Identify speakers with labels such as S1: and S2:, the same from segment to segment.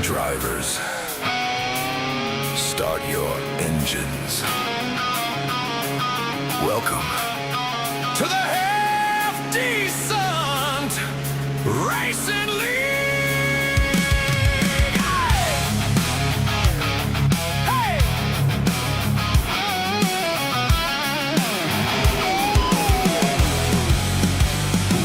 S1: Drivers, start your engines. Welcome to the half-decent racing league. Hey!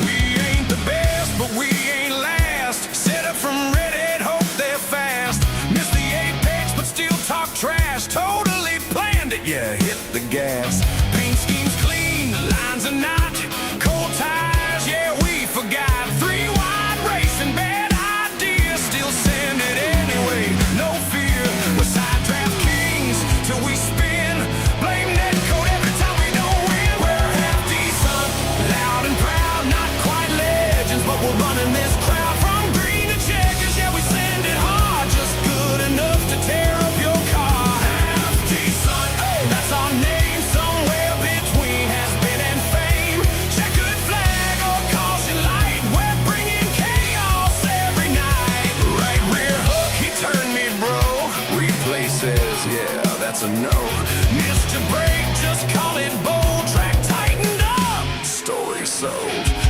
S1: We ain't the best, but we ain't last. Set up from Reddit, hope they're fast. Missed the apex, but still talk trash. Totally planned it, yeah, hit the gas. Paint scheme's clean, the lines are not. Cold tires, yeah, we forgot. 3 wide racing, bad idea. Still send it anyway, no fear. We're side draft kings till we spin. Blame netcode every time we don't win. We're half decent, loud and proud. Not quite legends, but we're running this crowd. From green to checkers, yeah, we send it hard. Just good enough to tear up your car. Half decent, that's our name. Somewhere between has been and fame. Checkered flag or caution light. We're bringing chaos every night. Right rear hook, he turned me, bro. Replay says, yeah, that's a no. Missed your break, just call it bold. Track tightened up, story sold.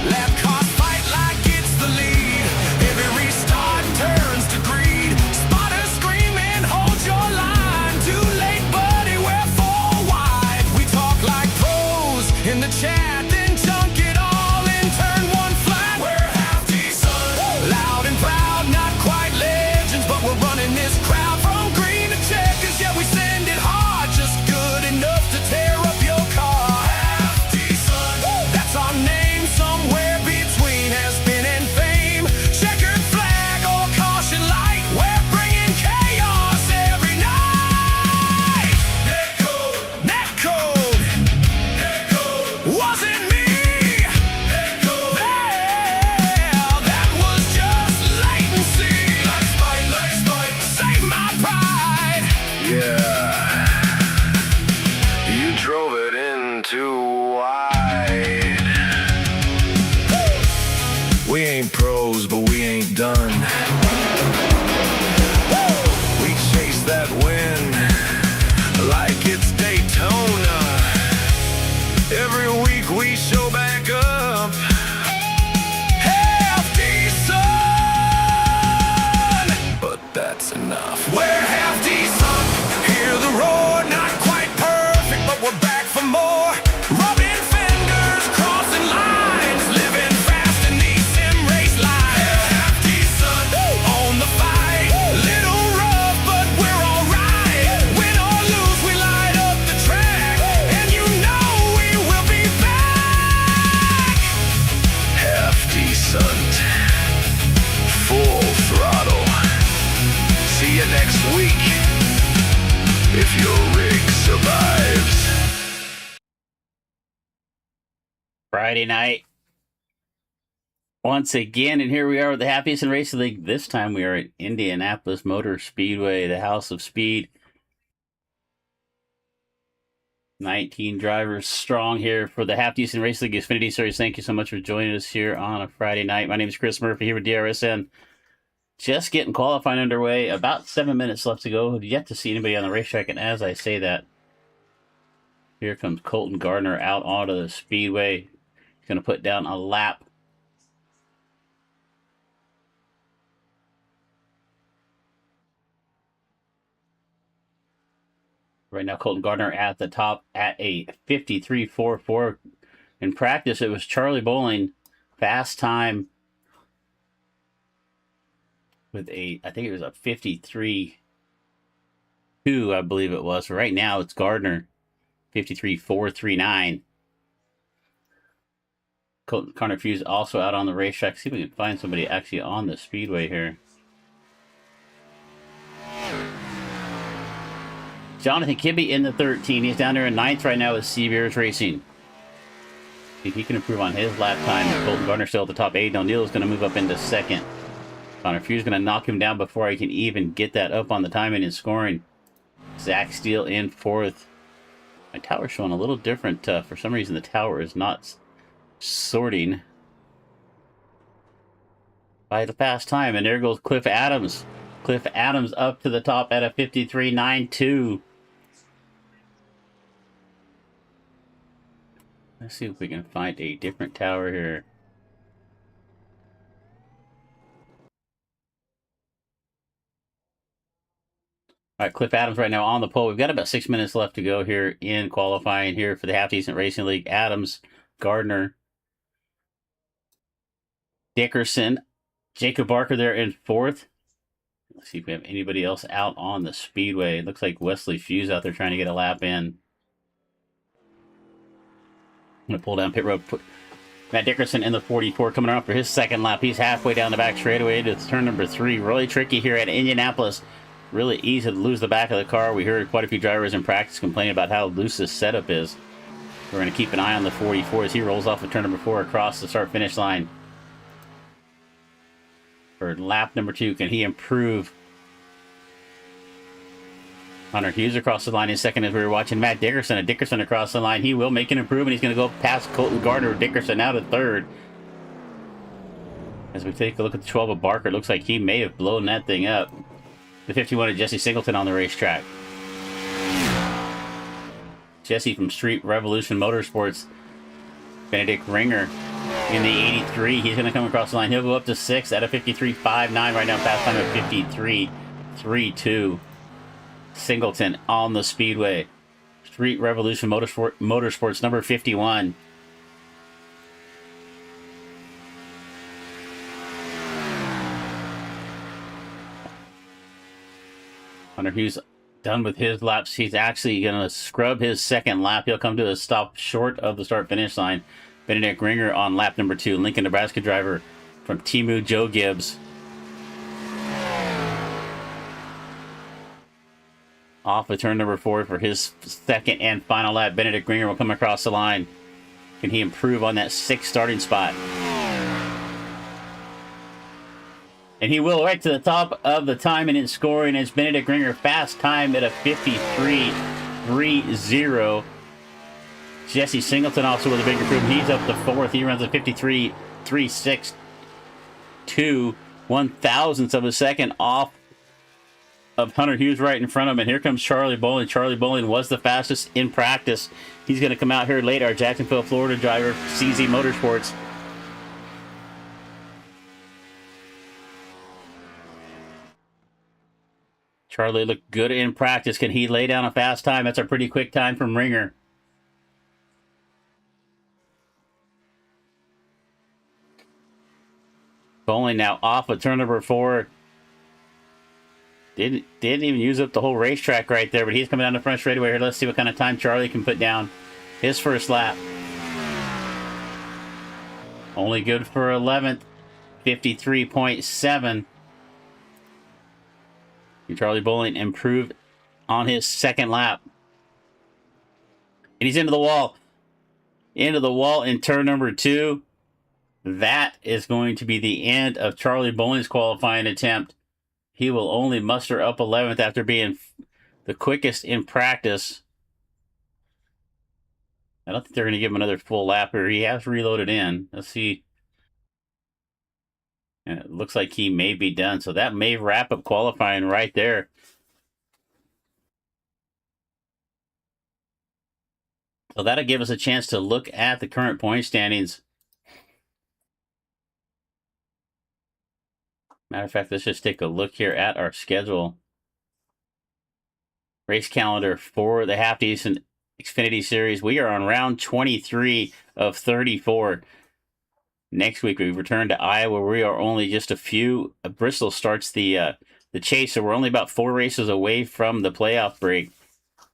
S1: Lap cars fight like it's the lead. Every restart turns to greed. Spotters screaming, hold your line. Too late, buddy, we're 4 wide. We talk like pros in the chat, then chunk it all in turn 1 flat. We're half decent, loud and proud. Not quite legends, but we're running this crowd. From green to checkers, yeah, we send it hard. Just good enough to tear up your car. Half decent, that's our name. Somewhere between has been and fame. Checkered flag or caution light. We're bringing chaos every night. Netcode, netcode, netcode. Wasn't me. Netcode, well, that was just latency. Let's fight, save my pride. Yeah, you drove it in too wide. We ain't pros, but we ain't done. We chase that win like it's Daytona. Every week we show back up. Half decent, but that's enough. We're half decent. Hear the roar, not quite perfect, but we're back for more. Rubbing fenders, crossing lines, living fast in these sim race lines. Half decent, on the fight. Little rough, but we're alright. Win or lose, we light up the track, and you know we will be back. Half decent, full throttle. See you next week, if your rig survives.
S2: Friday night once again, and here we are with the Happiest in Racing League. This time we are at Indianapolis Motor Speedway, the House of Speed. 19 drivers strong here for the Half Decent Racing League Xfinity Series. Thank you so much for joining us here on a Friday night. My name is Chris Murphy here with DRSN. Just getting qualifying underway. About 7 minutes left to go. Have yet to see anybody on the racetrack, and as I say that, here comes Colton Gardner out onto the speedway. He's going to put down a lap. Right now, Colton Gardner at the top at a 53.44. In practice, it was Charlie Bowling, fast time with I think it was a 53.2, I believe it was. Right now, it's Gardner, 53.439. Connor Fuse also out on the racetrack. See if we can find somebody actually on the speedway here. Jonathan Kibbe in the 13. He's down there in 9th right now with Seabears Racing. See if he can improve on his lap time. Colton Gardner still at the top 8. O'Neill is going to move up into 2nd. Connor Fuse is going to knock him down before he can even get that up on the timing and scoring. Zach Steele in 4th. My tower's showing a little different. For some reason, the tower is not sorting. by the fast time. And there goes Cliff Adams. Cliff Adams up to the top at a 53.92. Let's see if we can find a different tower here. All right, Cliff Adams right now on the pole. We've got about 6 minutes left to go here in qualifying here for the Half Decent Racing League. Adams, Gardner, Dickerson, Jacob Barker there in fourth. Let's see if we have anybody else out on the Speedway. It looks like Wesley Fuse out there trying to get a lap in. I'm going to pull down pit road. Put Matt Dickerson in the 44 coming around for his second lap. He's halfway down the back straightaway to turn number 3. Really tricky here at Indianapolis. Really easy to lose the back of the car. We heard quite a few drivers in practice complaining about how loose this setup is. We're going to keep an eye on the 44 as he rolls off of turn number 4 across the start-finish line. For lap number 2, can he improve? Hunter Hughes across the line in second as we were watching Matt Dickerson. A Dickerson across the line. He will make an improvement. He's going to go past Colton Gardner. Dickerson now to third. As we take a look at the 12 of Barker, it looks like he may have blown that thing up. The 51 of Jesse Singleton on the racetrack. Jesse from Street Revolution Motorsports. Benedict Ringer in the 83. He's going to come across the line. He'll go up to 6th at a 53.59 right now. Fast time of 53.32. Singleton on the Speedway. Street Revolution Motorsports number 51. Hunter Hughes done with his laps. He's actually going to scrub his second lap. He'll come to a stop short of the start-finish line. Benedict Ringer on lap number 2. Lincoln, Nebraska driver from Timu Joe Gibbs. Off of turn number 4 for his second and final lap. Benedict Ringer will come across the line. Can he improve on that 6th starting spot? And he will right to the top of the time and in scoring. It's Benedict Ringer, fast time at a 53.30. Jesse Singleton also with a big improvement. He's up to 4th. He runs a 53.362, 1/1000th of a second off of Hunter Hughes right in front of him. And here comes Charlie Bowling. Charlie Bowling was the fastest in practice. He's going to come out here later. Our Jacksonville, Florida driver, CZ Motorsports. Charlie looked good in practice. Can he lay down a fast time? That's a pretty quick time from Ringer. Bowling now off of turn number 4. Didn't even use up the whole racetrack right there, but he's coming down the front straightaway here. Let's see what kind of time Charlie can put down his first lap. Only good for 11th, 53.7. Charlie Bowling improved on his second lap. And he's into the wall. Into the wall in turn number 2. That is going to be the end of Charlie Bowling's qualifying attempt. He will only muster up 11th after being the quickest in practice. I don't think they're going to give him another full lap here. He has reloaded in. Let's see. And it looks like he may be done. So that may wrap up qualifying right there. So that'll give us a chance to look at the current point standings. Matter of fact, let's just take a look here at our schedule. Race calendar for the Half Decent Xfinity Series. We are on round 23 of 34. Next week, we return to Iowa. We are only just a few. Bristol starts the chase, so we're only about 4 races away from the playoff break.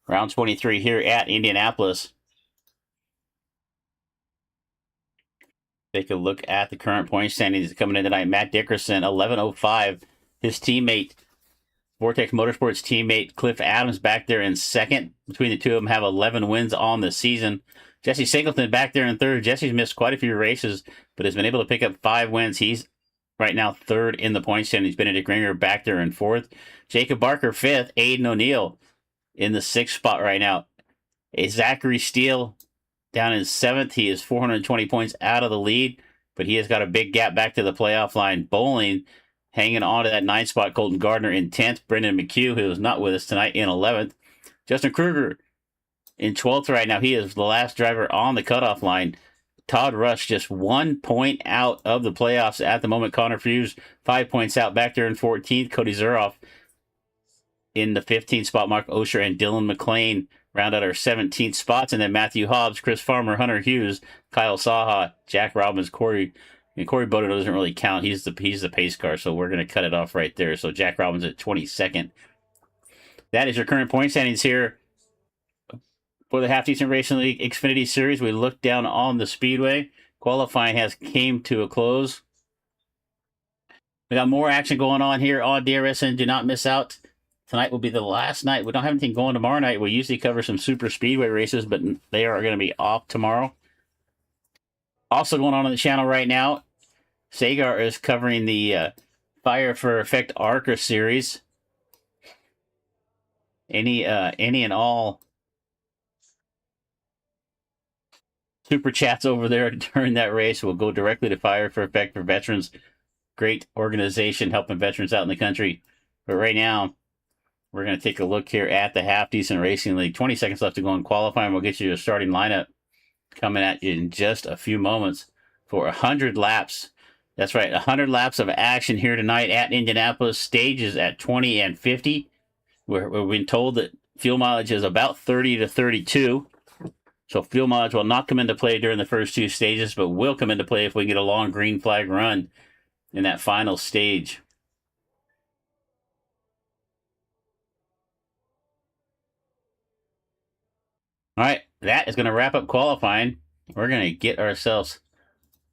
S2: Round 23 here at Indianapolis. Take a look at the current point standings coming in tonight. Matt Dickerson, 11:05. His teammate, Vortex Motorsports teammate Cliff Adams, back there in second. Between the two of them, have 11 wins on the season. Jesse Singleton back there in third. Jesse's missed quite a few races, but has been able to pick up 5 wins. He's right now third in the point standings. Benedict Ringer back there in fourth. Jacob Barker fifth. Aiden O'Neill in the 6th spot right now. Zachary Steele down in 7th. He is 420 points out of the lead. but he has got a big gap back to the playoff line. Bowling hanging on to that 9th spot. Colton Gardner in 10th. Brendan McHugh, who is not with us tonight, in 11th. Justin Kruger in 12th right now. He is the last driver on the cutoff line. Todd Rush just 1 point out of the playoffs at the moment. Connor Fuse 5 points out back there in 14th. Cody Zuroff in the 15th spot. Mark Osher and Dylan McLean round out our 17th spots. And then Matthew Hobbs, Chris Farmer, Hunter Hughes, Kyle Saha, Jack Robbins, Corey Bodo doesn't really count. He's the pace car, so we're going to cut it off right there. So Jack Robbins at 22nd. That is your current point standings here for the Half Decent Racing League Xfinity Series. We look down on the Speedway. Qualifying has came to a close. We got more action going on here on DRSN. Do not miss out. Tonight will be the last night. We don't have anything going tomorrow night. We usually cover some super speedway races, but they are going to be off tomorrow. Also going on the channel right now, Sagar is covering the Fire for Effect ARCA series. Any and all super chats over there during that race will go directly to Fire for Effect for veterans. Great organization helping veterans out in the country. But right now, we're going to take a look here at the Half Decent Racing League. 20 seconds left to go in qualifying. We'll get you a starting lineup coming at you in just a few moments for 100 laps. That's right, 100 laps of action here tonight at Indianapolis. Stages at 20 and 50. We've been told that fuel mileage is about 30 to 32. So fuel mileage will not come into play during the first two stages, but will come into play if we get a long green flag run in that final stage. All right, that is going to wrap up qualifying. We're going to get ourselves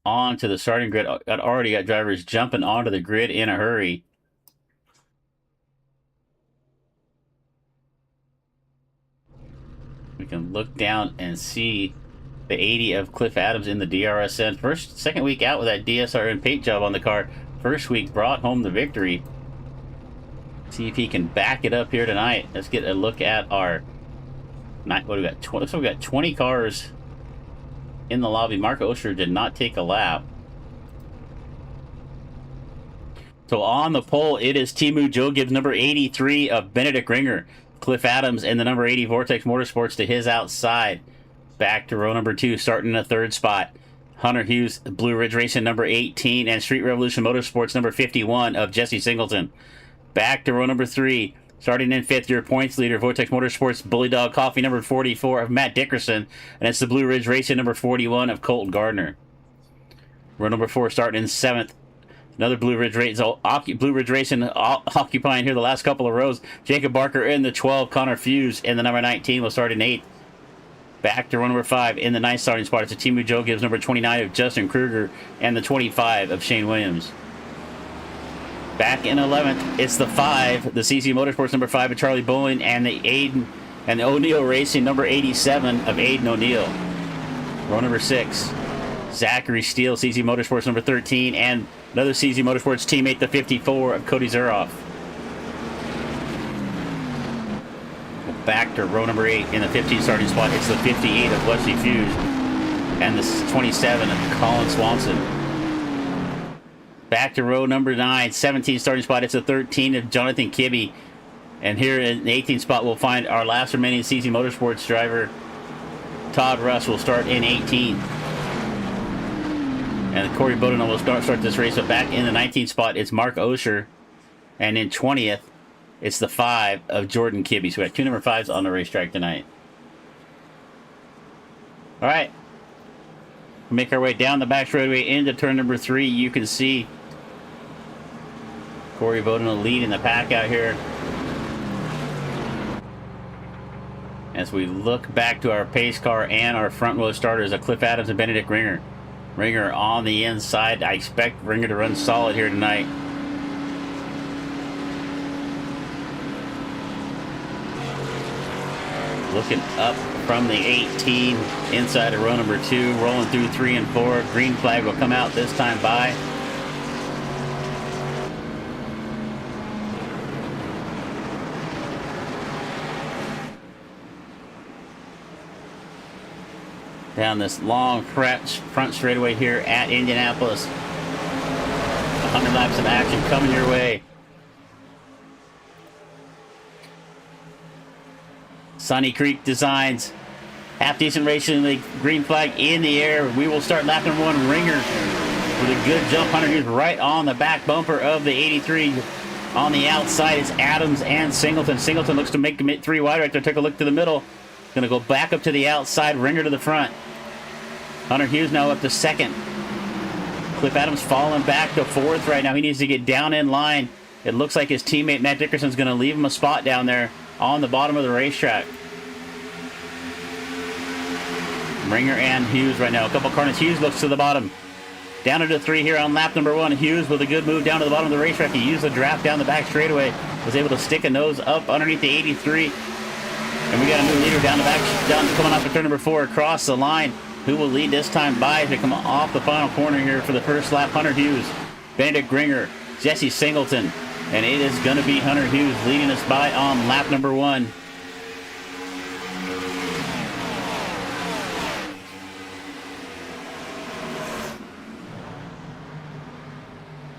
S2: onto the starting grid. I've already got drivers jumping onto the grid in a hurry. We can look down and see the 80 of Cliff Adams in the DRSN. Second week out with that DSRN paint job on the car. First week brought home the victory. See if he can back it up here tonight. Let's get a look at our... What do we got? Looks like we got 20 cars in the lobby. Mark Osher did not take a lap. So on the pole, it is Timu Joe Gibbs, number 83 of Benedict Ringer. Cliff Adams and the number 80 Vortex Motorsports to his outside. Back to row number 2, starting in the 3rd spot. Hunter Hughes, Blue Ridge Racing, number 18, and Street Revolution Motorsports, number 51 of Jesse Singleton. Back to row number 3, starting in 5th, your points leader, Vortex Motorsports, Bully Dog Coffee, number 44 of Matt Dickerson, and it's the Blue Ridge Racing, number 41 of Colton Gardner. Row number 4, starting in 7th. Another Blue Ridge Racing occupying here the last couple of rows. Jacob Barker in the 12, Connor Fuse in the number 19 will start in 8th. Back to row number 5 in the 9th starting spot. It's a Timu Joe Gibbs, number 29 of Justin Kruger, and the 25 of Shane Williams. Back in 11th, it's the 5, the CC Motorsports, number 5 of Charlie Bowling, and the O'Neill Racing, number 87 of Aiden O'Neill. Row number 6, Zachary Steele, CC Motorsports, number 13, and another CZ Motorsports teammate, the 54 of Cody Zuroff. Back to row number 8 in the 15 starting spot. It's the 58 of Wesley Fuse and the 27 of Colin Swanson. Back to row number 9, 17 starting spot. It's the 13 of Jonathan Kibbe. And here in the 18th spot, we'll find our last remaining CZ Motorsports driver, Todd Russ, will start in 18. And Corey Bowden will start this race. But back in the 19th spot, it's Mark Osher. And in 20th, it's the 5 of Jordan Kibbe. So we got 2 number 5s on the racetrack tonight. All right. We'll make our way down the back straightaway into turn number 3. You can see Corey Bowden will lead in the pack out here. As we look back to our pace car and our front row starters of Cliff Adams and Benedict Ringer. Ringer on the inside. I expect Ringer to run solid here tonight. Looking up from the 18 inside of row number 2, rolling through 3 and 4. Green flag will come out this time by. down this long front straightaway here at Indianapolis. 100 laps of action coming your way. Sunny Creek Designs, Half Decent Racing League, green flag in the air. We will start lap number 1. Ringer with a good jump. Hunter Hughes right on the back bumper of the 83. On the outside is Adams and Singleton. Singleton looks to make it 3 wide right there. Take a look to the middle. Going to go back up to the outside. Ringer to the front. Hunter Hughes now up to 2nd. Cliff Adams falling back to 4th right now. He needs to get down in line. It looks like his teammate Matt Dickerson's going to leave him a spot down there on the bottom of the racetrack. Ringer and Hughes right now. A couple corners. Hughes looks to the bottom. Down into 3 here on lap number 1. Hughes with a good move down to the bottom of the racetrack. He used the draft down the back straightaway. Was able to stick a nose up underneath the 83. And we got a new leader down the back, coming off the turn number 4 across the line. Who will lead this time by as they come off the final corner here for the first lap? Hunter Hughes, Benedict Ringer, Jesse Singleton. And it is going to be Hunter Hughes leading us by on lap number 1.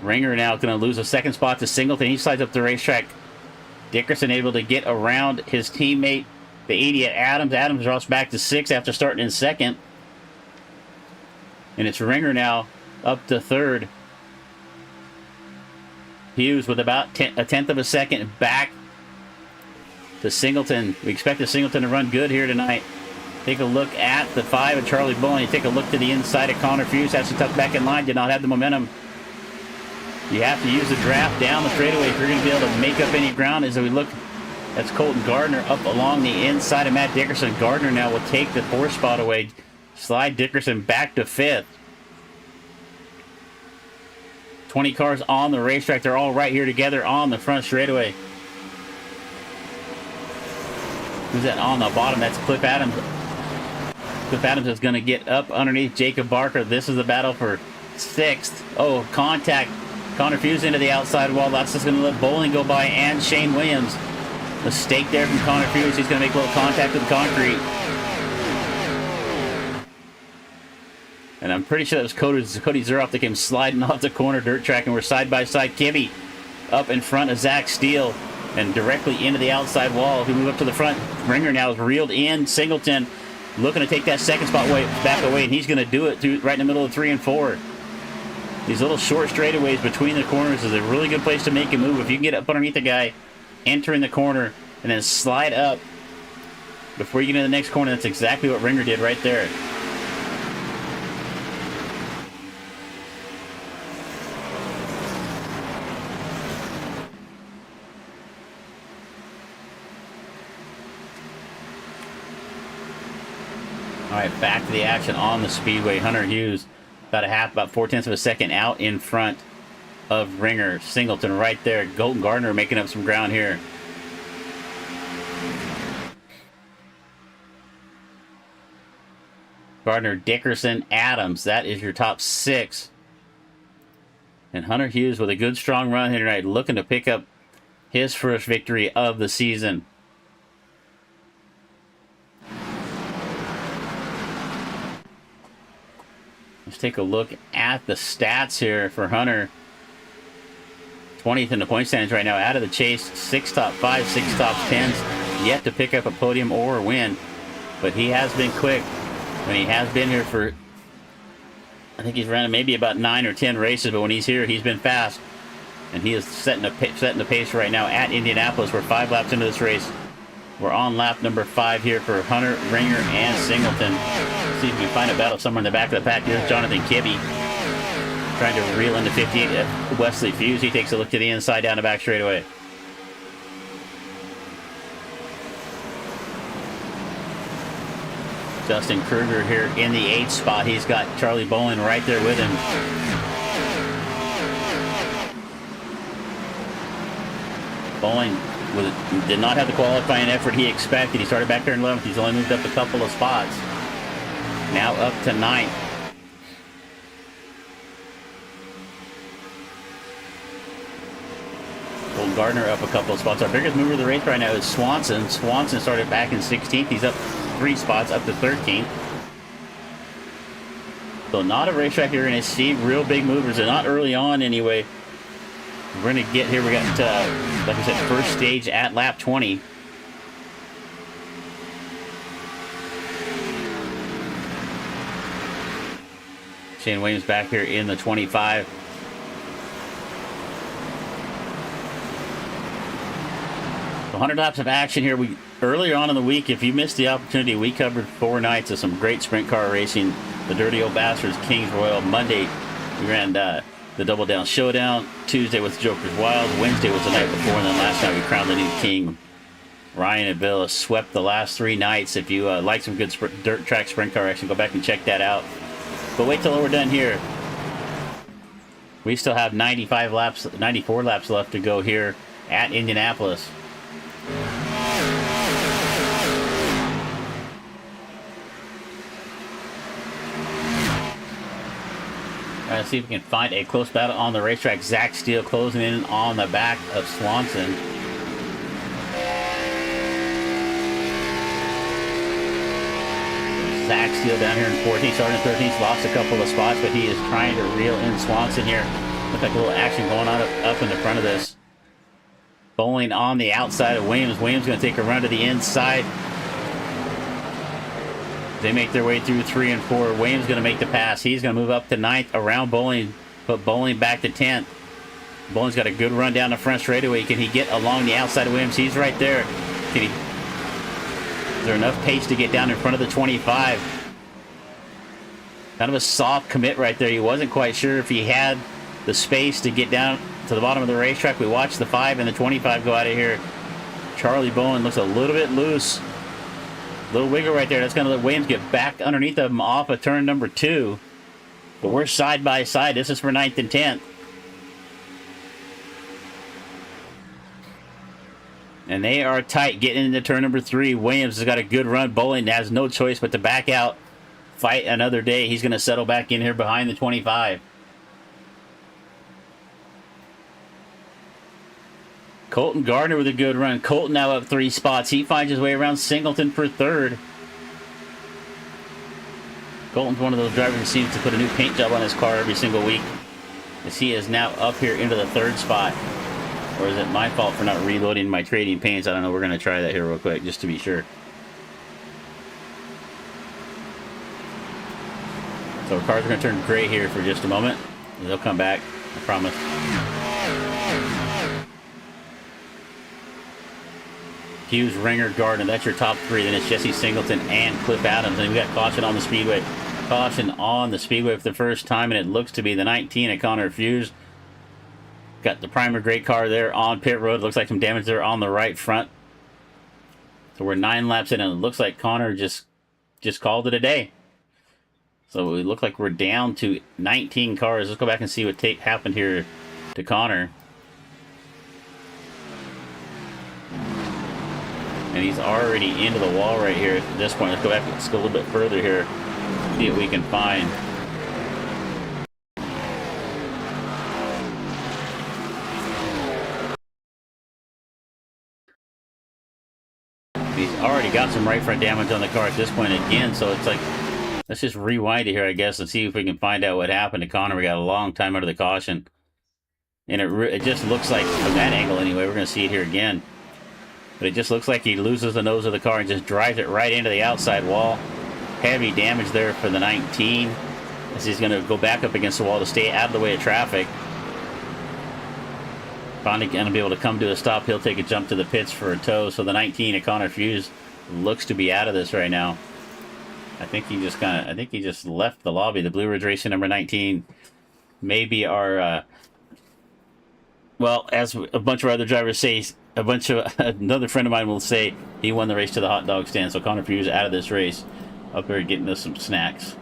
S2: Ringer now going to lose a 2nd spot to Singleton. He slides up the racetrack. Dickerson able to get around his teammate, the 80 at Adams. Adams drops back to 6th after starting in 2nd. And it's Ringer now up to 3rd. Hughes with about a 10th of a second back to Singleton. We expect the Singleton to run good here tonight. Take a look at the 5 of Charlie Bowling. Take a look to the inside of Connor Hughes. Has to tuck back in line. Did not have the momentum. You have to use the draft down the straightaway if you're going to be able to make up any ground. As we look, that's Colton Gardner up along the inside of Matt Dickerson. Gardner now will take the 4th spot away. Slide Dickerson back to 5th. 20 cars on the racetrack. They're all right here together on the front straightaway. Who's that on the bottom? That's Cliff Adams. Cliff Adams is going to get up underneath Jacob Barker. This is the battle for 6th. Oh, contact. Connor Hughes into the outside wall. That's just going to let Bowling go by and Shane Williams. Mistake there from Connor Hughes. He's going to make a little contact with the concrete. And I'm pretty sure that was Cody Zuroff that came sliding off the corner dirt track, and we're side by side. Kibbe up in front of Zach Steele and directly into the outside wall. We move up to the front. Ringer now is reeled in. Singleton looking to take that 2nd spot back away, and he's going to do it right in the middle of 3 and 4. These little short straightaways between the corners is a really good place to make a move. If you can get up underneath the guy, entering the corner, and then slide up before you get into the next corner, that's exactly what Ringer did right there. All right, back to the action on the Speedway. Hunter Hughes about 4/10 of a second out in front of Ringer. Singleton right there. Colton Gardner making up some ground here. Gardner, Dickerson, Adams. That is your top 6. And Hunter Hughes with a good strong run here tonight, looking to pick up his first victory of the season. Let's take a look at the stats here for Hunter. 20th in the point standings right now, out of the chase. 6 top 5, 6 top 10s. Yet to pick up a podium or a win. But he has been quick. And he has been here for, I think he's ran maybe about 9 or 10 races. But when he's here, he's been fast. And he is setting the pace right now at Indianapolis. We're 5 laps into this race. We're on lap number 5 here for Hunter, Ringer, and Singleton. See if we can find a battle somewhere in the back of the pack. Here's Jonathan Kibbe trying to reel into 58. Wesley Fuse, he takes a look to the inside down the back straightaway. Justin Kruger here in the 8th spot. He's got Charlie Bowling right there with him. Bowling did not have the qualifying effort he expected. He started back there in 11th. He's only moved up a couple of spots. Now up to 9th. Colton Gardner up a couple of spots. Our biggest mover of the race right now is Swanson. Swanson started back in 16th. He's up 3 spots, up to 13th. So not a racetrack you're going to see real big movers, and not early on anyway. We're going to get here. We got, like I said, first stage at lap 20. Shane Williams back here in the 25. So 100 laps of action here. Earlier on in the week, if you missed the opportunity, we covered 4 nights of some great sprint car racing. The Dirty Old Bastards, Kings Royal. Monday, we ran the Double Down Showdown. Tuesday was Joker's Wild. Wednesday was the night before, and then last night we crowned the new king. Ryan and Bill swept the last 3 nights. If you like some good dirt track sprint car action, go back and check that out. But wait till we're done here. We still have 94 laps left to go here at Indianapolis. Let's see if we can find a close battle on the racetrack. Zach Steele closing in on the back of Swanson. Zach Steele down here in 14th, starting in 13th, lost a couple of spots, but he is trying to reel in Swanson here. Looks like a little action going on up in the front of this. Bowling on the outside of Williams. Williams going to take a run to the inside. They make their way through 3 and 4. Williams going to make the pass. He's going to move up to 9th around Bowling, put Bowling back to 10th. Bowling's got a good run down the front straightaway. Can he get along the outside of Williams? He's right there. Is there enough pace to get down in front of the 25? Kind of a soft commit right there. He wasn't quite sure if he had the space to get down to the bottom of the racetrack. We watched the 5 and the 25 go out of here. Charlie Bowen looks a little bit loose. Little wiggle right there. That's going to let Williams get back underneath of him off of turn number 2. But we're side by side. This is for 9th and 10th. And they are tight getting into turn number 3. Williams has got a good run. Bowling has no choice but to back out. Fight another day. He's going to settle back in here behind the 25. Colton Gardner with a good run. Colton now up 3 spots. He finds his way around Singleton for 3rd. Colton's one of those drivers who seems to put a new paint job on his car every single week, as he is now up here into the 3rd spot. Or is it my fault for not reloading my trading paints? I don't know. We're going to try that here real quick, just to be sure. So our cars are going to turn gray here for just a moment. They'll come back, I promise. Hughes, Ringer, Gardner. That's your top 3. Then it's Jesse Singleton and Cliff Adams. And we got caution on the Speedway. Caution on the Speedway for the first time, and it looks to be the 19 at Connor Hughes. Got the primer gray car there on pit road. Looks like some damage there on the right front. So we're 9 laps in, and it looks like Connor just called it a day. So we look like we're down to 19 cars. Let's go back and see what happened here to Connor. And he's already into the wall right here at this point. Let's go back and go a little bit further here. See what we can find. He's already got some right front damage on the car at this point again, so it's like, let's just rewind it here, I guess, and see if we can find out what happened to Connor. We got a long time under the caution. And it just looks like, from that angle anyway, we're going to see it here again. But it just looks like he loses the nose of the car and just drives it right into the outside wall. Heavy damage there for the 19, as he's going to go back up against the wall to stay out of the way of traffic. Finally going to be able to come to a stop. He'll take a jump to the pits for a tow. So the 19 at Connor Hughes looks to be out of this right now. I think he just left the lobby. The Blue Ridge Racing number 19 maybe our well, as a bunch of other drivers say, another friend of mine will say he won the race to the hot dog stand. So Connor Hughes out of this race, up here getting us some snacks.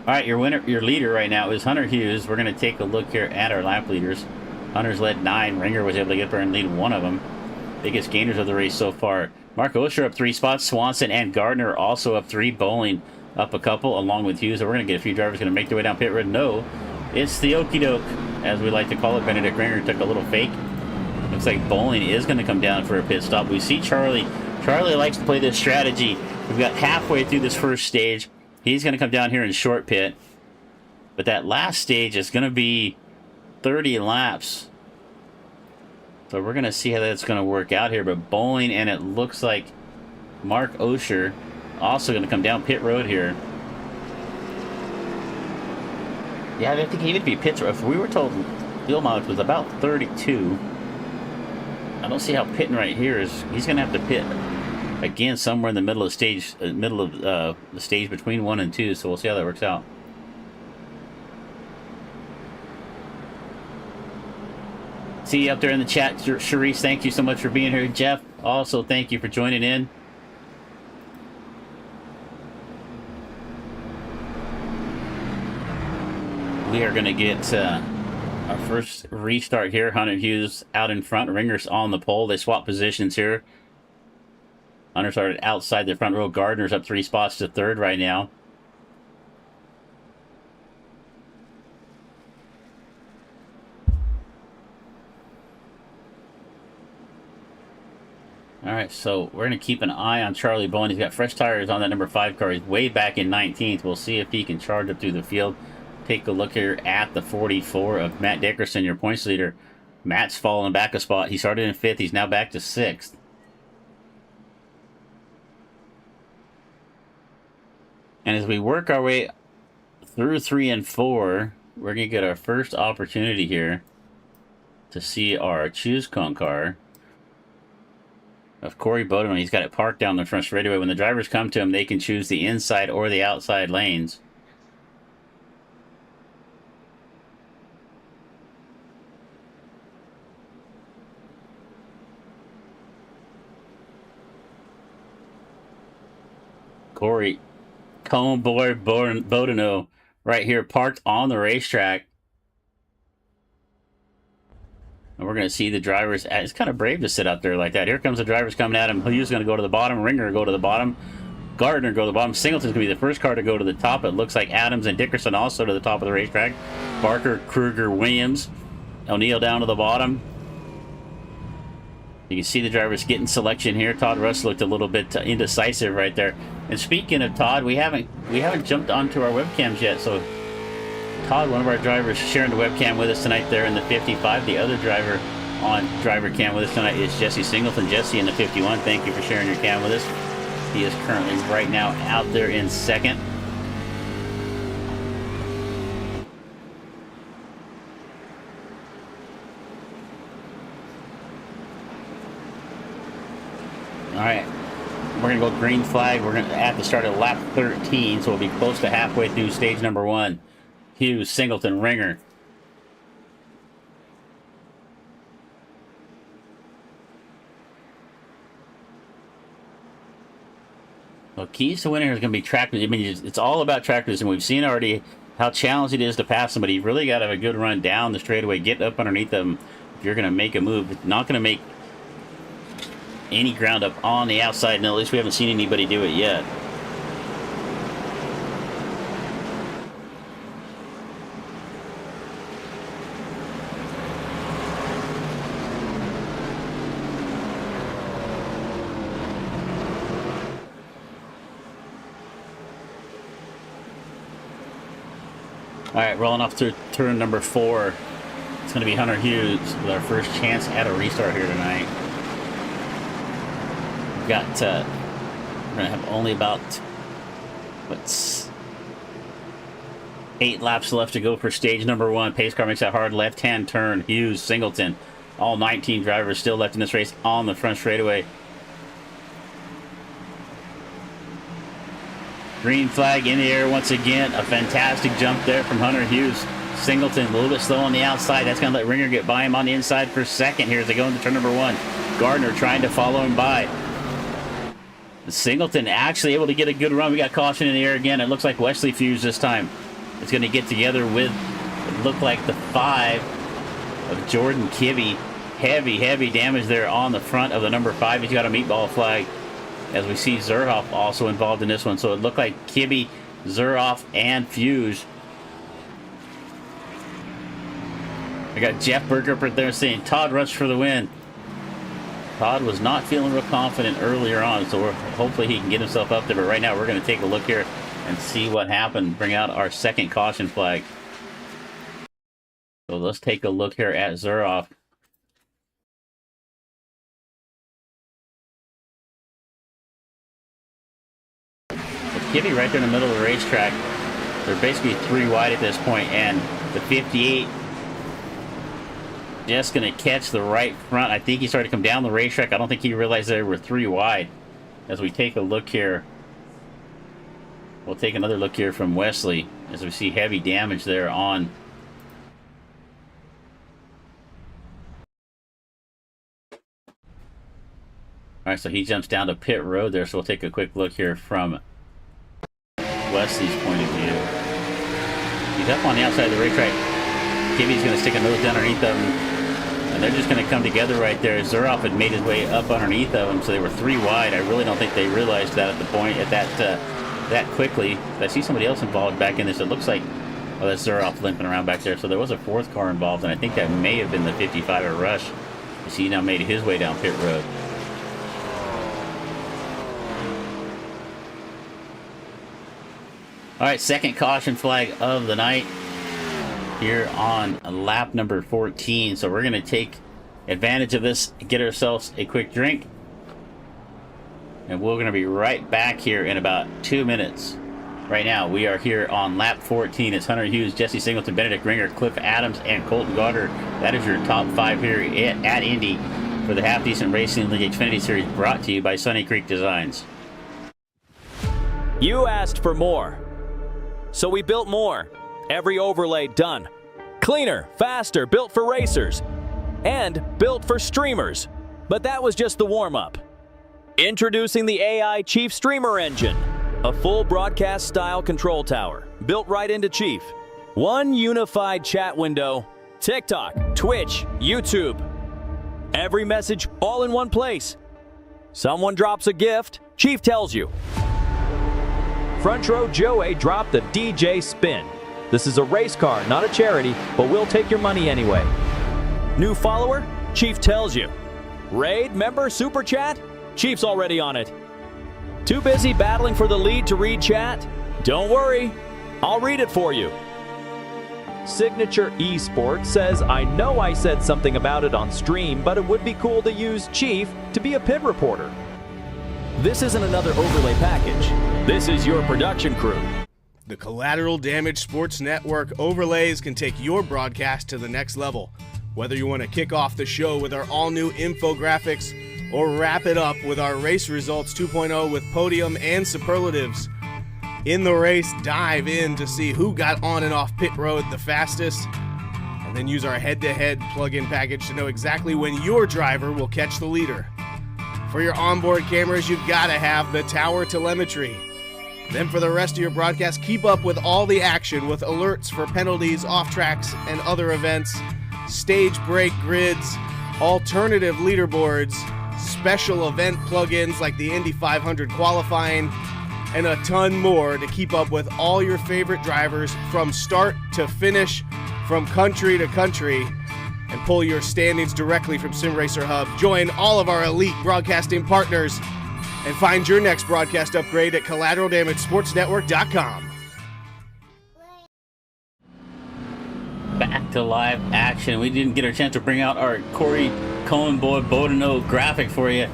S2: All right, your leader right now is Hunter Hughes. We're going to take a look here at our lap leaders. Hunter's led 9. Ringer was able to get up there and lead 1 of them. Biggest gainers of the race so far. Mark Osher up 3 spots. Swanson and Gardner also up 3. Bowling up a couple, along with Hughes. So we're going to get a few drivers going to make their way down pit road. No, it's the okie doke, as we like to call it. Benedict Ringer took a little fake. Looks like Bowling is going to come down for a pit stop. We see Charlie. Charlie likes to play this strategy. We've got halfway through this first stage. He's going to come down here in short pit. But that last stage is going to be 30 laps. So we're going to see how that's going to work out here. But Bowling, and it looks like Mark Osher also going to come down pit road here. Yeah, I think even if he pits, if we were told fuel mileage was about 32, I don't see how pitting right here is. He's going to have to pit again somewhere in the middle of the stage between 1 and 2. So we'll see how that works out. See you up there in the chat, Sharice. Thank you so much for being here. Jeff, also thank you for joining in. We are going to get our first restart here. Hunter Hughes out in front. Ringer's on the pole. They swap positions here. Hunter started outside the front row. Gardner's up 3 spots to 3rd right now. All right, so we're going to keep an eye on Charlie Bowen. He's got fresh tires on that number 5 car. He's way back in 19th. We'll see if he can charge up through the field. Take a look here at the 44 of Matt Dickerson, your points leader. Matt's falling back a spot. He started in 5th. He's now back to 6th. And as we work our way through 3 and 4, we're going to get our first opportunity here to see our choose con car of Corey Bowden. He's got it parked down the front straightaway. When the drivers come to him, they can choose the inside or the outside lanes. Corey Comeboy Bodeno right here parked on the racetrack. And we're going to see the drivers. It's kind of brave to sit out there like that. Here comes the drivers coming at him. Hughes going to go to the bottom. Ringer go to the bottom. Gardner go to the bottom. Singleton's going to be the first car to go to the top. It looks like Adams and Dickerson also to the top of the racetrack. Barker, Kruger, Williams. O'Neill down to the bottom. You can see the drivers getting selection here. Todd Russ looked a little bit indecisive right there. And speaking of Todd, we haven't jumped onto our webcams yet. So Todd, one of our drivers, sharing the webcam with us tonight there in the 55. The other driver on driver cam with us tonight is Jesse Singleton. Jesse in the 51, thank you for sharing your cam with us. He is currently right now out there in 2nd. All right, we're going to go green flag. We're going to have to start at lap 13, so we'll be close to halfway through stage number 1. Hughes, Singleton, Ringer. Well, keys to winning is going to be track. I mean, it's all about track position. We've seen already how challenging it is to pass somebody. You really got to have a good run down the straightaway, get up underneath them if you're going to make a move. It's not going to make any ground up on the outside. No, at least we haven't seen anybody do it yet. All right, rolling off through turn number 4. It's going to be Hunter Hughes with our first chance at a restart here tonight. We've got, we're going to have only about, 8 laps left to go for stage number 1. Pace car makes that hard left-hand turn. Hughes, Singleton, all 19 drivers still left in this race on the front straightaway. Green flag in the air once again. A fantastic jump there from Hunter Hughes. Singleton a little bit slow on the outside. That's going to let Ringer get by him on the inside for 2nd here as they go into turn number 1. Gardner trying to follow him by. Singleton actually able to get a good run. We got caution in the air again. It looks like Wesley Fuse this time. It's going to get together with, it looked like the 5 of Jordan Kibbe. Heavy damage there on the front of the number 5. He's got a meatball flag. As we see Zerhoff also involved in this one. So it looked like Kibbe, Zerhoff, and Fuse. I got Jeff Berger up there saying Todd Rush for the win. Todd was not feeling real confident earlier on, so hopefully he can get himself up there. But right now we're going to take a look here and see what happened. Bring out our second caution flag. So let's take a look here at Zuroff. Gibby right there in the middle of the racetrack. They're basically 3 wide at this point, and the 58 just going to catch the right front. I think he started to come down the racetrack. I don't think he realized they were 3 wide. As we take a look here, we'll take another look here from Wesley as we see heavy damage there on all right, so he jumps down to pit road there, so we'll take a quick look here from Wesley's point of view. He's up on the outside of the racetrack. Gibby's going to stick a nose down underneath of him, and they're just going to come together right there. Zuroff had made his way up underneath of him, so they were 3 wide. I really don't think they realized that at the point, at that quickly. I see somebody else involved back in this. It looks like, oh, that's Zuroff limping around back there. So there was a 4th car involved, and I think that may have been the 55 at Rush. You see, he now made his way down pit road. All right, second caution flag of the night here on lap number 14. So we're going to take advantage of this, get ourselves a quick drink, and we're going to be right back here in about 2 minutes. Right now, we are here on lap 14. It's Hunter Hughes, Jesse Singleton, Benedict Ringer, Cliff Adams, and Colton Gauder. That is your top 5 here at Indy for the Half Decent Racing League Xfinity Series, brought to you by Sunny Creek Designs.
S3: You asked for more, so we built more. Every overlay done. Cleaner, faster, built for racers, and built for streamers. But that was just the warm-up. Introducing the AI Chief Streamer Engine, a full broadcast-style control tower, built right into Chief. One unified chat window, TikTok, Twitch, YouTube. Every message all in one place. Someone drops a gift, Chief tells you. Front row Joey dropped the DJ spin. This is a race car, not a charity, but we'll take your money anyway. New follower? Chief tells you. Raid, member, super chat? Chief's already on it. Too busy battling for the lead to read chat? Don't worry, I'll read it for you. Signature Esports says, I know I said something about it on stream, but it would be cool to use Chief to be a pit reporter. This isn't another overlay package. This is your production crew.
S4: The Collateral Damage Sports Network overlays can take your broadcast to the next level. Whether you want to kick off the show with our all-new infographics or wrap it up with our Race Results 2.0 with podium and superlatives. In the race, dive in to see who got on and off pit road the fastest, and then use our head-to-head plug-in package to know exactly when your driver will catch the leader. For your onboard cameras, you've got to have the tower telemetry. Then for the rest of your broadcast, keep up with all the action with alerts for penalties, off-tracks, and other events, stage break grids, alternative leaderboards, special event plugins like the Indy 500 qualifying, and a ton more to keep up with all your favorite drivers from start to finish, from country to country, and pull your standings directly from SimRacer Hub. Join all of our elite broadcasting partners and find your next broadcast upgrade at CollateralDamageSportsNetwork.com.
S2: Back to live action. We didn't get a chance to bring out our Corey Cohen Boy Bodeno graphic for you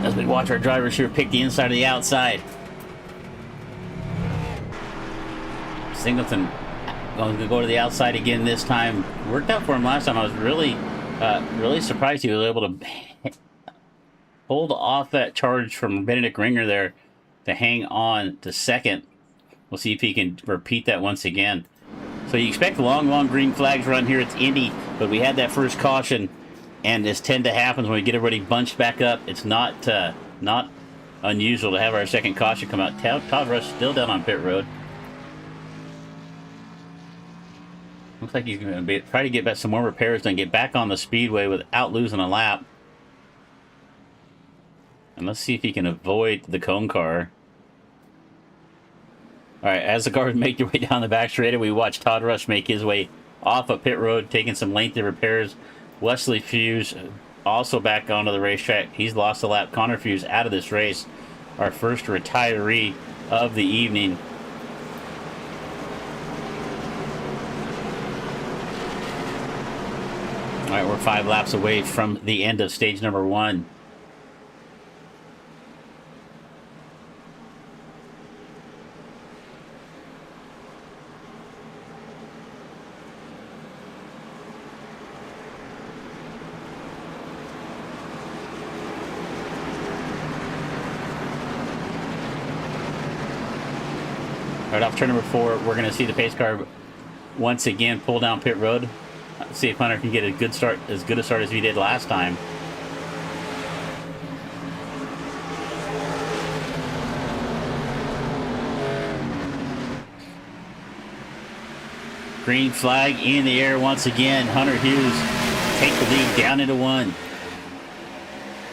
S2: as we watch our drivers here pick the inside of the outside. Singleton going to go to the outside again this time. Worked out for him last time. I was really surprised he was able to hold off that charge from Benedict Ringer there to hang on to second. We'll see if he can repeat that once again. So you expect long green flags run here. It's Indy, but we had that first caution, and this tend to happen when we get everybody bunched back up. It's not unusual to have our second caution come out. Todd Rush still down on pit road. Looks like he's going to try to get back some more repairs done, get back on the speedway without losing a lap. And let's see if he can avoid the cone car. All right, as the cars make their way down the back straight, we watch Todd Rush make his way off of pit road, taking some lengthy repairs. Wesley Fuse also back onto the racetrack. He's lost a lap. Connor Fuse out of this race, our first retiree of the evening. right, we're 5 laps away from the end of stage number 1. Right off turn number 4, we're going to see the pace car once again pull down pit road. See if Hunter can get a good start, as good a start as he did last time. Green flag in the air once again. Hunter Hughes take the lead down into 1.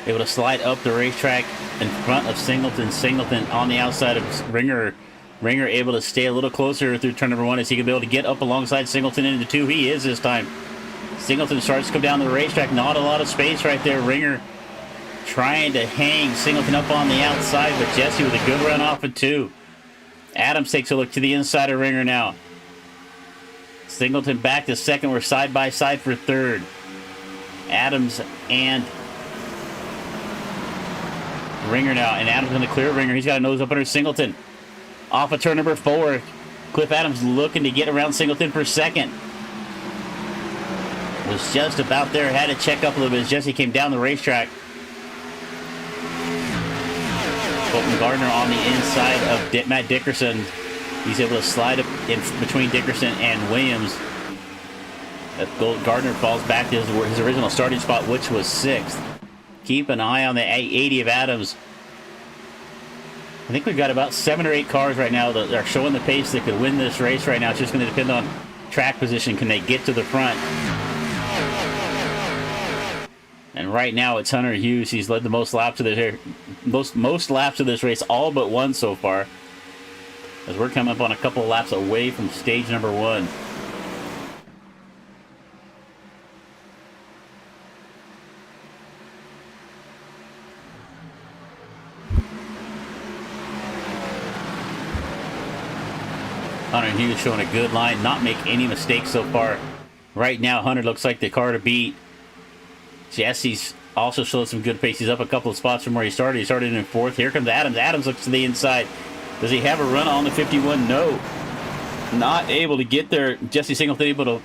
S2: Able to slide up the racetrack in front of Singleton. Singleton on the outside of Ringer. Ringer able to stay a little closer through turn number 1 as he can be able to get up alongside Singleton into 2. He is this time. Singleton starts to come down the racetrack. Not a lot of space right there. Ringer trying to hang Singleton up on the outside, but Jesse with a good run off of 2. Adams takes a look to the inside of Ringer now. Singleton back to 2nd. We're side by side for 3rd. Adams and Ringer now. And Adams going to clear Ringer. He's got a nose up under Singleton. Off of turn number 4. Cliff Adams looking to get around Singleton for 2nd. Was just about there. Had to check up a little bit as Jesse came down the racetrack. Colton Gardner on the inside of Matt Dickerson. He's able to slide up in between Dickerson and Williams. Gardner falls back to his original starting spot, which was 6th. Keep an eye on the 80 of Adams. I think we've got about 7 or 8 cars right now that are showing the pace that could win this race right now. It's just going to depend on track position. Can they get to the front? And right now it's Hunter Hughes. He's led the most laps of this most laps of this race, all but 1 so far. As we're coming up on a couple of laps away from stage number 1. Hunter Hughes showing a good line, not make any mistakes so far. Right now, Hunter looks like the car to beat. Jesse's also showed some good pace. He's up a couple of spots from where he started. He started in 4th. Here comes Adams. Adams looks to the inside. Does he have a run on the 51? No. Not able to get there. Jesse Singleton able to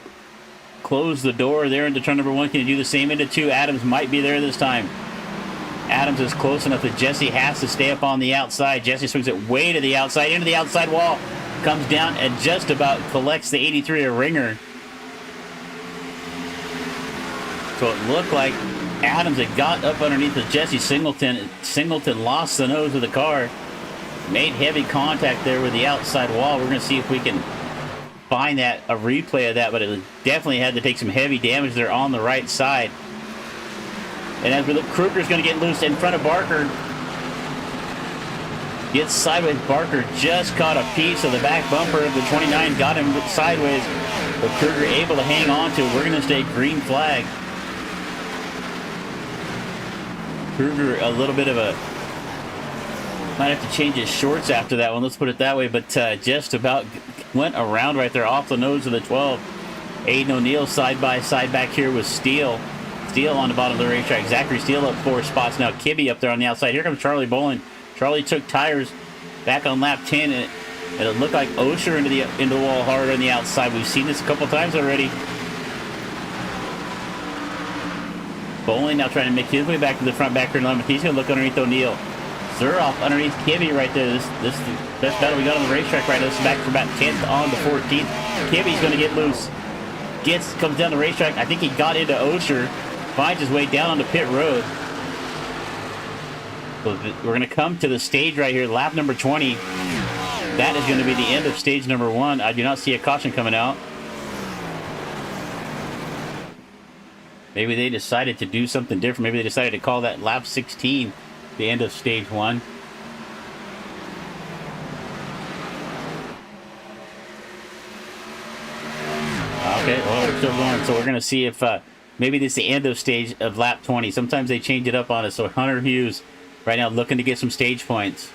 S2: close the door there into turn number 1. Can he do the same into 2? Adams might be there this time. Adams is close enough that Jesse has to stay up on the outside. Jesse swings it way to the outside, into the outside wall. Comes down and just about collects the 83 of Ringer. So it looked like Adams had got up underneath of Jesse Singleton. Singleton lost the nose of the car. Made heavy contact there with the outside wall. We're going to see if we can find a replay of that, but it definitely had to take some heavy damage there on the right side. And as we look, Kruger's going to get loose in front of Barker. Gets sideways. Barker just caught a piece of the back bumper of the 29, got him sideways, but Kruger able to hang on to it. We're going to stay green flag. Kruger a little bit of a, might have to change his shorts after that one, let's put it that way, but just about went around right there off the nose of the 12. Aiden O'Neill side by side back here with Steele. Steele on the bottom of the racetrack. Zachary Steele up 4 spots now. Kibbe up there on the outside. Here comes Charlie Bolin. Charlie took tires back on lap 10, and it looked like Osher into the wall hard on the outside. We've seen this a couple times already. Bowling now trying to make his way back to the front back line, but he's going to look underneath O'Neill. Zuroff underneath Kibbe right there. This is the best battle we got on the racetrack right now. This is back from about 10th on to 14th. Kibbe's going to get loose. Comes down the racetrack. I think he got into Osher. Finds his way down onto pit road. So we're going to come to the stage right here, lap number 20. That is going to be the end of stage number 1. I do not see a caution coming out. Maybe they decided to do something different. Maybe they decided to call that lap 16 the end of stage 1. Okay, well, we're still going. So we're going to see if maybe this is the end of stage of lap 20. Sometimes they change it up on us. So Hunter Hughes right now looking to get some stage points.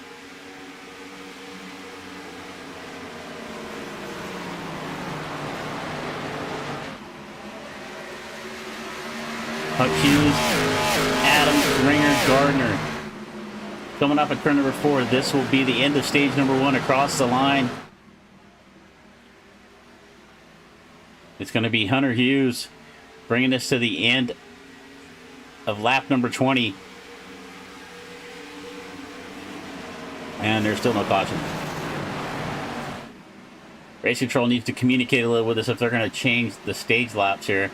S2: Huck Hughes, Adams, Ringer, Gardner. Coming up at turn number 4, this will be the end of stage number 1 across the line. It's going to be Hunter Hughes bringing us to the end of lap number 20. And there's still no caution. Race Control needs to communicate a little with us if they're going to change the stage laps here.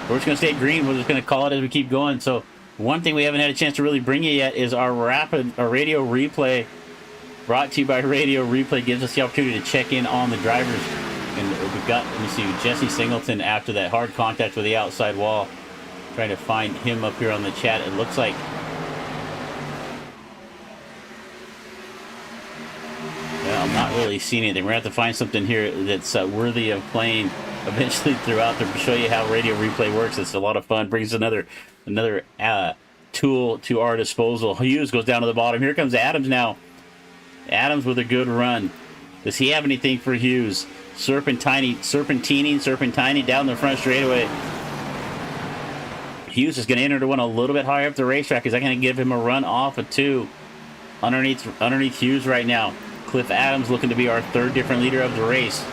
S2: We're just going to stay green. We're just going to call it as we keep going. So one thing we haven't had a chance to really bring you yet is our radio replay, brought to you by Radio Replay. Gives us the opportunity to check in on the drivers. And we've got, let me see, Jesse Singleton after that hard contact with the outside wall. Trying to find him up here on the chat. It looks like I'm not really seeing anything. We're going to have to find something here that's worthy of playing eventually throughout to show you how Radio Replay works. It's a lot of fun. Brings another tool to our disposal. Hughes goes down to the bottom. Here comes Adams now. Adams with a good run. Does he have anything for Hughes? Serpentining down the front straightaway. Hughes is going to enter to one a little bit higher up the racetrack. Is that going to give him a run off of 2? Underneath Hughes right now. Cliff Adams looking to be our 3rd different leader of the race.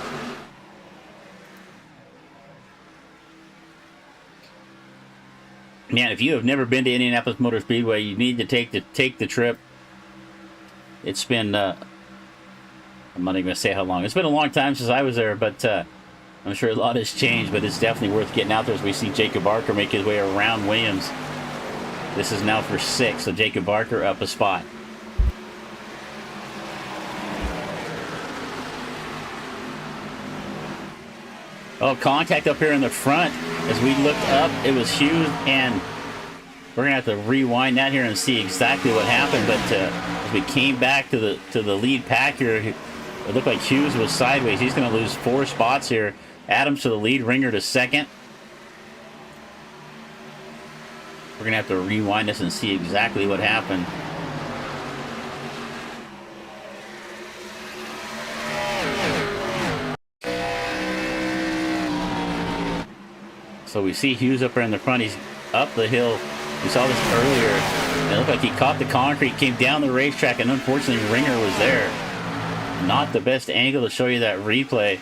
S2: Man, if you have never been to Indianapolis Motor Speedway, you need to take the trip. It's been I'm not even going to say how long. It's been a long time since I was there, but I'm sure a lot has changed, but it's definitely worth getting out there as we see Jacob Barker make his way around Williams. This is now for 6, so Jacob Barker up a spot. Oh, contact up here in the front. As we looked up, it was Hughes, and we're gonna have to rewind that here and see exactly what happened. But as we came back to the lead pack here, it looked like Hughes was sideways. He's gonna lose 4 spots here. Adams to the lead, Ringer to 2nd. We're gonna have to rewind this and see exactly what happened. So we see Hughes up there in the front. He's up the hill. We saw this earlier. It looked like he caught the concrete, came down the racetrack, and unfortunately Ringer was there. Not the best angle to show you that replay,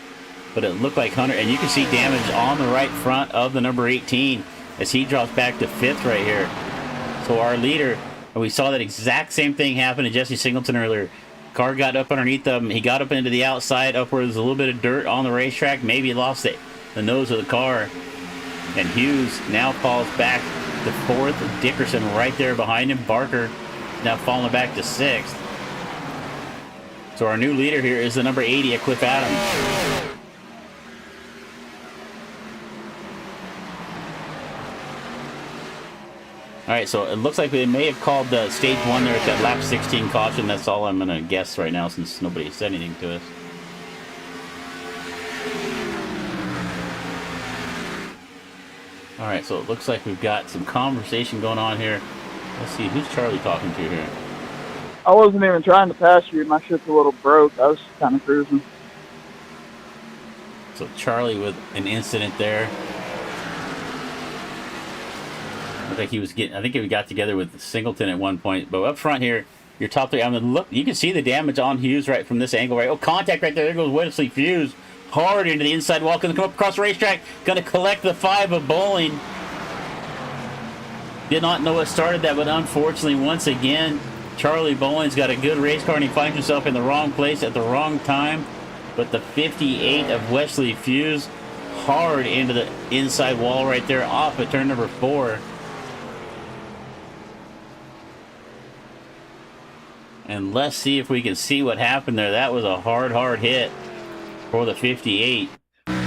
S2: but it looked like Hunter, and you can see damage on the right front of the number 18 as he drops back to 5th right here. So our leader, and we saw that exact same thing happen to Jesse Singleton earlier. Car got up underneath them. He got up into the outside, up where there's a little bit of dirt on the racetrack. Maybe he lost the nose of the car. And Hughes now falls back to 4th. Dickerson right there behind him. Barker now falling back to 6th. So our new leader here is the number 80 at Cliff Adams. All right, so it looks like they may have called stage 1 there at that lap 16 caution. That's all I'm going to guess right now since nobody said anything to us. All right, so it looks like we've got some conversation going on here. Let's see, who's Charlie talking to here?
S5: I wasn't even trying to pass you. My shit's a little broke. I was kind of cruising.
S2: So Charlie with an incident there. I think he got together with Singleton at one point. But up front here, your top 3. I mean, look, you can see the damage on Hughes right from this angle, right? Oh, contact right there. There goes Wesley Hughes. Hard into the inside wall. Going to come up across the racetrack. Going to collect the 5 of bowling. Did not know what started that, but unfortunately, once again, Charlie Bowling's got a good race car, and he finds himself in the wrong place at the wrong time. But the 58 of Wesley Hughes, hard into the inside wall right there, off at turn number 4. And let's see if we can see what happened there. That was a hard hit for the 58. Let's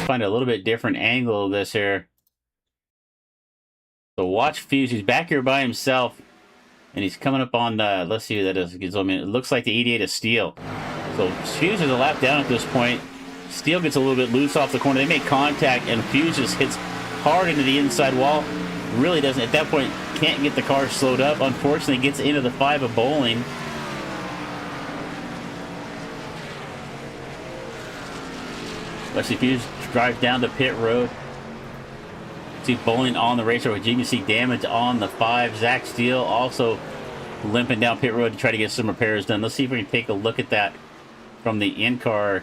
S2: find a little bit different angle of this here. So watch Fuse. He's back here by himself, and he's coming up on the, let's see who that is. It looks like the 88 is Steele. So Fuse is a lap down at this point. Steele gets a little bit loose off the corner. They make contact, and Fuse just hits hard into the inside wall. Really doesn't, at that point, can't get the car slowed up. Unfortunately, gets into the 5 of bowling. Wesley Fuse drives down to pit road. See Bowling on the racer, which you can see damage on the 5. Zach Steele also limping down pit road to try to get some repairs done. Let's see if we can take a look at that from the in-car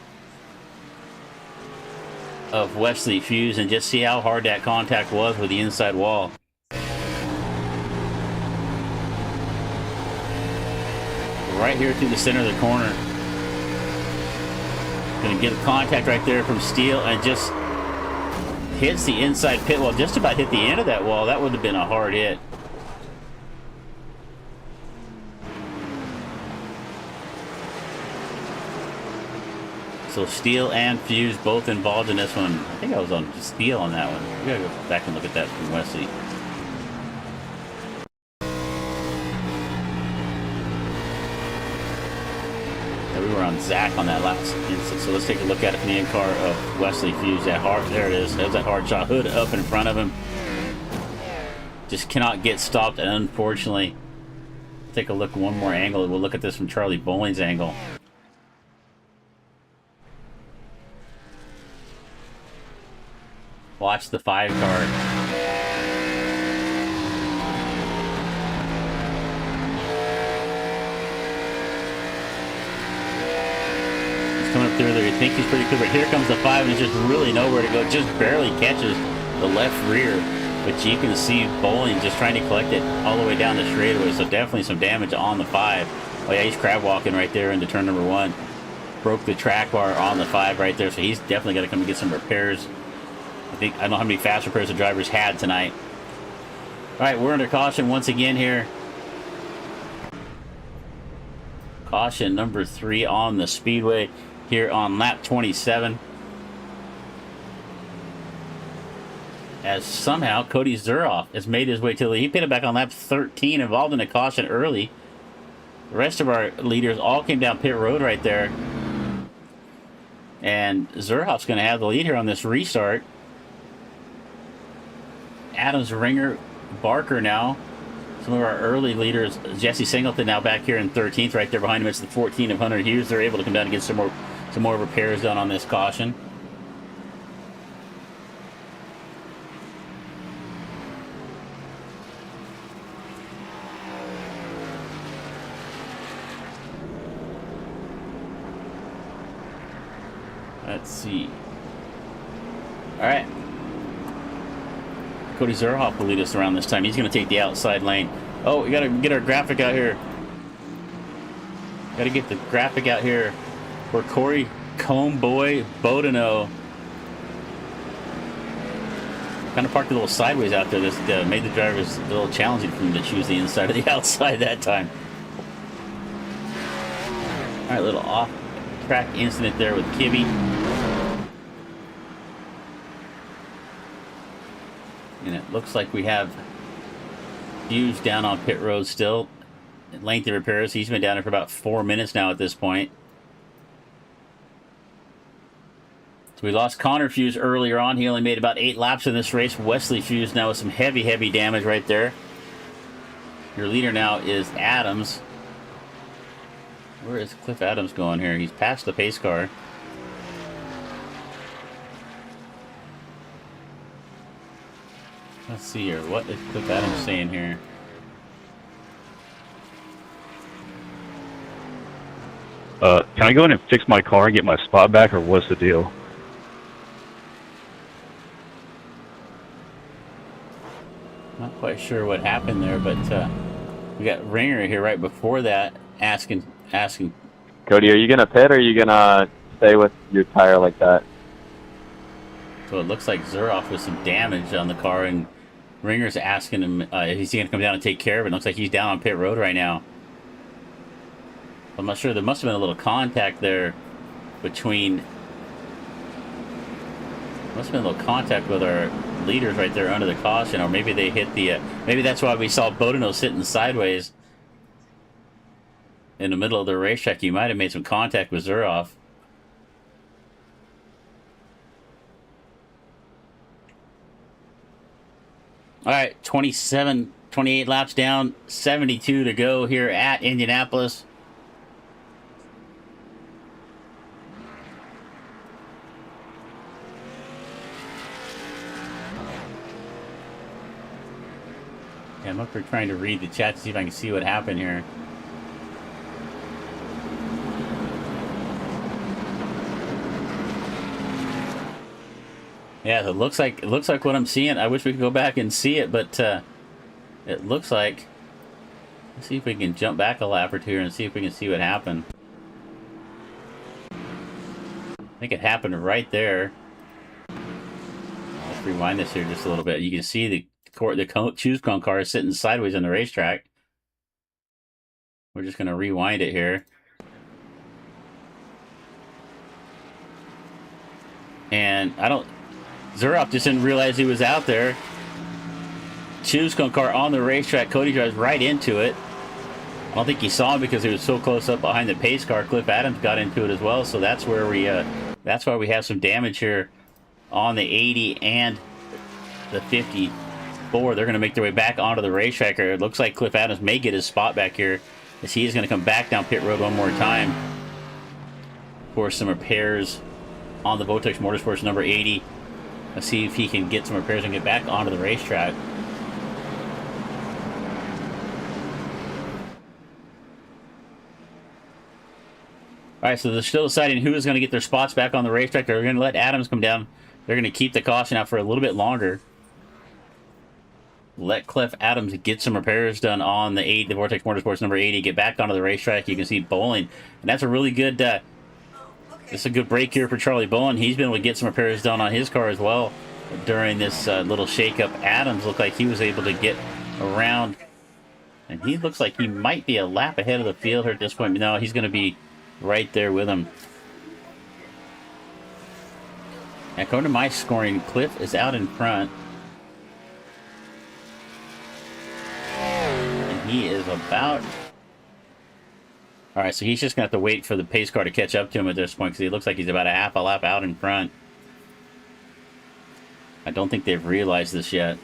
S2: of Wesley Fuse and just see how hard that contact was with the inside wall. Right here through the center of the corner. Gonna get a contact right there from Steele and just hits the inside pit wall. Just about hit the end of that wall. That would have been a hard hit. So Steele and Fuse both involved in this one. I think I was on Steele on that one. We gotta go back and look at that from Wesley. We were on Zach on that last instance, so let's take a look at it from the in-car of Wesley Fuse. That hard, there it is. There's that hard shot. Hood up in front of him. Just cannot get stopped, and unfortunately, take a look one more angle. We'll look at this from Charlie Bowling's angle. Watch the 5 car. Coming up through there, you think he's pretty good, but here comes the 5 and it's just really nowhere to go. Just barely catches the left rear, but you can see Bowling just trying to collect it all the way down the straightaway. So definitely some damage on the 5. Oh yeah, he's crab walking right there into turn number 1. Broke the track bar on the 5 right there, so he's definitely got to come and get some repairs. I don't know how many fast repairs the drivers had tonight. All right, we're under caution once again here. Caution number 3 on the Speedway here on lap 27. As somehow Cody Zuroff has made his way to he pitted back on lap 13, involved in a caution early. The rest of our leaders all came down pit road right there. And Zuroff's going to have the lead here on this restart. Adams, Ringer, Barker now. Some of our early leaders, Jesse Singleton now back here in 13th, right there behind him. It's the 14 of Hunter Hughes. They're able to come down and get some more repairs done on this caution. Let's see. All right. Cody Zerhoff will lead us around this time. He's going to take the outside lane. Oh, we got to get our graphic out here. Got to get the graphic out here for Corey Comboy Bodeno. Kind of parked a little sideways out there. This made the drivers a little challenging for them to choose the inside or the outside that time. All right, little off-track incident there with Kibby. And it looks like we have Hughes down on pit road still. Lengthy repairs. He's been down there for about 4 minutes now at this point. So we lost Connor Fuse earlier on. He only made about 8 laps in this race. Wesley Fuse now with some heavy damage right there. Your leader now is Adams. Where is Cliff Adams going here? He's past the pace car. Let's see here. What is Cliff Adams saying here?
S6: Can I go in and fix my car and get my spot back, or what's the deal?
S2: Not quite sure what happened there, but we got Ringer here right before that asking.
S7: Cody, are you gonna pit or are you gonna stay with your tire like that?
S2: So it looks like Zuroff with some damage on the car, and Ringer's asking him if he's gonna come down and take care of it. Looks like he's down on pit road right now. I'm not sure. There must have been a little contact there between. Must have been a little contact with our leaders right there under the caution, or maybe they hit the. Maybe that's why we saw Bodeno sitting sideways in the middle of the racetrack. You might have made some contact with Zuroff. All right, 28 laps down, 72 to go here at Indianapolis. Yeah, I'm up for trying to read the chat to see if I can see what happened here. Yeah, it looks like what I'm seeing. I wish we could go back and see it, but it looks like. Let's see if we can jump back a lap or two here and see if we can see what happened. I think it happened right there. Let's rewind this here just a little bit. You can see the choose cone car is sitting sideways on the racetrack. We're just going to rewind it here. And Zuroff just didn't realize he was out there. Choose cone car on the racetrack. Cody drives right into it. I don't think he saw him because he was so close up behind the pace car. Cliff Adams got into it as well, so that's where that's why we have some damage here on the 80 and the 54. They're going to make their way back onto the racetrack here. It looks like Cliff Adams may get his spot back here, as he is going to come back down pit road one more time for some repairs on the Votex Motorsports number 80. Let's see if he can get some repairs and get back onto the racetrack. All right, so they're still deciding who is going to get their spots back on the racetrack. They're going to let Adams come down. They're going to keep the caution out for a little bit longer. Let Cliff Adams get some repairs done on the Vortex Motorsports number 80. Get back onto the racetrack. You can see Bowling, and that's a really good. It's a good break here for Charlie Bowen. He's been able to get some repairs done on his car as well during this little shakeup. Adams looked like he was able to get around, and he looks like he might be a lap ahead of the field here at this point. No, he's going to be right there with him. According to my scoring, Cliff is out in front. And he is about... Alright, so he's just going to have to wait for the pace car to catch up to him at this point, because he looks like he's about a half a lap out in front. I don't think they've realized this yet.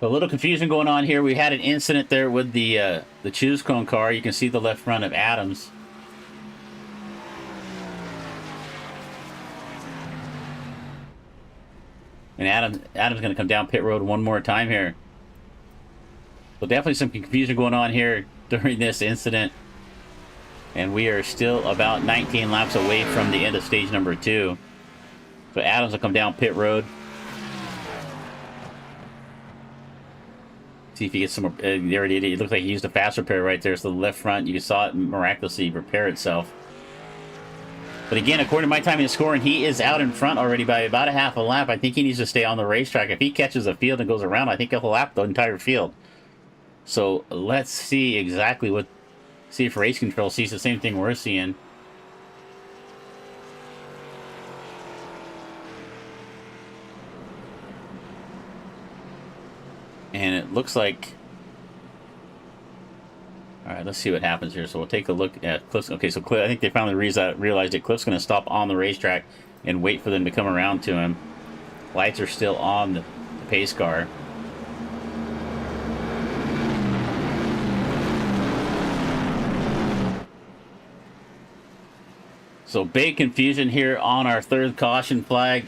S2: A little confusion going on here. We had an incident there with the choose cone car. You can see the left front of Adams. And Adams going to come down pit road one more time here. So definitely some confusion going on here during this incident. And we are still about 19 laps away from the end of stage number 2. So Adams will come down pit road. See if he gets some. There it is. It looks like he used a fast repair right there. So the left front, you saw it miraculously repair itself. But again, according to my timing and scoring, he is out in front already by about a half a lap. I think he needs to stay on the racetrack. If he catches a field and goes around, I think he'll lap the entire field. So let's see exactly what. See if race control sees the same thing we're seeing. And it looks like... Alright, let's see what happens here. So we'll take a look at Cliff's... Okay, so Cliff, I think they finally realized that Cliff's going to stop on the racetrack and wait for them to come around to him. Lights are still on the pace car. So big confusion here on our third caution flag.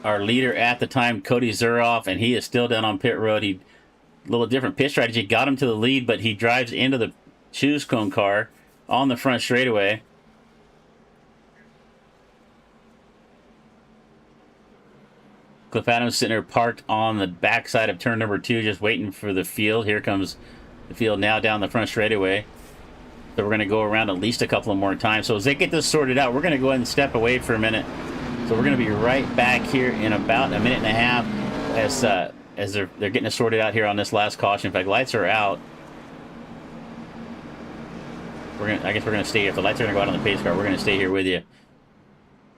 S2: Our leader at the time, Cody Zuroff, and he is still down on pit road. A little different pit strategy got him to the lead, but he drives into the choose cone car on the front straightaway. Cliff Adams sitting there parked on the backside of turn number 2, just waiting for the field. Here comes the field now down the front straightaway. So we're going to go around at least a couple of more times. So as they get this sorted out, we're going to go ahead and step away for a minute. So we're going to be right back here in about a minute and a half as they're getting it sorted out here on this last caution. In fact, lights are out. I guess we're going to stay here. If the lights are going to go out on the pace car, we're going to stay here with you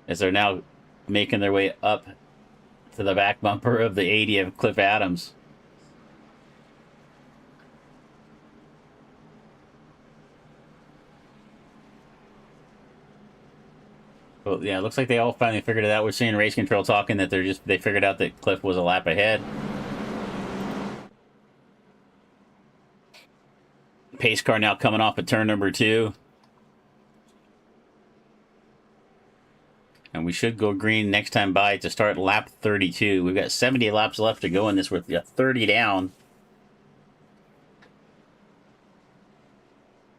S2: as they're now making their way up to the back bumper of the 80 of Cliff Adams. Well, yeah, it looks like they all finally figured it out. We're seeing race control talking that they figured out that Cliff was a lap ahead. Pace car now coming off at turn number 2. And we should go green next time by to start lap 32. We've got 70 laps left to go in this with 30 down.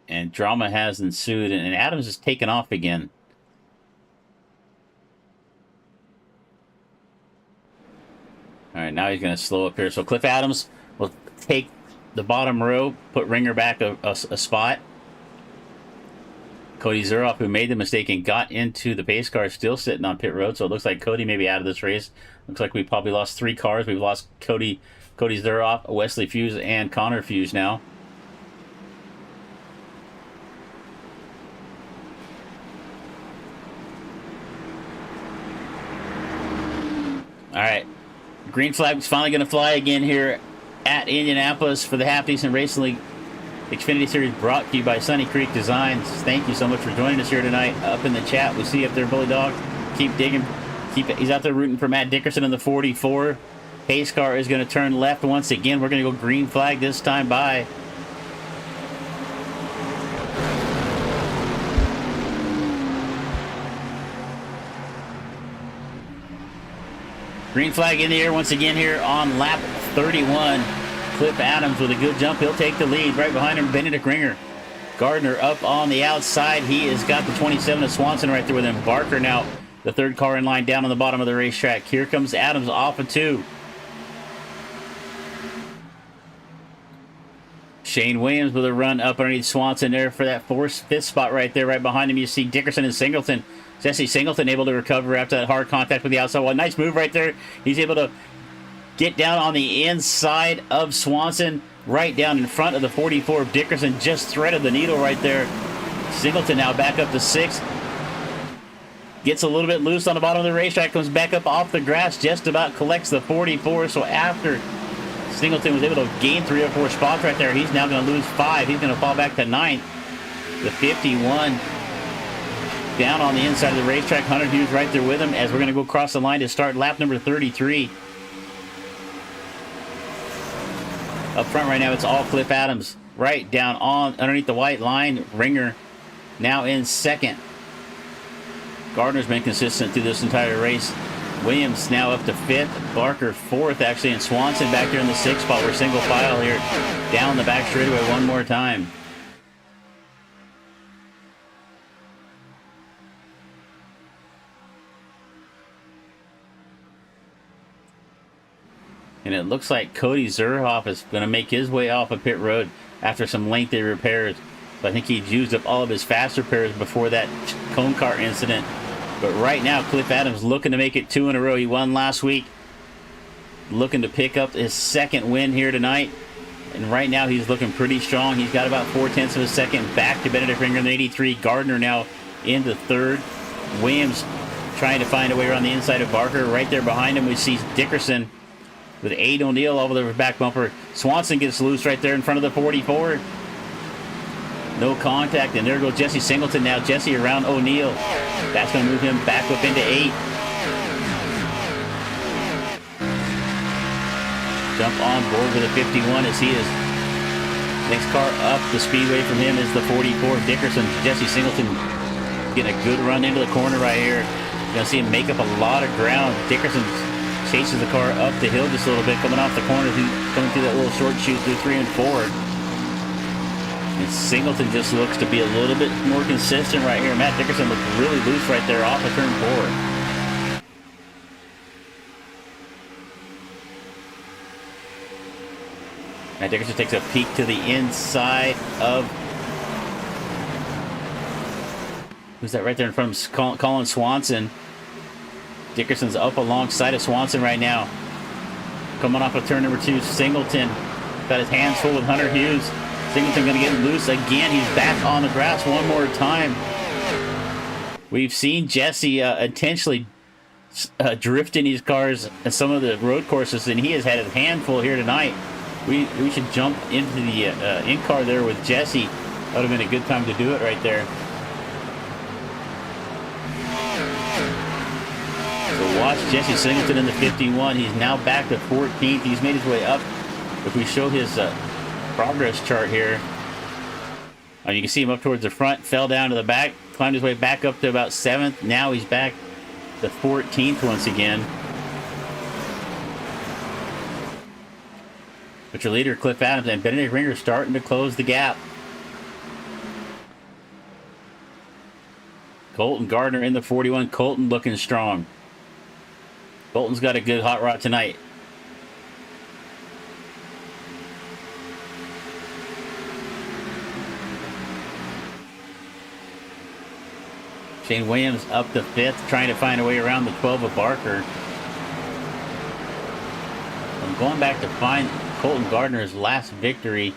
S2: And drama has ensued, and Adams has taken off again. All right, now he's going to slow up here. So Cliff Adams will take the bottom row, put Ringer back a spot. Cody Zuroff, who made the mistake and got into the pace car, still sitting on pit road. So it looks like Cody may be out of this race. Looks like we probably lost 3 cars. We've lost Cody Zuroff, Wesley Fuse, and Connor Fuse now. All right. Green flag is finally going to fly again here at Indianapolis for the Half Decent Racing League Xfinity Series, brought to you by Sunny Creek Designs. Thank you so much for joining us here tonight. Up in the chat, we see you up there, Bully Dog. Keep digging. He's out there rooting for Matt Dickerson in the 44. Pace car is going to turn left once again. We're going to go green flag this time by. Green flag in the air once again here on lap 31. Cliff Adams with a good jump. He'll take the lead. Right behind him, Benedict Ringer. Gardner up on the outside. He has got the 27 of Swanson right there with him. Barker now the third car in line down on the bottom of the racetrack. Here comes Adams off of 2. Shane Williams with a run up underneath Swanson there for that 5th spot right there. Right behind him, you see Dickerson and Singleton. Jesse Singleton able to recover after that hard contact with the outside wall. Nice move right there. He's able to get down on the inside of Swanson, right down in front of the 44 of Dickerson. Just threaded the needle right there. Singleton now back up to 6th. Gets a little bit loose on the bottom of the racetrack. Comes back up off the grass. Just about collects the 44. So after Singleton was able to gain 3 or 4 spots right there, he's now going to lose 5. He's going to fall back to 9th. The 51 down on the inside of the racetrack. Hunter Hughes right there with him as we're going to go across the line to start lap number 33. Up front right now, it's all Cliff Adams. Right down on underneath the white line. Ringer now in 2nd. Gardner's been consistent through this entire race. Williams now up to 5th. Barker 4th actually, and Swanson back there in the 6th spot. We're single file here down the back straightaway one more time. And it looks like Cody Zuroff is going to make his way off of pit road after some lengthy repairs. But I think he'd used up all of his fast repairs before that cone car incident. But right now, Cliff Adams looking to make it 2 in a row. He won last week. Looking to pick up his 2nd win here tonight. And right now, he's looking pretty strong. He's got about 4/10 of a second back to Benedict Ringer in the 83. Gardner now into 3rd. Williams trying to find a way around the inside of Barker. Right there behind him, we see Dickerson with Aid O'Neill over the back bumper. Swanson gets loose right there in front of the 44. No contact, and there goes Jesse Singleton now. Jesse around O'Neill. That's going to move him back up into 8. Jump on board with a 51 as he is. Next car up the speedway from him is the 44 Dickerson. Jesse Singleton getting a good run into the corner right here. You're going to see him make up a lot of ground. Dickerson chases the car up the hill just a little bit, coming off the corner, coming through that little short chute through 3 and 4. And Singleton just looks to be a little bit more consistent right here. Matt Dickerson looked really loose right there off of turn 4. Matt Dickerson takes a peek to the inside of... Who's that right there in front of him? Colin Swanson. Dickerson's up alongside of Swanson right now. Coming off of turn number 2, Singleton got his hands full with Hunter Hughes. Singleton going to get loose again. He's back on the grass one more time. We've seen Jesse intentionally drifting these cars at some of the road courses, and he has had a handful here tonight. We should jump into the in-car there with Jesse. That would have been a good time to do it right there. So watch Jesse Singleton in the 51. He's now back to 14th. He's made his way up. If we show his progress chart here, you can see him up towards the front, fell down to the back, climbed his way back up to about 7th. Now he's back the 14th once again. But your leader, Cliff Adams, and Benedict Ringer starting to close the gap. Colton Gardner in the 41. Colton looking strong. Colton's got a good hot rod tonight. Shane Williams up to 5th, trying to find a way around the 12 of Barker. I'm going back to find Colton Gardner's last victory.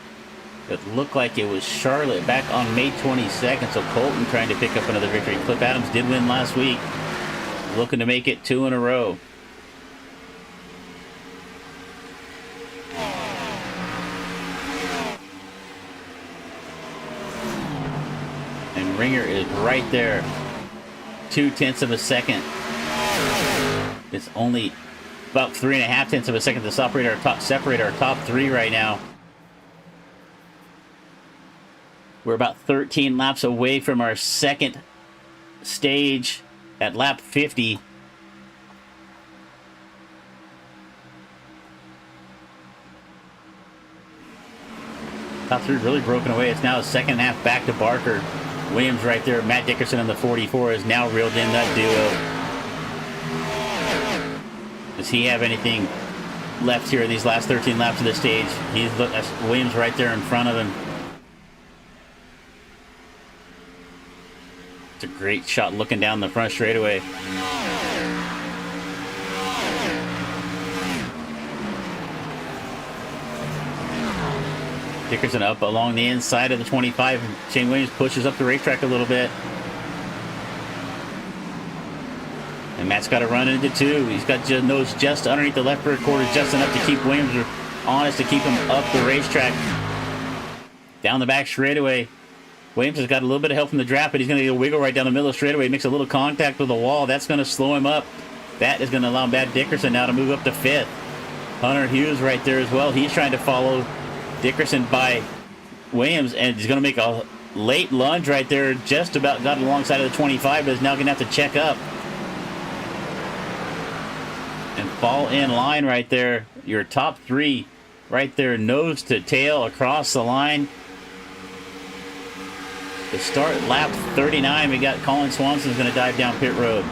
S2: It looked like it was Charlotte back on May 22nd, so Colton trying to pick up another victory. Cliff Adams did win last week, looking to make it 2 in a row. And Ringer is right there, 0.2 of a second. It's only about 3.5 of a second to separate our top three right now. We're about 13 laps away from our second stage at lap 50. Top three really broken away. It's now a second half back to Barker. Williams right there. Matt Dickerson in the 44 is now reeled in that duo. Does he have anything left here in these last 13 laps of the stage? That's Williams right there in front of him. It's a great shot looking down the front straightaway. Dickerson up along the inside of the 25. Shane Williams pushes up the racetrack a little bit. And Matt's got to run into 2. He's got nose just underneath the left rear quarter, just enough to keep Williams honest, to keep him up the racetrack. Down the back straightaway. Williams has got a little bit of help from the draft, but he's going to get a wiggle right down the middle of the straightaway. Makes a little contact with the wall. That's going to slow him up. That is going to allow Matt Dickerson now to move up to 5th. Hunter Hughes right there as well. He's trying to follow Dickerson by Williams, and he's going to make a late lunge right there. Just about got alongside of the 25, but is now going to have to check up and fall in line right there. Your top 3 right there, nose to tail across the line. To start lap 39, we got Colin Swanson's going to dive down pit road.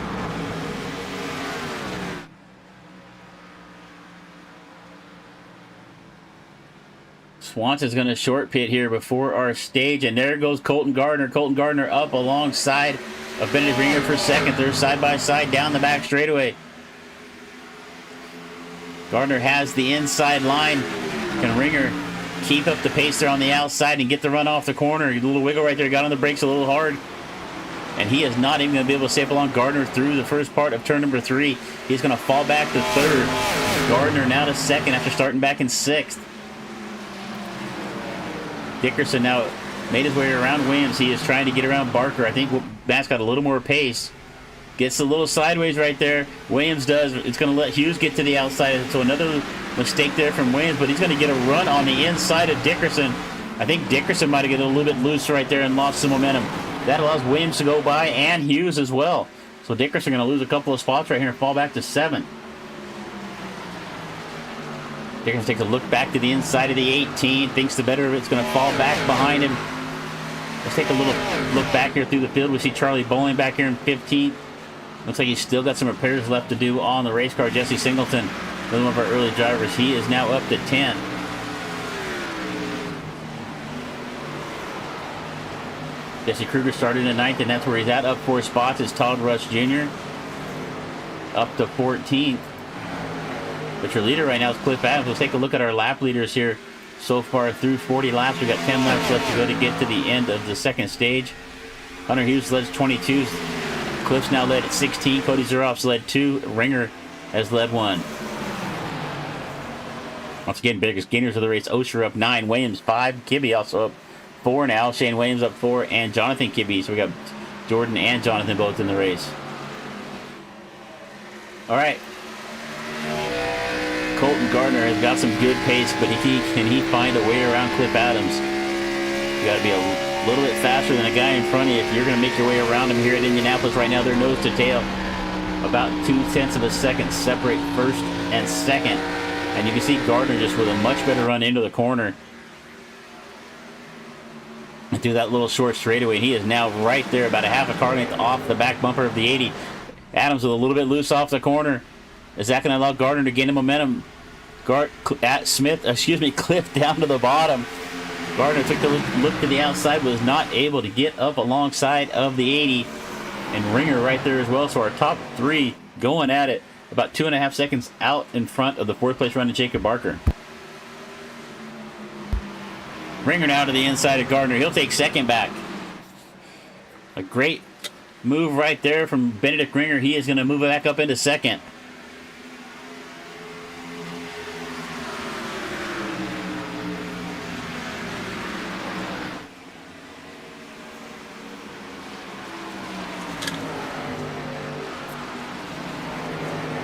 S2: Swanson's going to short pit here before our stage, and there goes Colton Gardner. Colton Gardner up alongside of Benedict Ringer for second. They're side by side down the back straightaway. Gardner has the inside line. Can Ringer keep up the pace there on the outside and get the run off the corner? A little wiggle right there, got on the brakes a little hard. And he is not even going to be able to stay up along Gardner through the first part of turn number 3. He's going to fall back to 3rd. Gardner now to 2nd after starting back in 6th. Dickerson now made his way around Williams. He is trying to get around Barker. I think Matt's got a little more pace. Gets a little sideways right there. Williams does. It's going to let Hughes get to the outside. So another mistake there from Williams, but he's going to get a run on the inside of Dickerson. I think Dickerson might have gotten a little bit loose right there and lost some momentum. That allows Williams to go by, and Hughes as well. So Dickerson going to lose a couple of spots right here and fall back to 7th. Dickerson takes a look back to the inside of the 18. Thinks the better of it's going to fall back behind him. Let's take a little look back here through the field. We see Charlie Bowling back here in 15th. Looks like he's still got some repairs left to do on the race car. Jesse Singleton, one of our early drivers, he is now up to 10. Jesse Kruger started in 9th, and that's where he's at. Up 4 spots is Todd Rush Jr. up to 14th. But your leader right now is Cliff Adams. Let's take a look at our lap leaders here so far through 40 laps. We've got 10 laps left to go to get to the end of the second stage. Hunter Hughes led 22. Cliff's now led at 16. Cody Zuroff's led 2. Ringer has led 1. Once again, biggest gainers of the race. Osher up 9. Williams 5. Kibbe also up 4 now. Shane Williams up 4. And Jonathan Kibbe. So we got Jordan and Jonathan both in the race. All right. Colton Gardner has got some good pace, but can he find a way around Cliff Adams? You got to be a little bit faster than a guy in front of you if you're going to make your way around him here at Indianapolis right now. They're nose to tail. About 0.2 of a second separate first and second. And you can see Gardner just with a much better run into the corner. And through that little short straightaway, he is now right there, about a half a car length off the back bumper of the 80. Adams with a little bit loose off the corner. Is that going to allow Gardner to gain the momentum? Cliff down to the bottom. Gardner took the look to the outside, was not able to get up alongside of the 80. And Ringer right there as well. So our top three going at it, about 2.5 seconds out in front of the fourth place running Jacob Barker. Ringer now to the inside of Gardner. He'll take second back. A great move right there from Benedict Ringer. He is going to move it back up into second.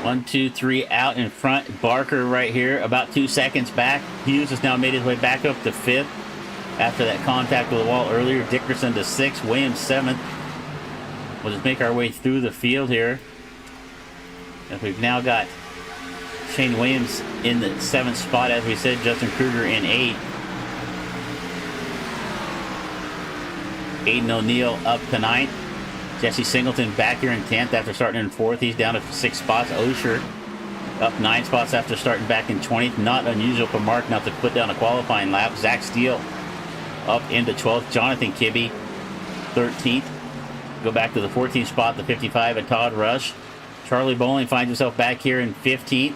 S2: One, two, three out in front. Barker right here, about 2 seconds back. Hughes has now made his way back up to fifth after that contact with the wall earlier. Dickerson to sixth. Williams seventh. We'll just make our way through the field here. And we've now got Shane Williams in the 7th spot, as we said. Justin Kruger in 8th. Aiden O'Neill up to 9th. Jesse Singleton back here in 10th after starting in 4th. He's down to 6 spots. Osher up 9 spots after starting back in 20th. Not unusual for Mark not to put down a qualifying lap. Zach Steele up into 12th. Jonathan Kibbe 13th. Go back to the 14th spot, the 55 at Todd Rush. Charlie Bowling finds himself back here in 15th.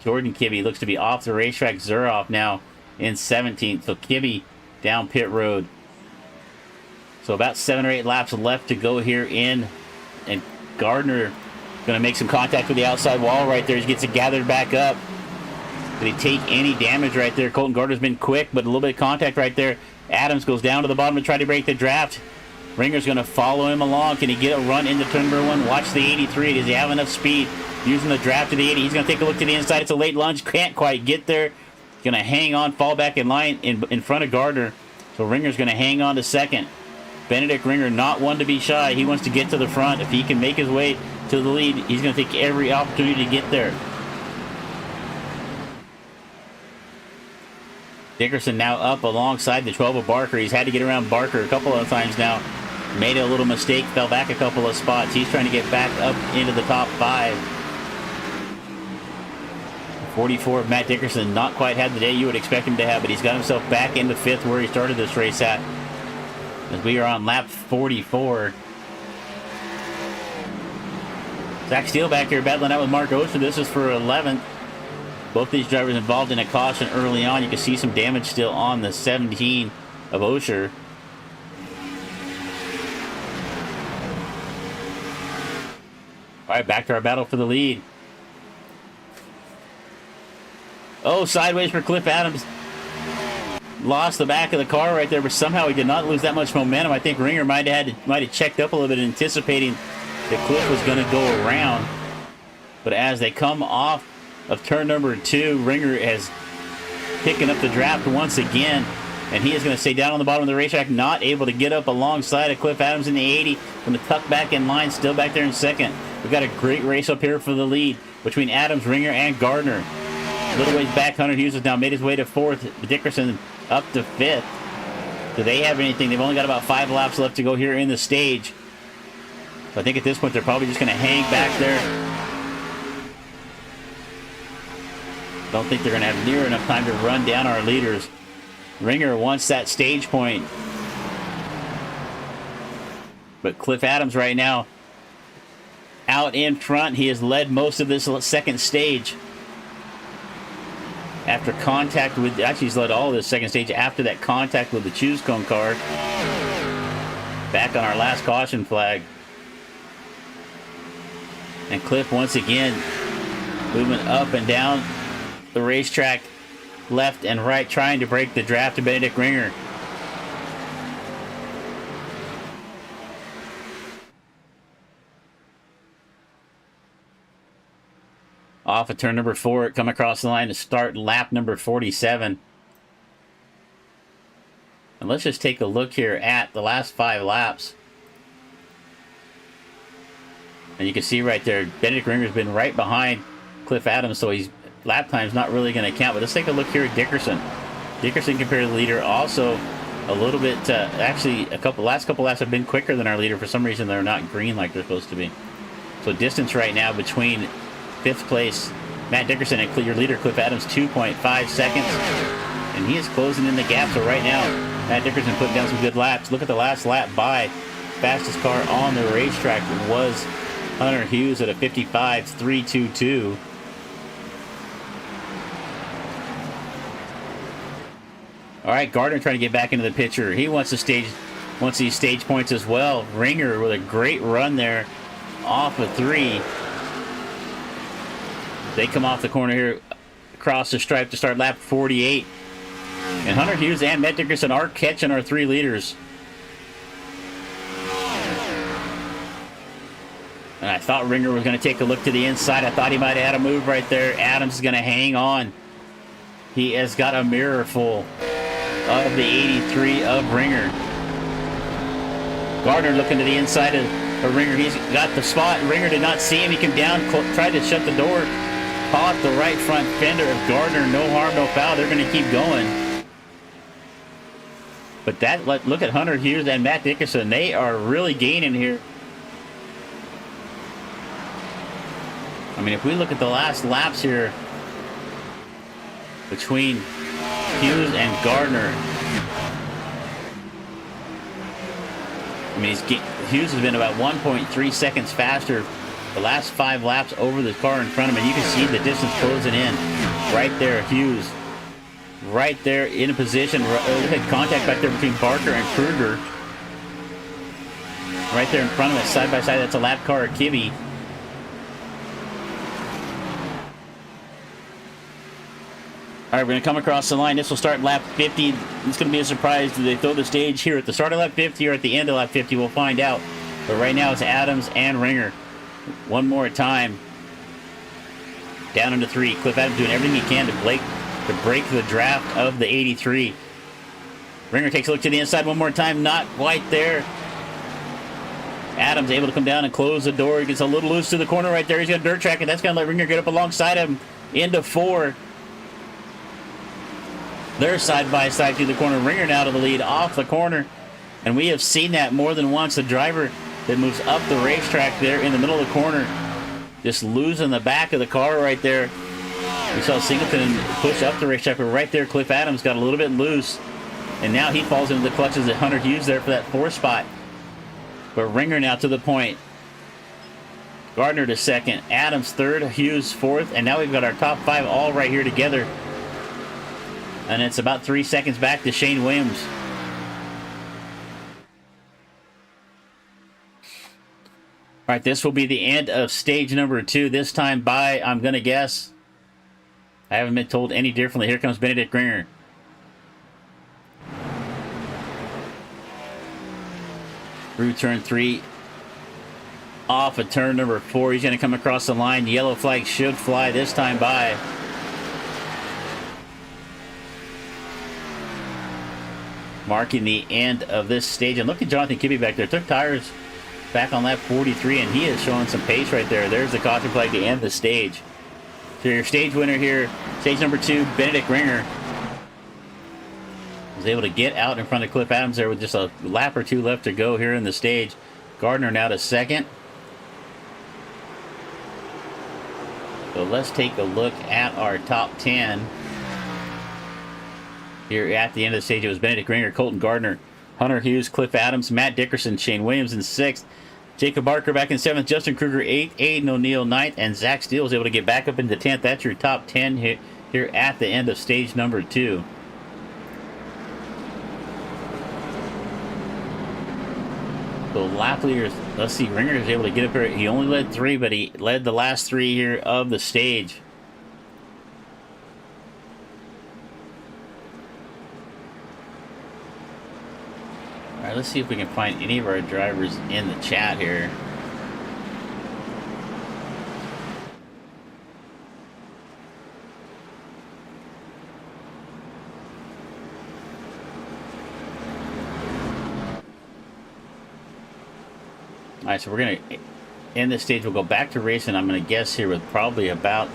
S2: Jordan Kibbe looks to be off the racetrack. Zuroff now in 17th. So Kibbe down pit road. So about 7 or 8 laps left to go here in. And Gardner going to make some contact with the outside wall right there. He gets it gathered back up. Did he take any damage right there? Colton Gardner's been quick, but a little bit of contact right there. Adams goes down to the bottom to try to break the draft. Ringer's going to follow him along. Can he get a run into turn number 1? Watch the 83. Does he have enough speed? Using the draft to the 80. He's going to take a look to the inside. It's a late lunge. Can't quite get there. Going to hang on, fall back in line in front of Gardner. So Ringer's going to hang on to second. Benedict Ringer, not one to be shy. He wants to get to the front. If he can make his way to the lead, he's going to take every opportunity to get there. Dickerson now up alongside the 12 of Barker. He's had to get around Barker a couple of times now. Made a little mistake, fell back a couple of spots. He's trying to get back up into the top 5. 44 of Matt Dickerson, not quite had the day you would expect him to have, but he's got himself back into 5th where he started this race at. As we are on lap 44. Zach Steele back here battling out with Mark Osher. This is for 11th. Both these drivers involved in a caution early on. You can see some damage still on the 17 of Osher. All right, back to our battle for the lead. Oh, sideways for Cliff Adams. Lost the back of the car right there, but somehow he did not lose that much momentum. I think Ringer might have checked up a little bit, anticipating that Cliff was going to go around. But as they come off of turn number 2, Ringer is picking up the draft once again, and he is going to stay down on the bottom of the racetrack, not able to get up alongside of Cliff Adams in the 80. Going to tuck back in line, still back there in second. We've got a great race up here for the lead between Adams, Ringer, and Gardner. A little ways back, Hunter Hughes has now made his way to 4th. Dickerson up to 5th. Do they have anything? They've only got about 5 laps left to go here in the stage. So I think at this point they're probably just going to hang back there. Don't think they're going to have near enough time to run down our leaders. Ringer wants that stage point. But Cliff Adams right now out in front. He has led most of this second stage. After contact with, actually he's led all of this second stage after that contact with the choose cone car. Back on our last caution flag. And Cliff once again moving up and down the racetrack, left and right, trying to break the draft to Benedict Ringer. Off of turn number 4, come across the line to start lap number 47. And let's just take a look here at the last 5 laps. And you can see right there, Benedict Ringer's been right behind Cliff Adams, so his lap time's not really going to count. But let's take a look here at Dickerson. Dickerson compared to the leader, also a little bit, actually, last couple laps have been quicker than our leader. For some reason, they're not green like they're supposed to be. So distance right now between 5th place Matt Dickerson and your leader Cliff Adams, 2.5 seconds. And he is closing in the gap. So right now, Matt Dickerson putting down some good laps. Look at the last lap by fastest car on the racetrack was Hunter Hughes at a 55.322. All right, Gardner trying to get back into the picture. He wants these stage points as well. Ringer with a great run there off of 3. They come off the corner here, across the stripe to start lap 48. And Hunter Hughes and Matt Dickerson are catching our 3 leaders. And I thought Ringer was going to take a look to the inside. I thought he might have had a move right there. Adams is going to hang on. He has got a mirror full of the 83 of Ringer. Gardner looking to the inside of Ringer. He's got the spot. Ringer did not see him. He came down, tried to shut the door, caught the right front fender of Gardner. No harm, no foul. They're going to keep going. But look at Hunter Hughes and Matt Dickerson. They are really gaining here. I mean, if we look at the last laps here between Hughes and Gardner, I mean, Hughes has been about 1.3 seconds faster the last 5 laps over the car in front of him. And you can see the distance closing in right there. Hughes right there in a position. Look at contact back there between Barker and Kruger. Right there in front of us, side by side. That's a lap car at Kibbe. All right, we're going to come across the line. This will start lap 50. It's going to be a surprise. Do they throw the stage here at the start of lap 50 or at the end of lap 50? We'll find out. But right now it's Adams and Ringer. One more time. Down into 3. Cliff Adams doing everything he can to break the draft of the 83. Ringer takes a look to the inside one more time. Not quite there. Adams able to come down and close the door. He gets a little loose to the corner right there. He's got a dirt track, and that's going to let Ringer get up alongside him into 4. They're side by side through the corner. Ringer now to the lead off the corner. And we have seen that more than once. The driver that moves up the racetrack there in the middle of the corner, just losing the back of the car right there. We saw Singleton push up the racetrack, but right there Cliff Adams got a little bit loose. And now he falls into the clutches of Hunter Hughes there for that 4th spot. But Ringer now to the point. Gardner to 2nd. Adams 3rd. Hughes 4th. And now we've got our top 5 all right here together. And it's about 3 seconds back to Shane Williams. All right, this will be the end of stage number 2. This time by, I'm going to guess, I haven't been told any differently. Here comes Benedict Ringer. Through turn 3. Off of turn number 4. He's going to come across the line. The yellow flag should fly this time by. Marking the end of this stage. And look at Jonathan Kibbe back there. Took tires back on lap 43, and he is showing some pace right there. There's the caution flag to end the stage. So your stage winner here, stage number 2, Benedict Ringer, was able to get out in front of Cliff Adams there with just a lap or 2 left to go here in the stage. Gardner now to 2nd. So let's take a look at our top 10. Here at the end of the stage, it was Benedict Ringer, Colton Gardner, Hunter Hughes, Cliff Adams, Matt Dickerson, Shane Williams in 6th, Jacob Barker back in 7th, Justin Kruger 8th, Aiden O'Neill 9th, and Zach Steele was able to get back up into 10th. That's your top 10 here at the end of stage number 2. So lap leaders, let's see, Ringer is able to get up here. He only led 3, but he led the last 3 here of the stage. All right, let's see if we can find any of our drivers in the chat here. All right, so we're going to end this stage. We'll go back to racing. I'm going to guess here with probably about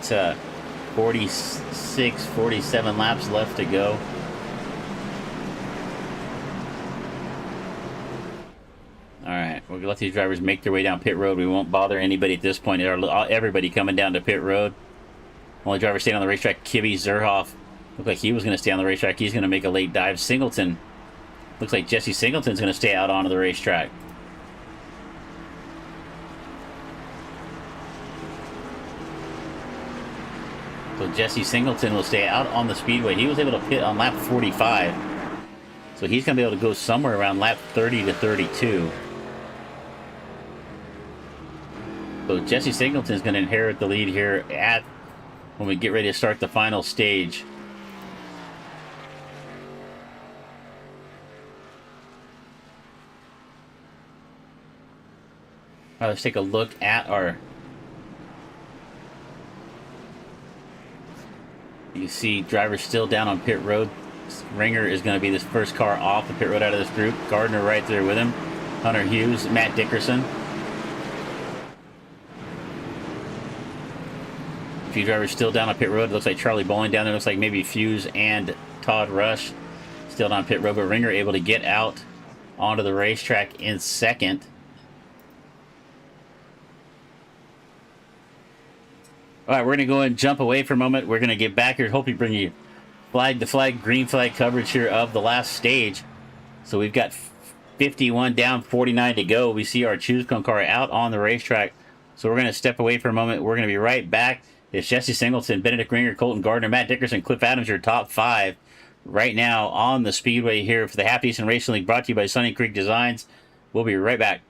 S2: 46, 47 laps left to go. All right, we'll let these drivers make their way down pit road. We won't bother anybody at this point. Everybody coming down to pit road. Only driver staying on the racetrack, Kibby Zerhoff. Looked like he was going to stay on the racetrack. He's going to make a late dive. Singleton. Looks like Jesse Singleton's going to stay out onto the racetrack. So Jesse Singleton will stay out on the speedway. He was able to pit on lap 45. So he's going to be able to go somewhere around lap 30 to 32. So Jesse Singleton is going to inherit the lead here when we get ready to start the final stage. All right, let's take a look at our... You can see drivers still down on pit road. Ringer is going to be this first car off the pit road out of this group. Gardner right there with him. Hunter Hughes, Matt Dickerson. A few drivers still down on pit road. It looks like Charlie Bowling down there. Looks like maybe Fuse and Todd Rush still down pit road. But Ringer able to get out onto the racetrack in second. All right, we're going to go and jump away for a moment. We're going to get back here. Hopefully bring you flag to flag, green flag coverage here of the last stage. So we've got 51 down, 49 to go. We see our Choose Cone car out on the racetrack. So we're going to step away for a moment. We're going to be right back. It's Jesse Singleton, Benedict Ringer, Colton Gardner, Matt Dickerson, Cliff Adams, your top 5 right now on the speedway here for the Half Eastern Racing League, brought to you by Sunny Creek Designs. We'll be right back.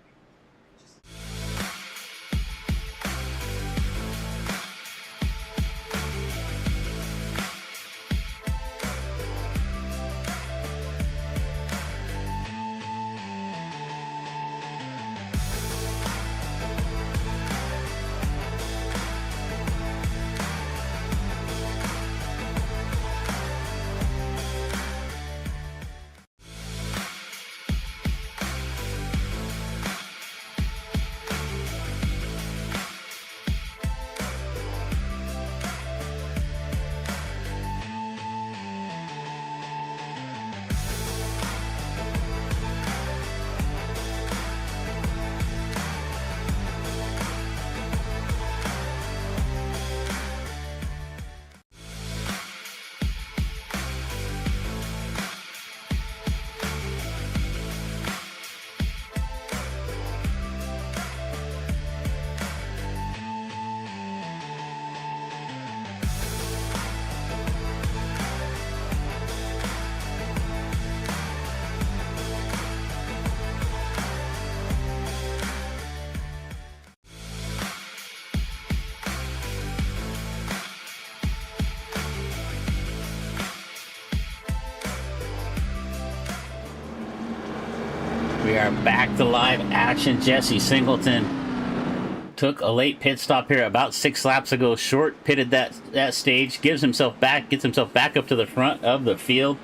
S2: We are back to live action. Jesse Singleton took a late pit stop here about 6 laps ago. Short pitted that stage, gets himself back up to the front of the field.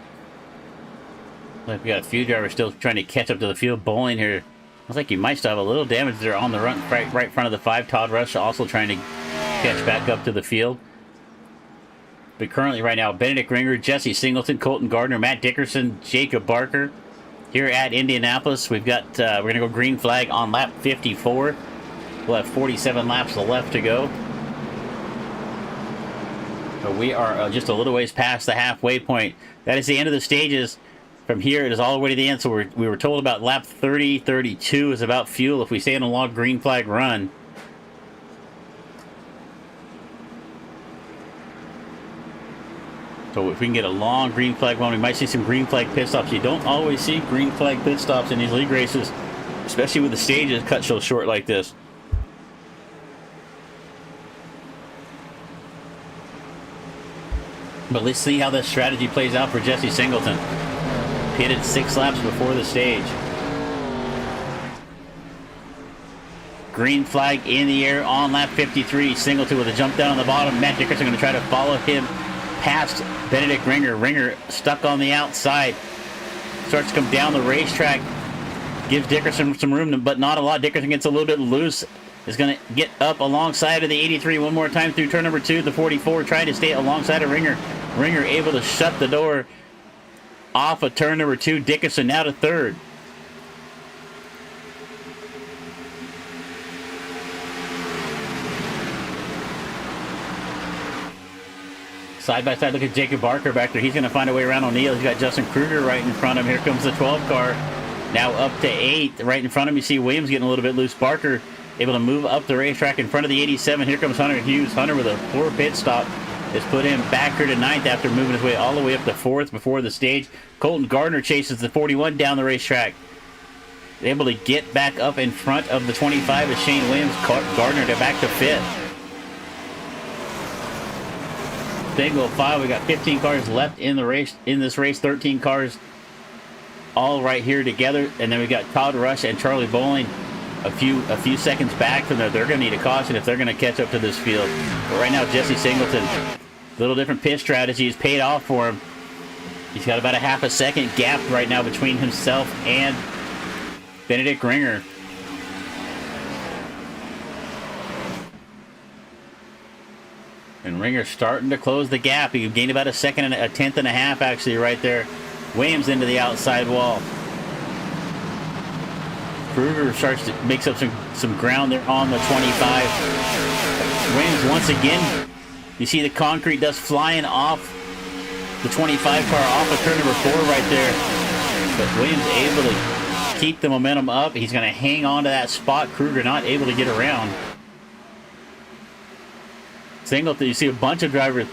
S2: Like we got a few drivers still trying to catch up to the field. Bowling here. Looks like he might still have a little damage there on the run, right front of the 5. Todd Rush also trying to catch back up to the field. But currently right now, Benedict Ringer, Jesse Singleton, Colton Gardner, Matt Dickerson, Jacob Barker. Here at Indianapolis, we've got, we're going to go green flag on lap 54. We'll have 47 laps left to go. So we are just a little ways past the halfway point. That is the end of the stages. From here, it is all the way to the end. So we were told about lap 30, 32 is about fuel if we stay on a long green flag run. So if we can get a long green flag one, we might see some green flag pit stops. You don't always see green flag pit stops in these league races, especially with the stages cut so short like this. But let's see how this strategy plays out for Jesse Singleton. Pitted 6 laps before the stage. Green flag in the air on lap 53. Singleton with a jump down on the bottom. Matt Dickerson going to try to follow him past Benedict Ringer. Ringer stuck on the outside. Starts to come down the racetrack. Gives Dickerson some room, but not a lot. Dickerson gets a little bit loose is going to get up alongside of the 83 one more time through turn number 2. The 44 trying to stay alongside of Ringer. Ringer able to shut the door off of turn number 2. Dickerson now to third. Side by side, look at Jacob Barker back there. He's going to find a way around O'Neill. He's got Justin Kruger right in front of him. Here comes the 12 car. Now up to 8. Right in front of him, you see Williams getting a little bit loose. Barker able to move up the racetrack in front of the 87. Here comes Hunter Hughes. Hunter with a poor pit stop has put him back here to 9th after moving his way all the way up to 4th before the stage. Colton Gardner chases the 41 down the racetrack. Able to get back up in front of the 25 as Shane Williams. Gardner to back to 5th. Single file. We got 15 cars left in the race. In this race, 13 cars all right here together, and then we got Todd Rush and Charlie Bowling a few seconds back from there. They're going to need a caution if they're going to catch up to this field. But right now, Jesse Singleton, little different pit strategies paid off for him. He's got about a half a second gap right now between himself and Benedict Ringer. And Ringer starting to close the gap. He gained about a second and a tenth and a half actually right there. Williams into the outside wall. Kruger starts to makes up some ground there on the 25. Williams once again, you see the concrete dust flying off the 25 car off of turn number 4 right there. But Williams able to keep the momentum up. He's going to hang on to that spot. Kruger not able to get around. Singleton, you see a bunch of drivers.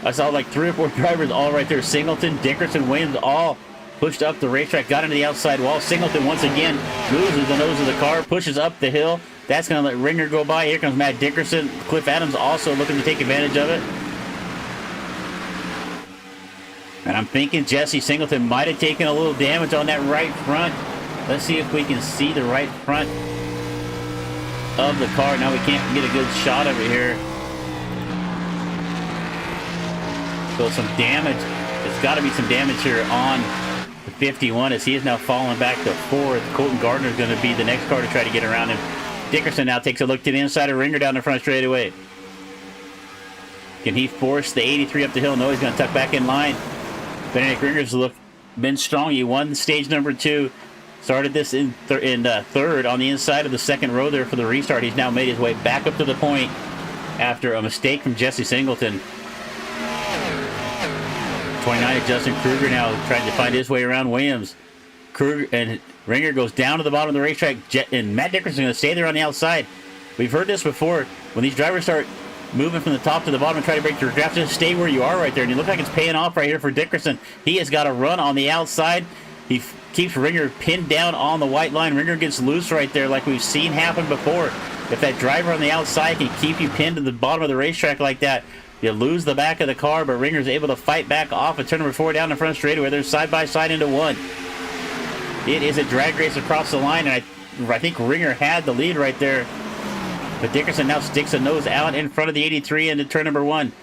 S2: I saw like 3 or 4 drivers all right there. Singleton, Dickerson, Williams all pushed up the racetrack, got into the outside wall. Singleton once again loses the nose of the car, pushes up the hill. That's going to let Ringer go by. Here comes Matt Dickerson. Cliff Adams also looking to take advantage of it. And I'm thinking Jesse Singleton might have taken a little damage on that right front. Let's see if we can see the right front of the car. Now we can't get a good shot of it here. So some damage. There's got to be some damage here on the 51 as he is now falling back to 4th. Colton Gardner is going to be the next car to try to get around him. Dickerson now takes a look to the inside of Ringer down the front straightaway. Can he force the 83 up the hill? No, he's going to tuck back in line. Benedict Ringer's been strong. He won stage number 2. Started this in third on the inside of the second row there for the restart. He's now made his way back up to the point after a mistake from Jesse Singleton. 29 Justin Kruger now trying to find his way around Williams. Kruger and Ringer goes down to the bottom of the racetrack, and Matt Dickerson's going to stay there on the outside. We've heard this before. When these drivers start moving from the top to the bottom and try to break their draft, just stay where you are right there. And you look like it's paying off right here for Dickerson. He has got a run on the outside. He keeps Ringer pinned down on the white line. Ringer gets loose right there like we've seen happen before. If that driver on the outside can keep you pinned to the bottom of the racetrack like that, you lose the back of the car, but Ringer's able to fight back off of turn number 4 down the front straightaway. They're side by side into 1. It is a drag race across the line, and I think Ringer had the lead right there. But Dickerson now sticks a nose out in front of the 83 into turn number 1.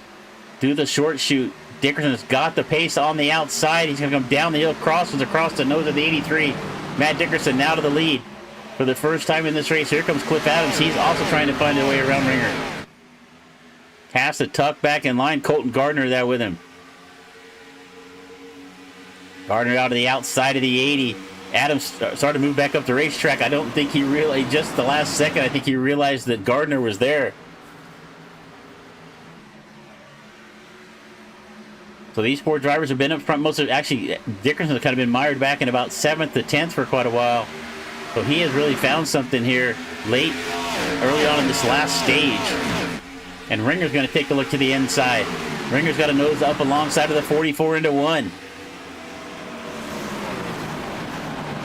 S2: Do the short shoot. Dickerson has got the pace on the outside. He's going to come down the hill, crosses across the nose of the 83. Matt Dickerson now to the lead for the first time in this race. Here comes Cliff Adams. He's also trying to find a way around Ringer. Has to tuck back in line. Colton Gardner there with him. Gardner out to the outside of the 80. Adams started to move back up the racetrack. I don't think he realized, just the last second, I think he realized that Gardner was there. So these 4 drivers have been up front most of, actually, Dickerson's kind of been mired back in about 7th to 10th for quite a while. So he has really found something here early on in this last stage. And Ringer's going to take a look to the inside. Ringer's got a nose up alongside of the 44 into 1.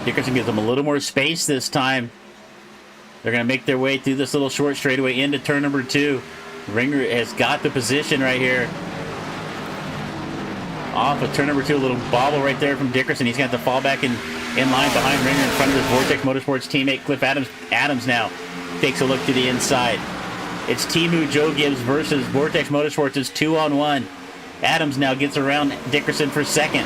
S2: Dickerson gives them a little more space this time. They're going to make their way through this little short straightaway into turn number 2. Ringer has got the position right here. Off of turn number 2, a little bobble right there from Dickerson. He's going to have to fall back in line behind Ringer in front of his Vortex Motorsports teammate Cliff Adams. Adams now takes a look to the inside. It's Timu Joe Gibbs versus Vortex Motorsports. It's 2-on-1. Adams now gets around Dickerson for second.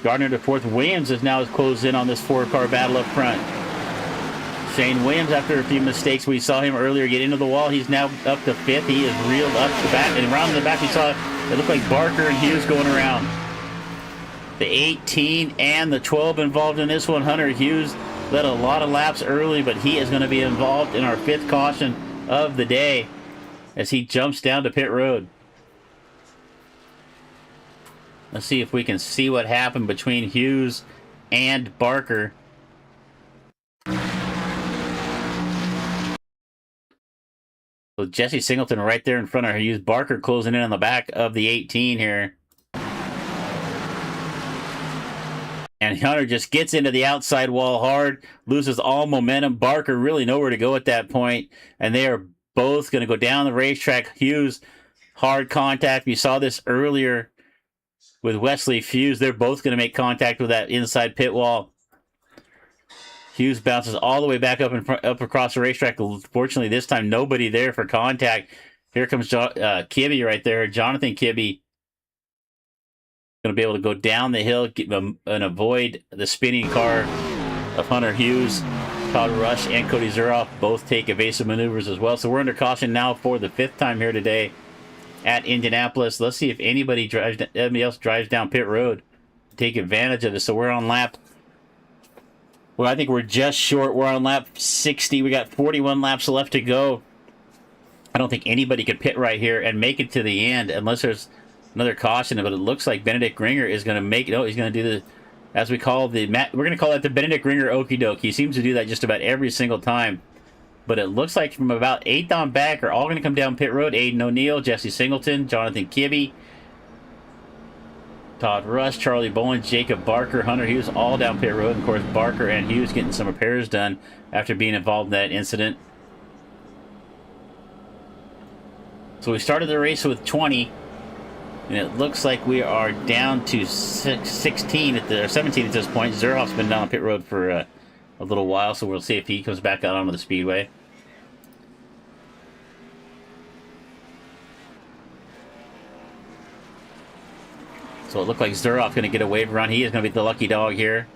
S2: Gardner to fourth. Williams is now closed in on this four-car battle up front. Shane Williams, after a few mistakes, we saw him earlier get into the wall. He's now up to fifth. He is reeled up the back, and around the back we saw it looked like Barker and Hughes going around. The 18 and the 12 involved in this one. Hunter Hughes led a lot of laps early, but he is going to be involved in our 5th caution of the day as he jumps down to pit road. Let's see if we can see what happened between Hughes and Barker. So Jesse Singleton right there in front of Hughes. Barker closing in on the back of the 18 here. And Hunter just gets into the outside wall hard, loses all momentum. Barker really nowhere to go at that point, and they are both going to go down the racetrack. Hughes, hard contact. We saw this earlier with Wesley Fuse. They're both going to make contact with that inside pit wall. Hughes bounces all the way back up up across the racetrack. Fortunately, this time nobody there for contact. Here comes Kibbe right there. Jonathan Kibbe going to be able to go down the hill and avoid the spinning car of Hunter Hughes. Todd Rush and Cody Zuroff both take evasive maneuvers as well. So we're under caution now for the 5th time here today at Indianapolis. Let's see if anybody else drives down pit road to take advantage of this. So we're on lap. Well, I think we're just short. We're on lap 60. We got 41 laps left to go. I don't think anybody could pit right here and make it to the end unless there's another caution. But it looks like Benedict Ringer is going to make it. Oh, he's going to do the, as we call we're going to call that the Benedict Ringer okie doke. He seems to do that just about every single time. But it looks like from about 8th on back are all going to come down pit road. Aiden O'Neill, Jesse Singleton, Jonathan Kibbe, Todd Rush, Charlie Bowen, Jacob Barker, Hunter Hughes, all down pit road. And of course, Barker and Hughes getting some repairs done after being involved in that incident. So we started the race with 20, and it looks like we are down to 17 at this point. Zuroff's been down on pit road for a little while, so we'll see if he comes back out onto the speedway. So it looked like Zuroff going to get a wave run. He is going to be the lucky dog here.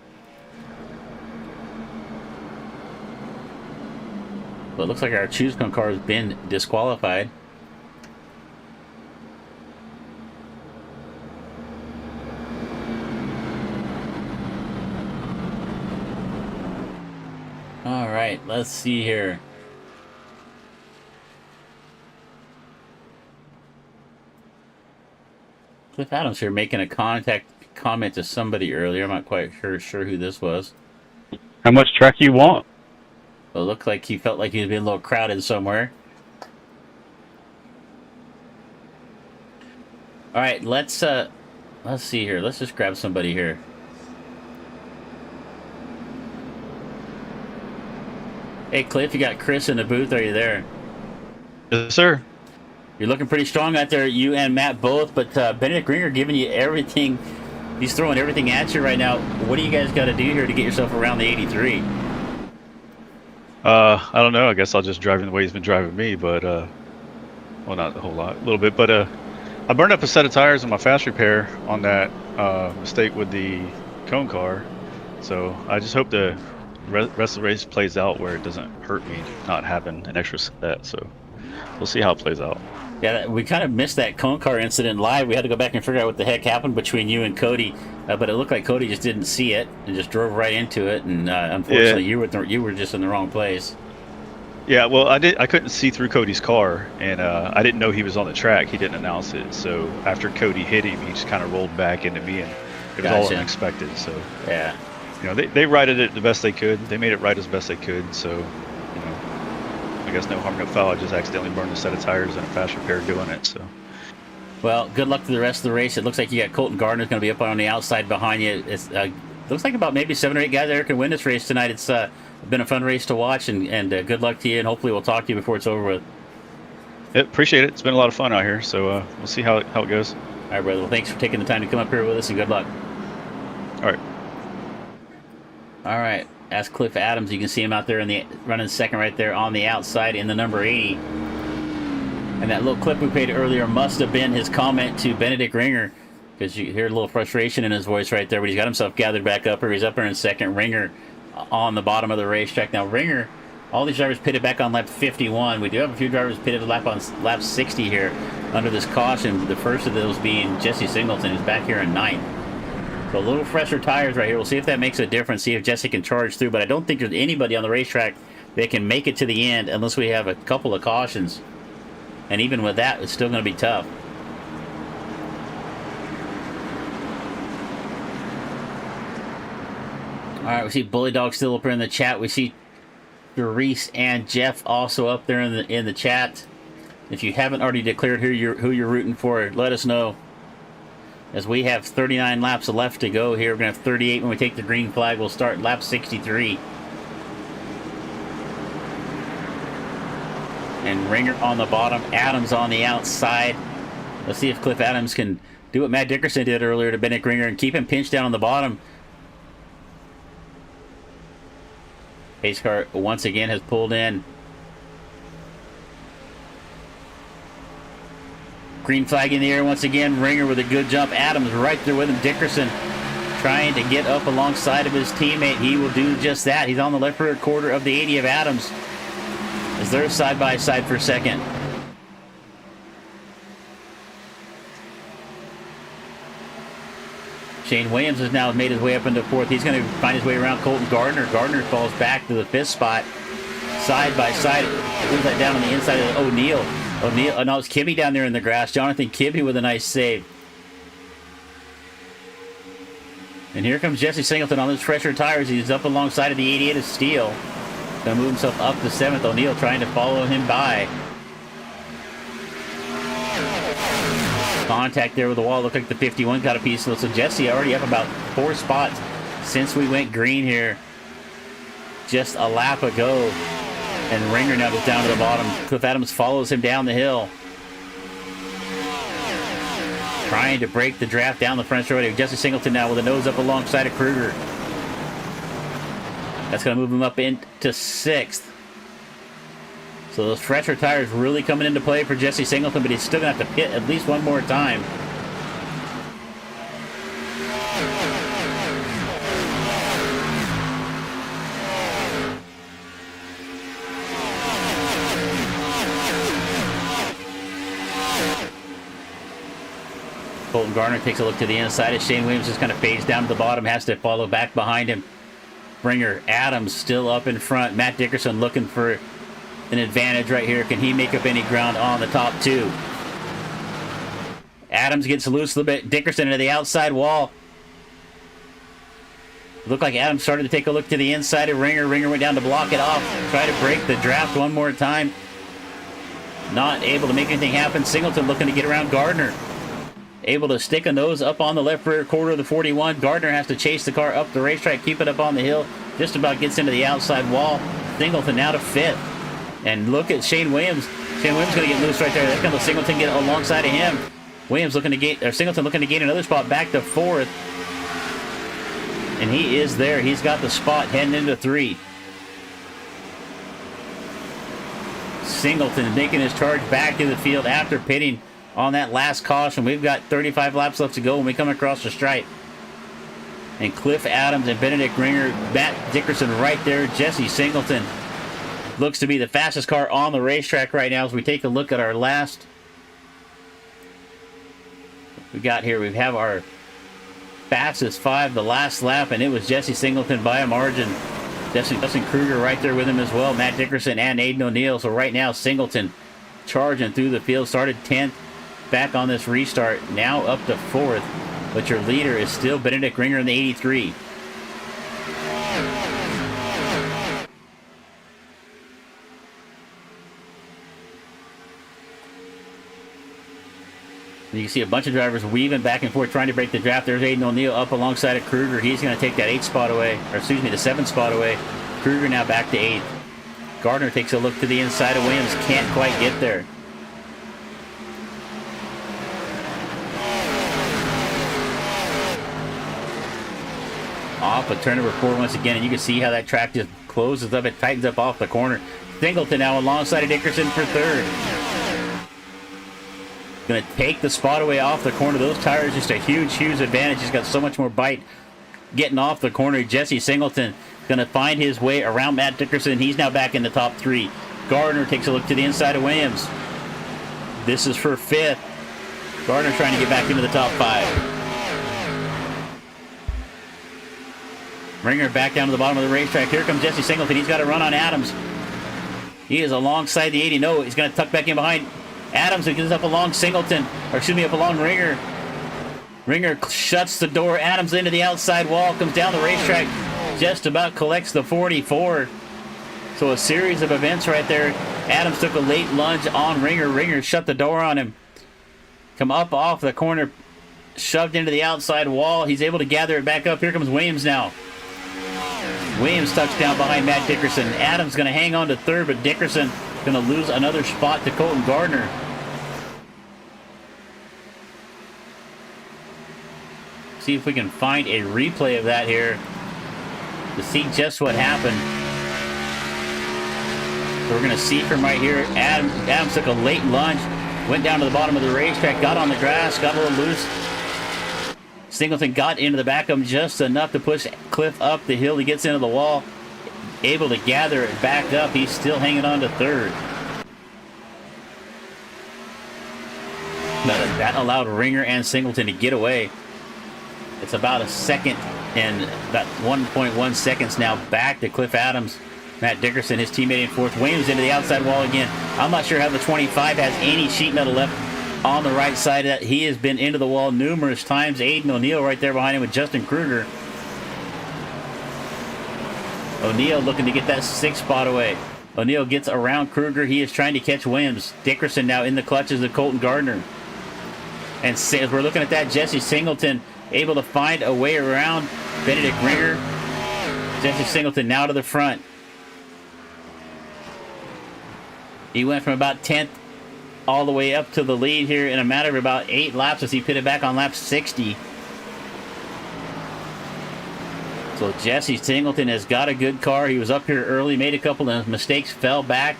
S2: But it looks like our Choose-Come car has been disqualified. All right, let's see here. Cliff Adams here making a comment to somebody earlier. I'm not quite sure who this was.
S6: How much track you want?
S2: Well, it looked like he felt like he was being a little crowded somewhere. All right, let's see here. Let's just grab somebody here. Hey, Cliff, you got Chris in the booth. Are you there?
S6: Yes, sir.
S2: You're looking pretty strong out there, you and Matt both, but Benedict Ringer giving you everything. He's throwing everything at you right now. What do you guys got to do here to get yourself around the 83?
S6: I don't know. I guess I'll just drive him the way he's been driving me, but, well, not a whole lot, a little bit, but I burned up a set of tires on my fast repair on that mistake with the cone car, so I just hope the rest of the race plays out where it doesn't hurt me not having an extra set, so we'll see how it plays out.
S2: Yeah, we kind of missed that cone car incident live. We had to go back and figure out what the heck happened between you and Cody, but it looked like Cody just didn't see it and just drove right into it, and unfortunately, yeah, you were just in the wrong place.
S6: Yeah, well, I couldn't see through Cody's car, and I didn't know he was on the track. He didn't announce it, so after Cody hit him, he just kind of rolled back into me, and it was all unexpected. So
S2: yeah,
S6: you know, they righted it the best they could. They made it right as best they could. So, you know, I guess no harm, no foul. I just accidentally burned a set of tires in a fast repair doing it. So,
S2: well, good luck to the rest of the race. It looks like you got Colton Gardner's going to be up on the outside behind you. It looks like about maybe 7 or 8 guys there can win this race tonight. It's been a fun race to watch, and good luck to you. And hopefully, we'll talk to you before it's over with.
S6: Yeah, appreciate it. It's been a lot of fun out here. So we'll see how it goes.
S2: All right, brother. Well, thanks for taking the time to come up here with us, and good luck.
S6: All right.
S2: All right. That's Cliff Adams. You can see him out there in the running second right there on the outside in the number 80. And that little clip we played earlier must have been his comment to Benedict Ringer, because you hear a little frustration in his voice right there, but he's got himself gathered back up here. He's up there in second. Ringer on the bottom of the racetrack. Now, Ringer, all these drivers pitted back on lap 51. We do have a few drivers pitted on lap 60 here under this caution. The first of those being Jesse Singleton, who's back here in 9th. So a little fresher tires right here. We'll see if that makes a difference, see if Jesse can charge through. But I don't think there's anybody on the racetrack that can make it to the end unless we have a couple of cautions. And even with that, it's still going to be tough. All right, we see Bully Dog still up here in the chat. We see Reese and Jeff also up there in the chat. If you haven't already declared who you're rooting for, let us know. As we have 39 laps left to go here. We're going to have 38 when we take the green flag. We'll start lap 63. And Ringer on the bottom, Adams on the outside. Let's see if Cliff Adams can do what Matt Dickerson did earlier to Bennett Ringer and keep him pinched down on the bottom. Pace car once again has pulled in. Green flag in the air once again. Ringer with a good jump. Adams right there with him. Dickerson trying to get up alongside of his teammate. He will do just that. He's on the left rear quarter of the 80 of Adams as they're side by side for second. Shane Williams has now made his way up into 4th. He's going to find his way around Colton Gardner. Gardner falls back to the 5th spot. Side by side. Who's that down on the inside of O'Neill? Oh no, it's Kibbe down there in the grass. Jonathan Kibbe with a nice save. And here comes Jesse Singleton on those fresher tires. He's up alongside of the 88 of Steele. Going to move himself up to 7th. O'Neill trying to follow him by. Contact there with the wall. Looked like the 51 got a piece of it. So Jesse already up about 4 spots since we went green here just a lap ago. And Ringer now goes down to the bottom. Cliff Adams follows him down the hill. Trying to break the draft down the front straight. Jesse Singleton now with a nose up alongside of Kruger. That's going to move him up into 6th. So those fresher tires really coming into play for Jesse Singleton, but he's still going to have to pit at least one more time. Colton Garner takes a look to the inside as Shane Williams just kind of fades down to the bottom, has to follow back behind him. Ringer, Adams still up in front. Matt Dickerson looking for an advantage right here. Can he make up any ground on the top 2? Adams gets loose a little bit. Dickerson into the outside wall. Looked like Adams started to take a look to the inside of Ringer. Ringer went down to block it off. Try to break the draft one more time. Not able to make anything happen. Singleton looking to get around Gardner. Able to stick a nose up on the left rear quarter of the 41. Gardner has to chase the car up the racetrack, keep it up on the hill. Just about gets into the outside wall. Singleton now to 5th. And look at Shane Williams. Shane Williams going to get loose right there. That's going to Singleton get alongside of him. Williams looking to get, or Singleton looking to gain another spot back to 4th. And he is there. He's got the spot heading into 3. Singleton making his charge back to the field after pitting on that last caution. We've got 35 laps left to go when we come across the stripe. And Cliff Adams and Benedict Ringer, Matt Dickerson right there. Jesse Singleton looks to be the fastest car on the racetrack right now as we take a look at our last. We got here, we have our fastest 5 the last lap, and it was Jesse Singleton by a margin. Justin Kruger right there with him as well. Matt Dickerson and Aiden O'Neill. So right now Singleton charging through the field. Started 10th. Back on this restart, now up to 4th, but your leader is still Benedict Ringer in the 83. You can see a bunch of drivers weaving back and forth trying to break the draft. There's Aiden O'Neill up alongside of Kruger. He's going to take that 8th spot away, or excuse me, the 7th spot away. Kruger now back to 8th. Gardner takes a look to the inside of Williams, can't quite get there. Off of turn number 4 once again, and you can see how that track just closes up. It tightens up off the corner. Singleton now alongside of Dickerson for 3rd. Going to take the spot away off the corner. Those tires, just a huge, huge advantage. He's got so much more bite getting off the corner. Jesse Singleton going to find his way around Matt Dickerson. He's now back in the top 3. Gardner takes a look to the inside of Williams. This is for 5th. Gardner trying to get back into the top 5. Ringer back down to the bottom of the racetrack. Here comes Jesse Singleton. He's got a run on Adams. He is alongside the 80. No, he's going to tuck back in behind Adams and gets up along Singleton. Or excuse me, up along Ringer. Ringer shuts the door. Adams into the outside wall. Comes down the racetrack. Just about collects the 44. So a series of events right there. Adams took a late lunge on Ringer. Ringer shut the door on him. Come up off the corner. Shoved into the outside wall. He's able to gather it back up. Here comes Williams now. Williams tucks down behind Matt Dickerson. Adams going to hang on to 3rd, but Dickerson going to lose another spot to Colton Gardner. See if we can find a replay of that here to see just what happened. So we're going to see from right here. Adams took a late lunge, went down to the bottom of the racetrack, got on the grass, got a little loose. Singleton got into the back of him just enough to push Cliff up the hill. He gets into the wall, able to gather it back up. He's still hanging on to 3rd. That allowed Ringer and Singleton to get away. It's about a second and about 1.1 seconds now back to Cliff Adams. Matt Dickerson, his teammate in 4th. Williams into the outside wall again. I'm not sure how the 25 has any sheet metal left on the right side of that. He has been into the wall numerous times. Aiden O'Neill right there behind him with Justin Kruger. O'Neill looking to get that 6th spot away. O'Neill gets around Kruger. He is trying to catch Williams. Dickerson now in the clutches of Colton Gardner. And as we're looking at that, Jesse Singleton able to find a way around Benedict Ringer. Jesse Singleton now to the front. He went from about 10th all the way up to the lead here in a matter of about 8 laps as he pitted back on lap 60. So Jesse Singleton has got a good car. He was up here early, made a couple of mistakes, fell back.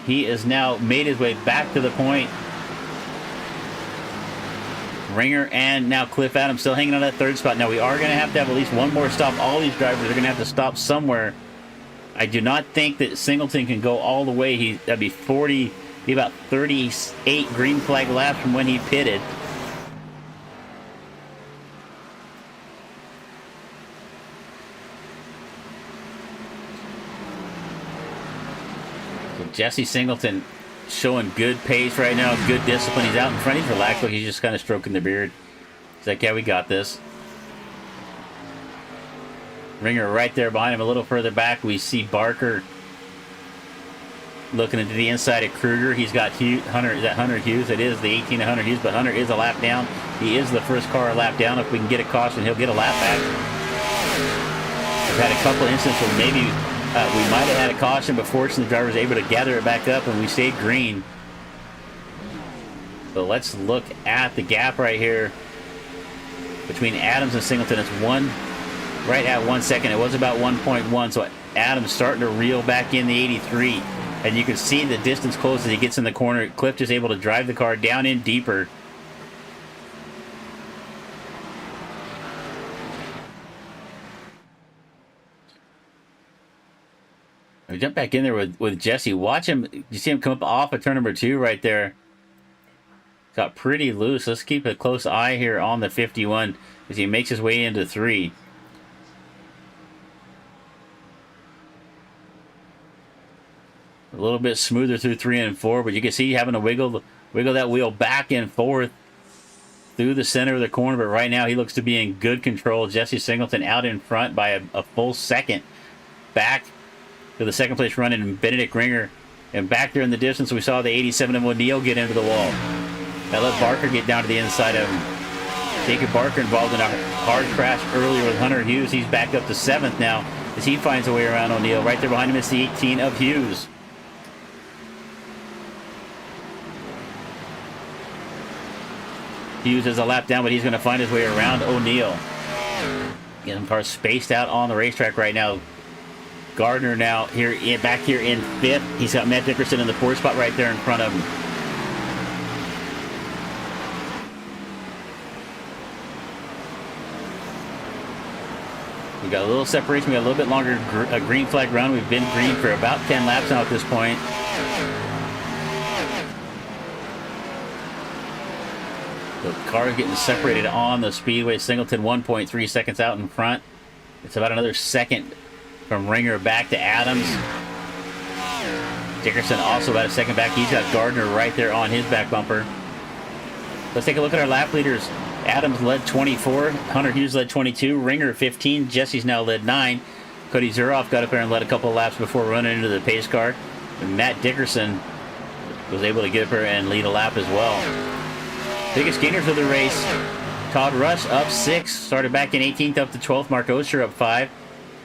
S2: He has now made his way back to the point. Ringer and now Cliff Adams still hanging on that 3rd spot. Now we are going to have at least one more stop. All these drivers are going to have to stop somewhere. I do not think that Singleton can go all the way. That'd be about 38 green flag laps from when he pitted. So Jesse Singleton showing good pace right now, good discipline. He's out in front. He's relaxed. Look, he's just kind of stroking the beard. He's like, yeah, we got this. Ringer right there behind him. A little further back, we see Barker looking into the inside of Kruger. He's got Hunter. Is that Hunter Hughes? It is the 18 of Hunter Hughes, but Hunter is a lap down. He is the first car a lap down. If we can get a caution, he'll get a lap back. We've had a couple instances where maybe we might have had a caution, but fortunately the driver was able to gather it back up and we stayed green. So let's look at the gap right here between Adams and Singleton. It's right at 1 second. It was about 1.1, so Adams starting to reel back in the 83. And you can see the distance close as he gets in the corner. Cliff is able to drive the car down in deeper. We jump back in there with Jesse. Watch him. You see him come up off of turn number 2 right there. Got pretty loose. Let's keep a close eye here on the 51 as he makes his way into 3. A little bit smoother through 3 and 4, but you can see having to wiggle that wheel back and forth through the center of the corner. But right now he looks to be in good control. Jesse Singleton out in front by a full second. Back to the second place run in Benedict Ringer. And back there in the distance, we saw the 87 of O'Neill get into the wall. That let Barker get down to the inside of him. Jacob Barker involved in a hard crash earlier with Hunter Hughes. He's back up to 7th now as he finds a way around O'Neill. Right there behind him is the 18 of Hughes. Hughes has a lap down, but he's going to find his way around O'Neill. Getting cars spaced out on the racetrack right now. Gardner now back here in 5th. He's got Matt Dickerson in the 4th spot right there in front of him. We got a little separation. We got a little bit longer green flag run. We've been green for about 10 laps now at this point. The car is getting separated on the Speedway. Singleton 1.3 seconds out in front. It's about another second from Ringer back to Adams. Dickerson also about a second back. He's got Gardner right there on his back bumper. Let's take a look at our lap leaders. Adams led 24. Hunter Hughes led 22. Ringer 15. Jesse's now led 9. Cody Zuroff got up there and led a couple of laps before running into the pace car. And Matt Dickerson was able to get up there and lead a lap as well. Biggest gainers of the race. Todd Rush up 6. Started back in 18th up to 12th. Mark Osher up 5.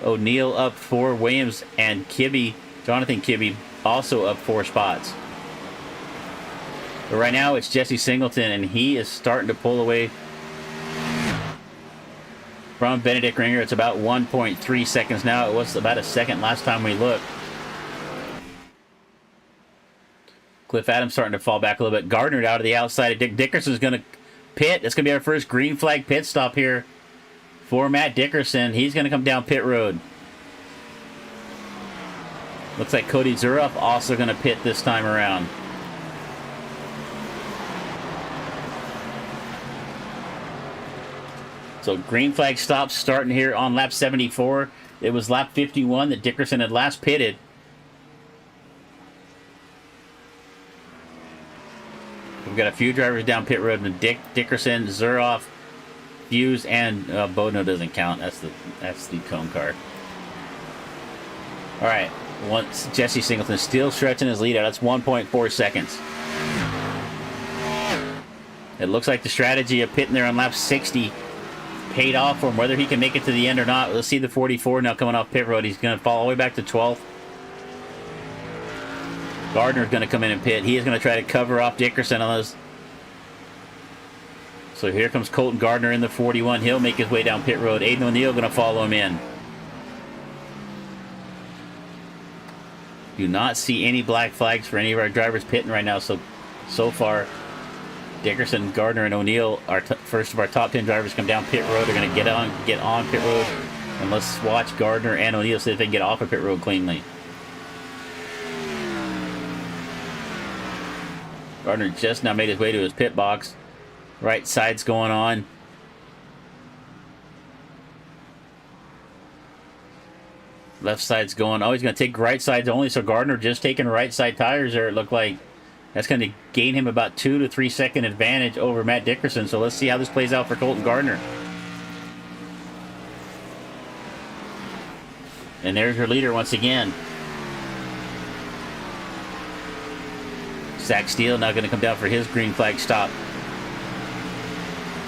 S2: O'Neill up 4. Williams and Kibbe, Jonathan Kibbe, also up 4 spots. But right now it's Jesse Singleton, and he is starting to pull away from Benedict Ringer. It's about 1.3 seconds now. It was about a second last time we looked. Cliff Adams starting to fall back a little bit. Gardner out of the outside. Dick Dickerson's going to pit. It's going to be our first green flag pit stop here for Matt Dickerson. He's going to come down pit road. Looks like Cody Zuroff also going to pit this time around. So green flag stops starting here on lap 74. It was lap 51 that Dickerson had last pitted. We've got a few drivers down pit road, and Dickerson, Zuroff, Hughes, and Bodno doesn't count. That's the cone car. All right, once Jesse Singleton still stretching his lead out. That's 1.4 seconds. It looks like the strategy of pitting there on lap 60 paid off for him. Whether he can make it to the end or not, we'll see the 44 now coming off pit road. He's going to fall all the way back to 12th. Gardner's going to come in and pit. He is going to try to cover off Dickerson on those. So here comes Colton Gardner in the 41. He'll make his way down pit road. Aiden O'Neill going to follow him in. Do not see any black flags for any of our drivers pitting right now. So far, Dickerson, Gardner, and O'Neill are first of our top 10 drivers come down pit road. They're going to get on pit road. And let's watch Gardner and O'Neill see if they can get off of pit road cleanly. Gardner just now made his way to his pit box. Right side's going on. Left side's going. Oh, he's going to take right sides only. So Gardner just taking right side tires there. It looked like that's going to gain him about 2 to 3 second advantage over Matt Dickerson. So let's see how this plays out for Colton Gardner. And there's your leader once again. Zach Steele now going to come down for his green flag stop.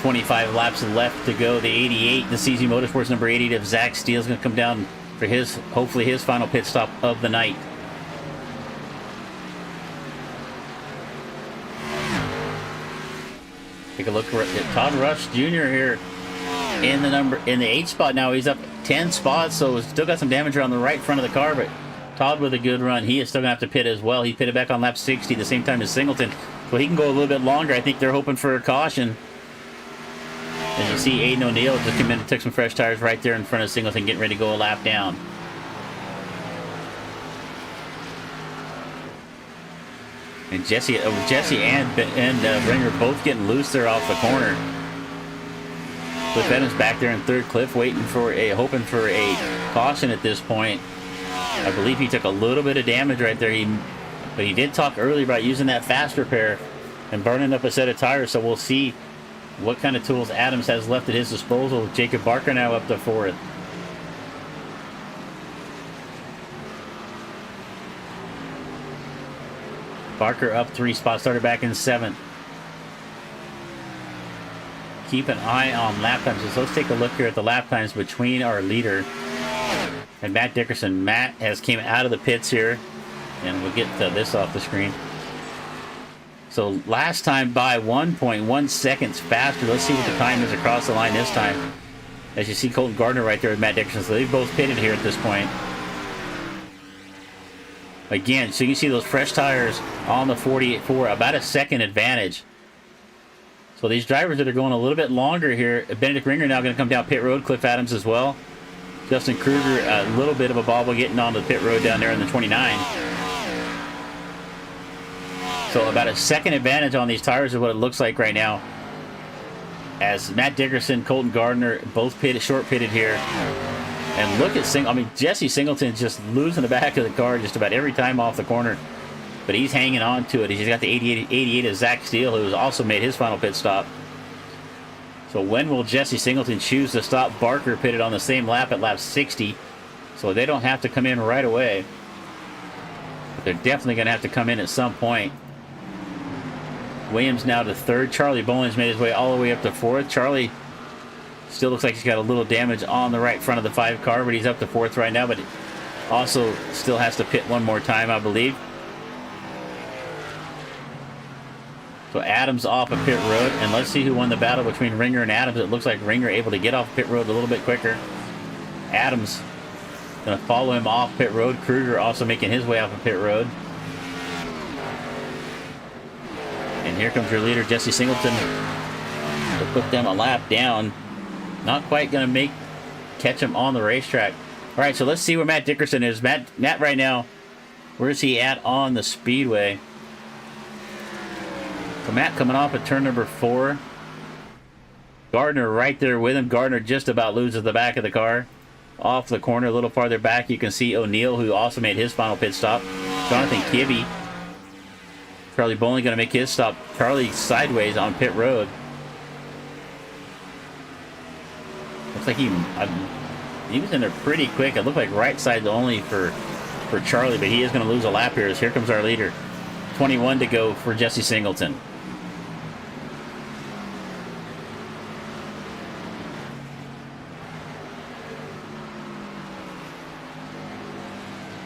S2: 25 laps left to go. The 88, the CZ Motorsports number 88 of Zach Steele is going to come down for his, hopefully his final pit stop of the night. Take a look at Todd Rush Jr. here in the 8 spot now. He's up 10 spots, so still got some damage around the right front of the car, but Todd with a good run. He is still going to have to pit as well. He pitted back on lap 60 the same time as Singleton, so he can go a little bit longer. I think they're hoping for a caution. As you see, Aiden O'Neill just came in and took some fresh tires right there in front of Singleton, getting ready to go a lap down. And Jesse and Ringer both getting loose there off the corner. Cliff Evans back there in third. Cliff hoping for a caution at this point. I believe he took a little bit of damage right there. But he did talk earlier about using that fast repair and burning up a set of tires. So we'll see what kind of tools Adams has left at his disposal. Jacob Barker now up to 4th. Barker up 3 spots, started back in 7th. Keep an eye on lap times. So let's take a look here at the lap times between our leader and Matt Dickerson. Matt has came out of the pits here, and we'll get this off the screen. So last time by 1.1 seconds faster. Let's see what the time is across the line this time. As you see Colton Gardner right there with Matt Dickerson. So they've both pitted here at this point. Again, so you can see those fresh tires on the 48 for about a second advantage. So these drivers that are going a little bit longer here, Benedict Ringer now going to come down pit road, Cliff Adams as well. Justin Kruger, a little bit of a bobble getting onto the pit road down there in the 29. So about a second advantage on these tires is what it looks like right now. As Matt Dickerson, Colton Gardner, both short pitted here. And look at Jesse Singleton just losing the back of the car just about every time off the corner. But he's hanging on to it. He's got the 88 of Zach Steele, who has also made his final pit stop. So when will Jesse Singleton choose to stop? Barker pitted on the same lap at lap 60. So they don't have to come in right away. But they're definitely going to have to come in at some point. Williams now to third. Charlie Bolin's made his way all the way up to fourth. Charlie still looks like he's got a little damage on the right front of the 5 car, but he's up to fourth right now, but also still has to pit one more time, I believe. So Adams off of pit road, and let's see who won the battle between Ringer and Adams. It looks like Ringer able to get off pit road a little bit quicker. Adams going to follow him off pit road. Kruger also making his way off of pit road. And here comes your leader, Jesse Singleton, to put them a lap down. Not quite going to catch him on the racetrack. All right, so let's see where Matt Dickerson is. Matt right now, where's he at on the Speedway? So Matt coming off at turn number 4. Gardner right there with him. Gardner just about loses the back of the car. Off the corner, a little farther back, you can see O'Neill, who also made his final pit stop. Jonathan Kibbe. Charlie Bowling going to make his stop. Charlie sideways on pit road. Looks like he was in there pretty quick. It looked like right side only for Charlie, but he is going to lose a lap here. As here comes our leader. 21 to go for Jesse Singleton.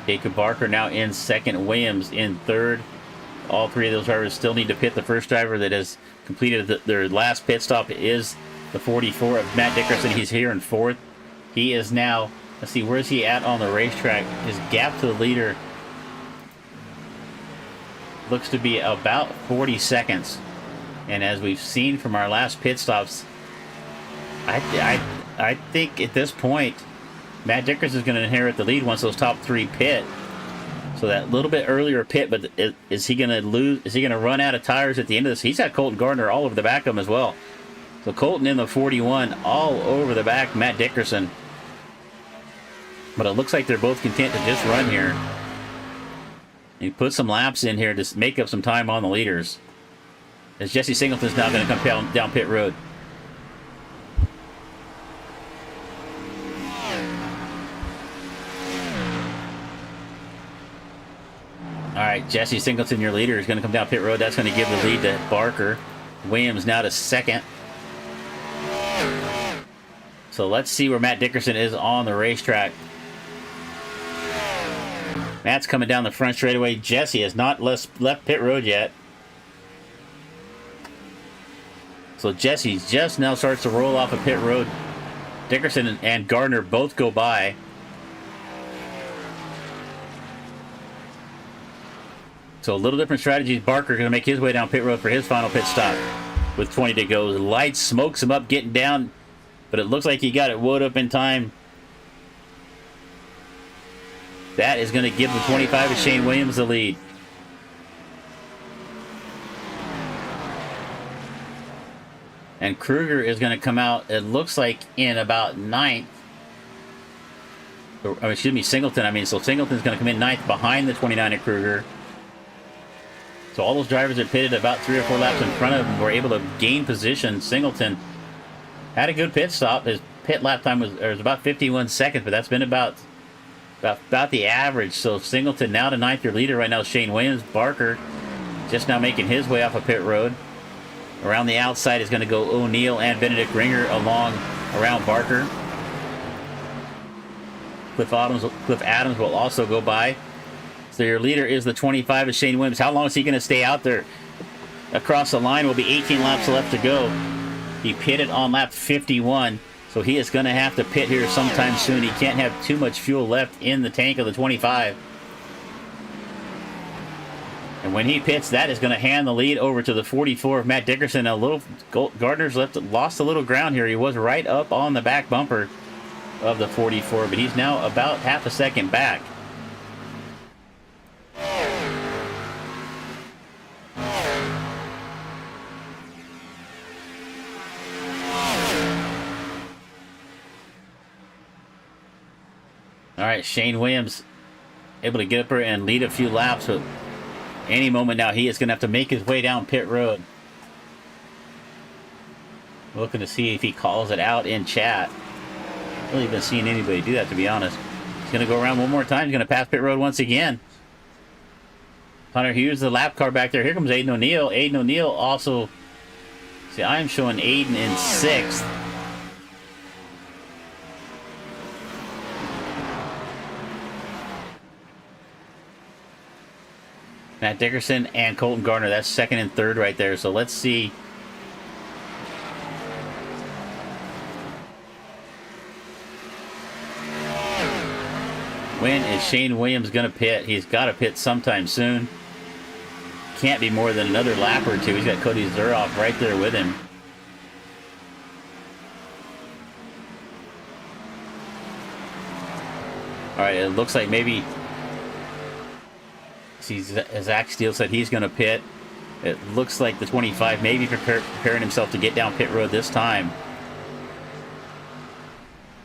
S2: Jacob Barker now in second. Williams in third. All 3 of those drivers still need to pit. The first driver that has completed their last pit stop is the 44 of Matt Dickerson. He's here in fourth. He is now, let's see, where's he at on the racetrack? His gap to the leader looks to be about 40 seconds. And as we've seen from our last pit stops, I think at this point, Matt Dickerson is going to inherit the lead once those top 3 pit. So that little bit earlier pit, but is he going to lose? Is he going to run out of tires at the end of this? He's got Colton Gardner all over the back of him as well. So Colton in the 41, all over the back, Matt Dickerson. But it looks like they're both content to just run here. He put some laps in here to make up some time on the leaders. As Jesse Singleton's now going to come down pit road. All right, Jesse Singleton, your leader, is going to come down pit road. That's going to give the lead to Barker. Williams now to second. So let's see where Matt Dickerson is on the racetrack. Matt's coming down the front straightaway. Jesse has not left pit road yet. So Jesse just now starts to roll off of pit road. Dickerson and Gardner both go by. So a little different strategies. Barker going to make his way down pit road for his final pit stop with 20 to go. The light smokes him up getting down, but it looks like he got it wood up in time. That is going to give the 25 of Shane Williams the lead. And Kruger is going to come out, it looks like, in about 9th. Excuse me, Singleton. So Singleton's going to come in 9th behind the 29 of Kruger. So all those drivers that pitted about 3 or 4 laps in front of him were able to gain position. Singleton had a good pit stop. His pit lap time was about 51 seconds, but that's been about the average. So Singleton now to 9th. Your leader right now is Shane Williams. Barker just now making his way off of pit road. Around the outside is going to go O'Neill and Benedict Ringer along around Barker. Cliff Adams will also go by. So your leader is the 25 of Shane Williams. How long is he going to stay out there? Across the line will be 18 laps left to go. He pitted on lap 51, so he is going to have to pit here sometime soon. He can't have too much fuel left in the tank of the 25. And when he pits, that is going to hand the lead over to the 44 of Matt Dickerson. Gardner's lost a little ground here. He was right up on the back bumper. of the 44, but he's now about half a second back. All right, Shane Williams able to get up there and lead a few laps, but any moment now he is going to have to make his way down pit road. Looking to see if he calls it out in chat. Really been seeing anybody do that, to be honest. He's going to go around one more time. He's going to pass pit road once again. Hunter Hughes, the lap car back there. Here comes Aiden O'Neill. Aiden O'Neill also... See, I'm showing Aiden in 6th. Matt Dickerson and Colton Gardner. That's 2nd and 3rd right there. So let's see. When is Shane Williams going to pit? He's got to pit sometime soon. Can't be more than another lap or two. He's got Cody Zuroff right there with him. All right, it looks like maybe... See, Zach Steele said he's going to pit. It looks like the 25 maybe preparing himself to get down pit road this time.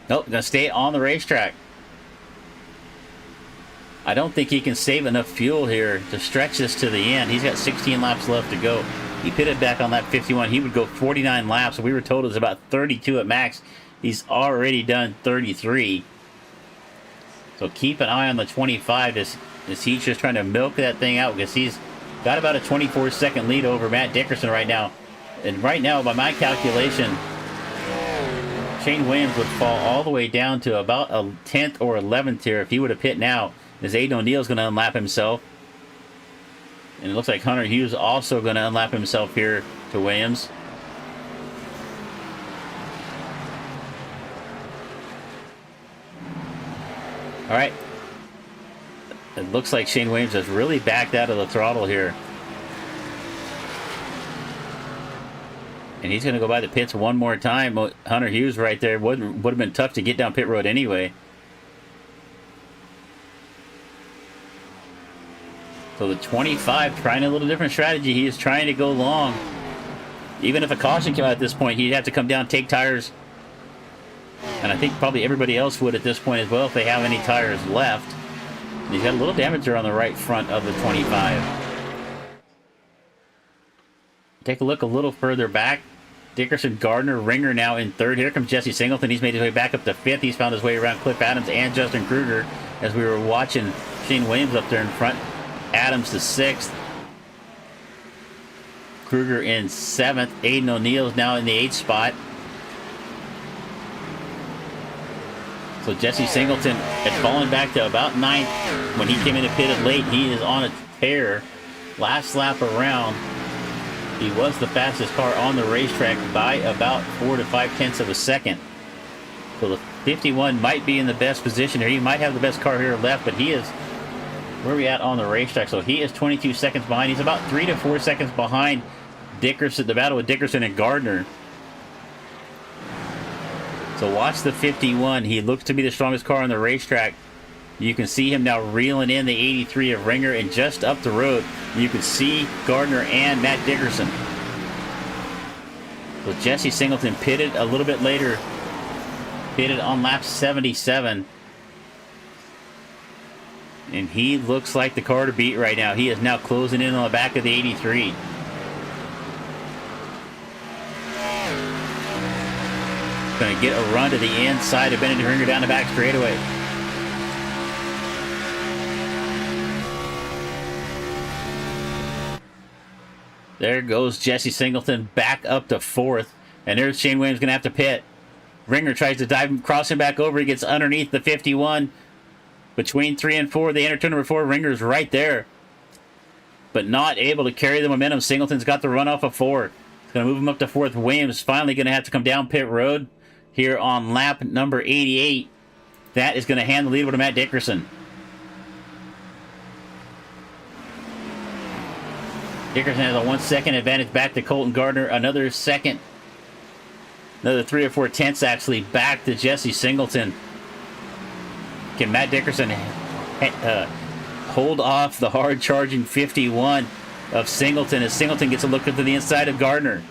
S2: Nope, going to stay on the racetrack. I don't think he can save enough fuel here to stretch this to the end. He's got 16 laps left to go. He pitted back on lap 51. He would go 49 laps. We were told it was about 32 at max. He's already done 33. So keep an eye on the 25 as he's just trying to milk that thing out, because he's got about a 24-second lead over Matt Dickerson right now. And right now, by my calculation, Shane Williams would fall all the way down to about a 10th or 11th here if he would have pit now, as Aiden O'Neill is going to unlap himself. And it looks like Hunter Hughes also going to unlap himself here to Williams. All right. It looks like Shane Williams has really backed out of the throttle here. And he's going to go by the pits one more time. Hunter Hughes right there would have been tough to get down pit road anyway. So the 25 trying a little different strategy. He is trying to go long. Even if a caution came out at this point, he'd have to come down, take tires. And I think probably everybody else would at this point as well if they have any tires left. And he's got a little damage there on the right front of the 25. Take a look a little further back. Dickerson, Gardner, Ringer now in 3rd. Here comes Jesse Singleton. He's made his way back up to 5th. He's found his way around Cliff Adams and Justin Kruger as we were watching Shane Williams up there in front. Adams to 6th. Kruger in 7th. Aiden O'Neill is now in the 8th spot. So Jesse Singleton had fallen back to about 9th when he came in and pitted late. He is on a tear. Last lap around, he was the fastest car on the racetrack by about 4 to 5 tenths of a second. So the 51 might be in the best position here. He might have the best car here left, but he is, where are we at on the racetrack? So he is 22 seconds behind. He's about 3 to 4 seconds behind Dickerson, the battle with Dickerson and Gardner. So watch the 51. He looks to be the strongest car on the racetrack. You can see him now reeling in the 83 of Ringer, and just up the road, you can see Gardner and Matt Dickerson. So Jesse Singleton pitted a little bit later, pitted on lap 77. And he looks like the car to beat right now. He is now closing in on the back of the 83. Going to get a run to the inside of Benedict Ringer down the back straightaway. There goes Jesse Singleton back up to 4th. And there's Shane Williams going to have to pit. Ringer tries to dive him, cross him back over. He gets underneath the 51. Between 3 and 4, they enter turn number 4. Ringer's right there. But not able to carry the momentum. Singleton's got the run off of 4. It's going to move him up to 4th. Williams finally going to have to come down pit road here on lap number 88. That is going to hand the lead over to Matt Dickerson. Dickerson has a 1 second advantage back to Colton Gardner. Another second Another 3 or 4 tenths actually back to Jesse Singleton. Can Matt Dickerson hold off the hard-charging 51 of Singleton as Singleton gets a look into the inside of Gardner?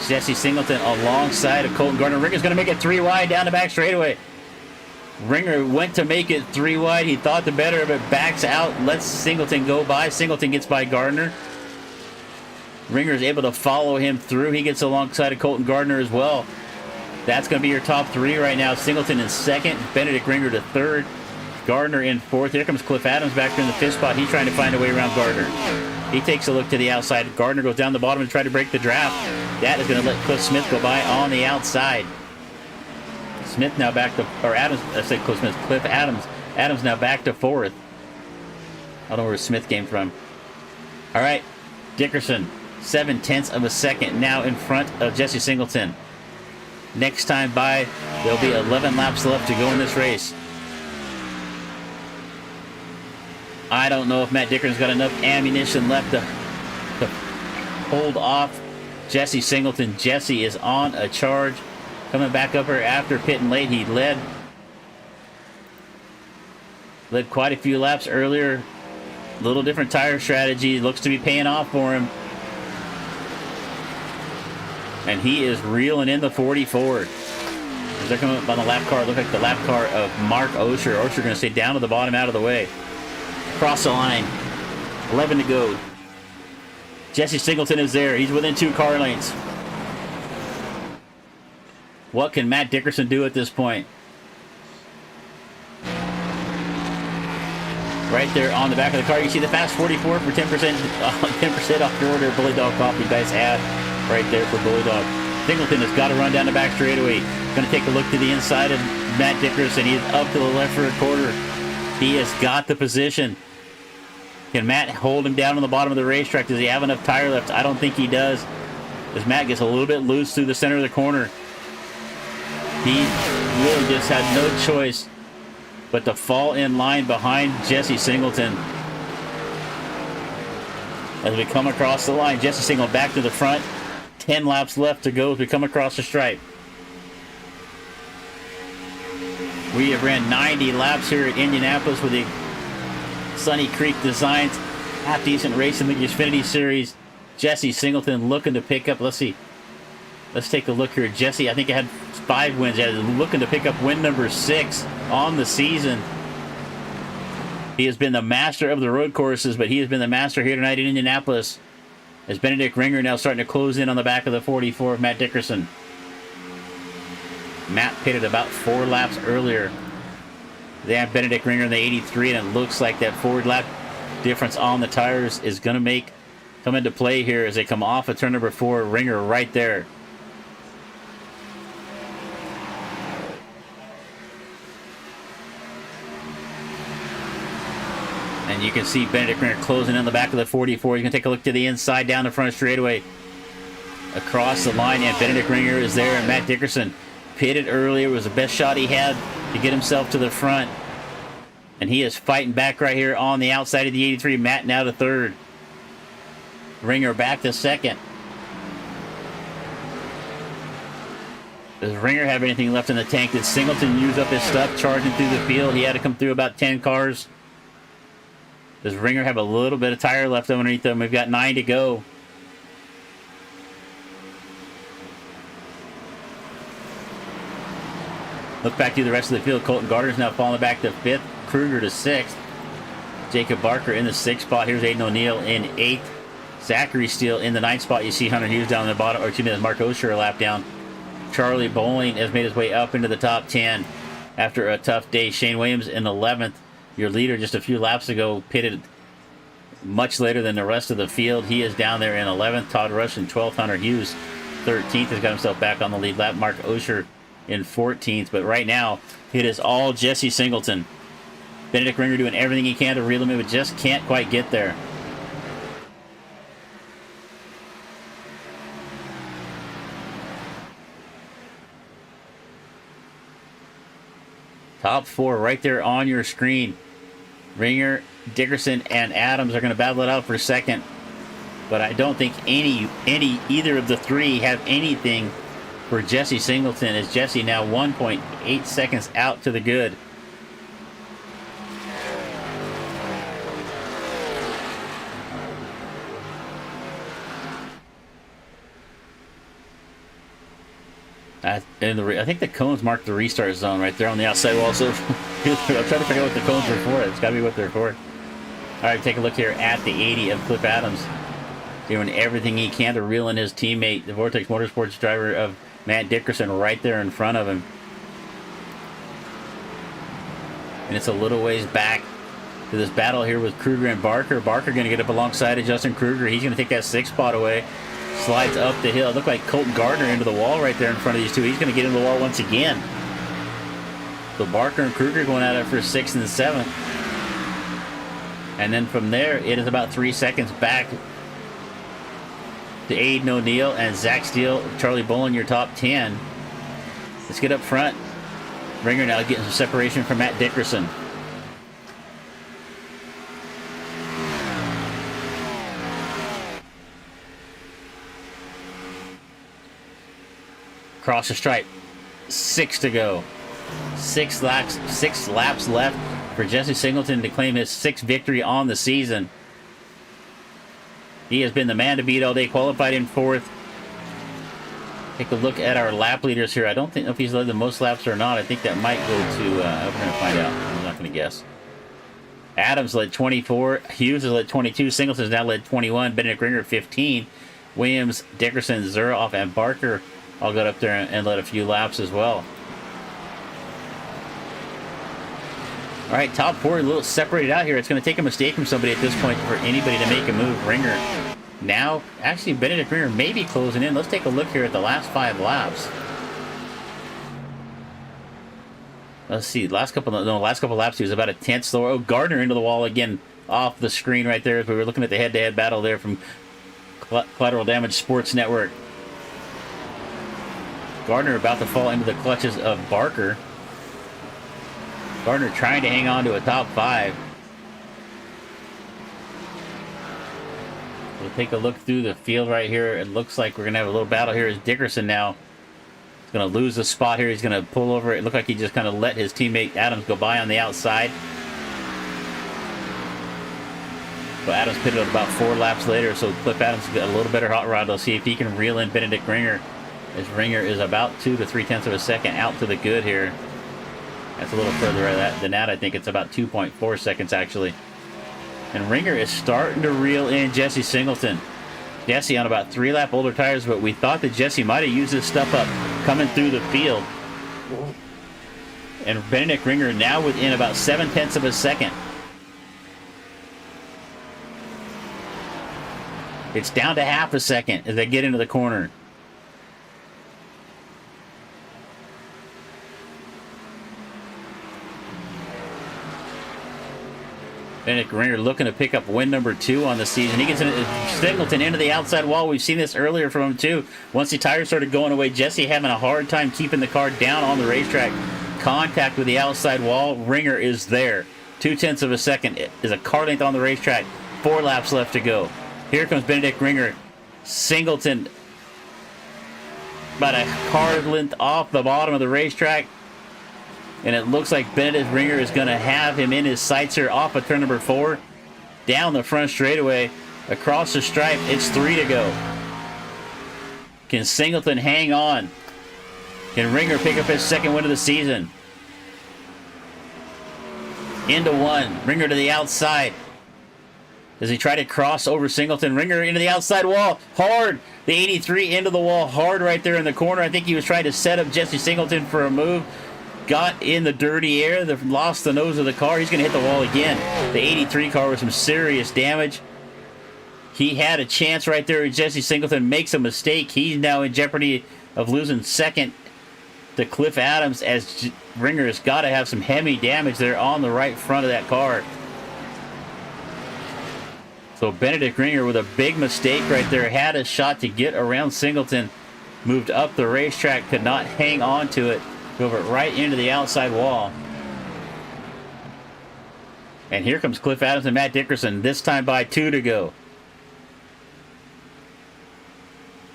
S2: Jesse Singleton alongside of Colton Gardner. Ringer's going to make it 3 wide down the back straightaway. Ringer went to make it 3 wide. He thought the better of it, backs out, lets Singleton go by. Singleton gets by Gardner. Ringer is able to follow him through. He gets alongside of Colton Gardner as well. That's going to be your top 3 right now. Singleton in second, Benedict Ringer to third, Gardner in fourth. Here comes Cliff Adams back there in the fifth spot. He's trying to find a way around Gardner. He takes a look to the outside. Gardner goes down the bottom and try to break the draft. That is going to let Cliff Smith go by on the outside. Smith now back to, or Adams, I said Cliff Smith, Cliff Adams. Adams now back to fourth. I don't know where Smith came from. All right, Dickerson, 0.7 of a second now in front of Jesse Singleton. Next time by, there'll be 11 laps left to go in this race. I don't know if Matt Dickerson's got enough ammunition left to hold off Jesse Singleton. Jesse is on a charge. Coming back up here after pitting late. He led quite a few laps earlier. Little different tire strategy. Looks to be paying off for him. And he is reeling in the 44. As they're coming up on the lap car, look like the lap car of Mark Osher. Osher going to stay down to the bottom, out of the way. Cross the line. 11 to go. Jesse Singleton is there. He's within 2 car lengths. What can Matt Dickerson do at this point? Right there on the back of the car, you see the Fast 44 for 10% 10% off your order. Bully Dog Coffee, guys, ad right there for Bully Dog. Singleton has got to run down the back straightaway. Going to take a look to the inside of Matt Dickerson. He's up to the left for a quarter. He has got the position. Can Matt hold him down on the bottom of the racetrack? Does he have enough tire left? I don't think he does. As Matt gets a little bit loose through the center of the corner. He really just had no choice but to fall in line behind Jesse Singleton. As we come across the line, Jesse Singleton back to the front. 10 laps left to go as we come across the stripe. We have ran 90 laps here at Indianapolis with the Sunny Creek Designs half-decent race in the Xfinity Series. Jesse Singleton looking to pick up, let's see. Let's take a look here. Jesse, I think, had 5 wins. Looking to pick up win number 6 on the season. He has been the master of the road courses, but he has been the master here tonight in Indianapolis. As Benedict Ringer now starting to close in on the back of the 44 of Matt Dickerson. Matt pitted about 4 laps earlier. They have Benedict Ringer in the 83, and it looks like that forward lap difference on the tires is going to come into play here as they come off of turn number 4. Ringer right there. And you can see Benedict Ringer closing in the back of the 44. You can take a look to the inside down the front straightaway. Across the line, and Benedict Ringer is there, and Matt Dickerson pitted earlier. It was the best shot he had to get himself to the front. And he is fighting back right here on the outside of the 83. Matt now to third. Ringer back to second. Does Ringer have anything left in the tank? Did Singleton use up his stuff charging through the field? He had to come through about 10 cars. Does Ringer have a little bit of tire left underneath them? We've got 9 to go. Look back through the rest of the field. Colton Gardner's now falling back to 5th. Kruger to 6th. Jacob Barker in the 6th spot. Here's Aiden O'Neill in 8th. Zachary Steele in the 9th spot. You see Hunter Hughes down in the bottom. Or excuse me, Mark Osher a lap down. Charlie Bowling has made his way up into the top 10 after a tough day. Shane Williams in 11th. Your leader just a few laps ago pitted much later than the rest of the field. He is down there in 11th. Todd Rush in 12th. Hunter Hughes 13th has got himself back on the lead lap. Mark Osher in 14th. But right now, it is all Jesse Singleton. Benedict Ringer doing everything he can to reel him in, but just can't quite get there. Top 4 right there on your screen. Ringer, Dickerson, and Adams are going to battle it out for second. but I don't think either of the three have anything for Jesse Singleton, as Jesse now 1.8 seconds out to the good. I think the cones mark the restart zone right there on the outside wall. So I'm trying to figure out what the cones are for. It's got to be what they're for. All right, take a look here at the 80 of Cliff Adams, doing everything he can to reel in his teammate, the Vortex Motorsports driver of Matt Dickerson, right there in front of him. And it's a little ways back to this battle here with Kruger and Barker. Barker going to get up alongside of Justin Kruger. He's going to take that 6th spot away. Slides up the hill. It looked like Colton Gardner into the wall right there in front of these two. He's going to get into the wall once again. So Barker and Kruger going at it for 6th and 7th. And then from there, it is about 3 seconds back to Aiden O'Neill and Zach Steele, Charlie Bolin, your top 10. Let's get up front. Ringer now getting some separation from Matt Dickerson. Across the stripe, 6 to go. 6 laps left for Jesse Singleton to claim his 6th victory on the season. He has been the man to beat all day, qualified in 4th. Take a look at our lap leaders here. I don't know if he's led the most laps or not. I think that might go to, we're going to find out. I'm not going to guess. Adams led 24. Hughes has led 22. Singleton's now led 21. Benedict Ringer 15. Williams, Dickerson, Zuroff, and Barker all got up there and led a few laps as well. All right, top 4 a little separated out here. It's going to take a mistake from somebody at this point for anybody to make a move. Ringer now, actually Benedict Ringer may be closing in. Let's take a look here at the last 5 laps. Let's see, last couple laps he was about a 10th slower. Oh, Gardner into the wall again off the screen right there as we were looking at the head-to-head battle there from Collateral Damage Sports Network. Gardner about to fall into the clutches of Barker. Gardner trying to hang on to a top 5. We'll take a look through the field right here. It looks like we're going to have a little battle here as Dickerson now is going to lose the spot here. He's going to pull over. It looked like he just kind of let his teammate Adams go by on the outside. So Adams pitted about 4 laps later, so Cliff Adams got a little better hot rod. They'll see if he can reel in Benedict Ringer. As Ringer is about 2 to 3/10 of a second out to the good here. That's a little further than that. I think it's about 2.4 seconds actually. And Ringer is starting to reel in Jesse Singleton. Jesse on about 3 lap older tires, but we thought that Jesse might have used this stuff up coming through the field. And Benedict Ringer now within about 7/10 of a second. It's down to half a second as they get into the corner. Benedict Ringer looking to pick up win number 2 on the season. He gets Singleton into the outside wall. We've seen this earlier from him too. Once the tires started going away, Jesse having a hard time keeping the car down on the racetrack. Contact with the outside wall. Ringer is there. 2/10 of a second is a car length on the racetrack. 4 laps left to go. Here comes Benedict Ringer. Singleton about a car length off the bottom of the racetrack. And it looks like Benedict Ringer is going to have him in his sights here off of turn number 4. Down the front straightaway. Across the stripe. It's 3 to go. Can Singleton hang on? Can Ringer pick up his 2nd win of the season? Into 1. Ringer to the outside. Does he try to cross over Singleton? Ringer into the outside wall. Hard. The 83 into the wall. Hard right there in the corner. I think he was trying to set up Jesse Singleton for a move. Got in the dirty air, lost the nose of the car. He's going to hit the wall again. The 83 car with some serious damage. He had a chance right there. Jesse Singleton makes a mistake. He's now in jeopardy of losing 2nd to Cliff Adams, as Ringer has got to have some heavy damage there on the right front of that car. So Benedict Ringer with a big mistake right there. Had a shot to get around Singleton. Moved up the racetrack. Could not hang on to it. Drove it right into the outside wall. And here comes Cliff Adams and Matt Dickerson, this time by 2 to go.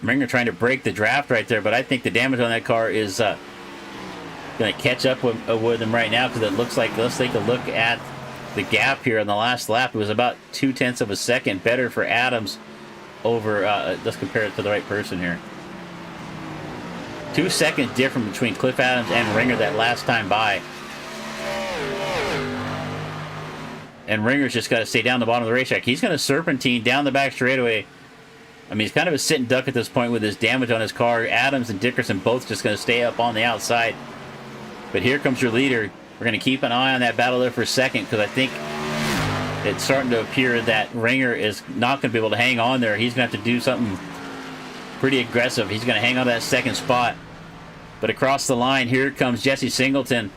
S2: Ringer trying to break the draft right there, but I think the damage on that car is going to catch up with him right now, because it looks like, let's take a look at the gap here on the last lap. It was about 0.2 of a second better for Adams over, let's compare it to the right person here. 2 seconds different between Cliff Adams and Ringer that last time by. And Ringer's just got to stay down the bottom of the racetrack. He's going to serpentine down the back straightaway. I mean, he's kind of a sit-and duck at this point with his damage on his car. Adams and Dickerson both just going to stay up on the outside. But here comes your leader. We're going to keep an eye on that battle there for a second, because I think it's starting to appear that Ringer is not going to be able to hang on there. He's going to have to do something pretty aggressive. He's going to hang on to that second spot. But across the line, here comes Jesse Singleton.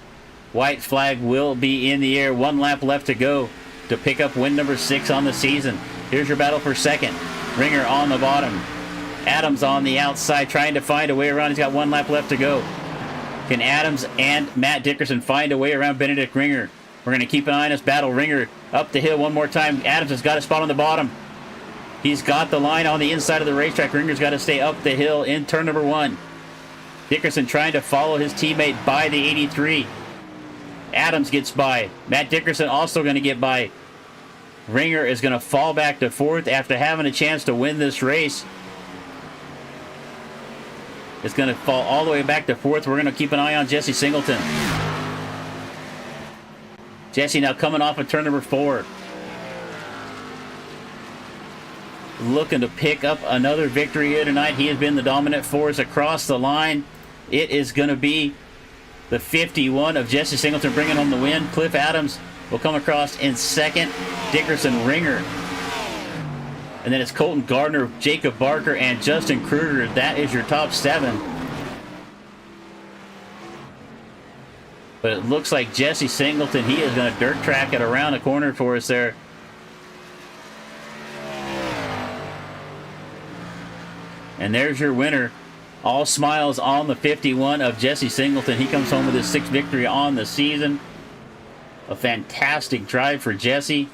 S2: White flag will be in the air. 1 lap left to go to pick up win number 6 on the season. Here's your battle for second. Ringer on the bottom. Adams on the outside trying to find a way around. He's got 1 lap left to go. Can Adams and Matt Dickerson find a way around Benedict Ringer? We're going to keep an eye on this battle. Ringer up the hill one more time. Adams has got a spot on the bottom. He's got the line on the inside of the racetrack. Ringer's got to stay up the hill in turn number 1. Dickerson trying to follow his teammate by the 83. Adams gets by. Matt Dickerson also going to get by. Ringer is going to fall back to 4th after having a chance to win this race. It's going to fall all the way back to 4th. We're going to keep an eye on Jesse Singleton. Jesse now coming off of turn number 4. Looking to pick up another victory here tonight. He has been the dominant force across the line. It is going to be the 51 of Jesse Singleton bringing home the win. Cliff Adams will come across in second. Dickerson, Ringer. And then it's Colton Gardner, Jacob Barker, and Justin Kruger. That is your top 7. But it looks like Jesse Singleton, he is going to dirt track it around the corner for us there. And there's your winner. All smiles on the 51 of Jesse Singleton. He comes home with his 6th victory on the season. A fantastic drive for Jesse.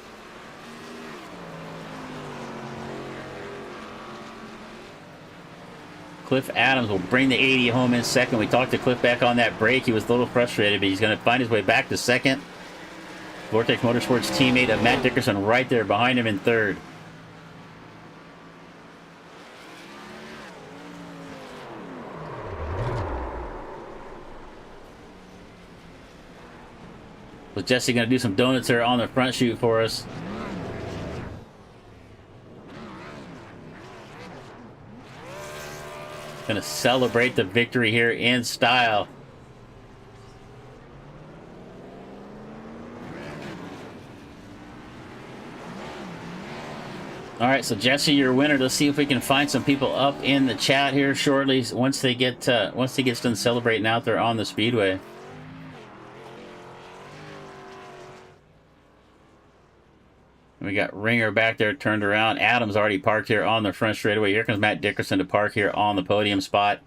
S2: Cliff Adams will bring the 80 home in second. We talked to Cliff back on that break. He was a little frustrated, but he's going to find his way back to second. Vortex Motorsports teammate of Matt Dickerson right there behind him in third. So Jesse going to do some donuts there on the front chute for us. Going to celebrate the victory here in style. All right, so Jesse, your winner. Let's see if we can find some people up in the chat here shortly. Once they gets done celebrating out there on the Speedway. We got Ringer back there turned around. Adams already parked here on the front straightaway. Here comes Matt Dickerson to park here on the podium spot.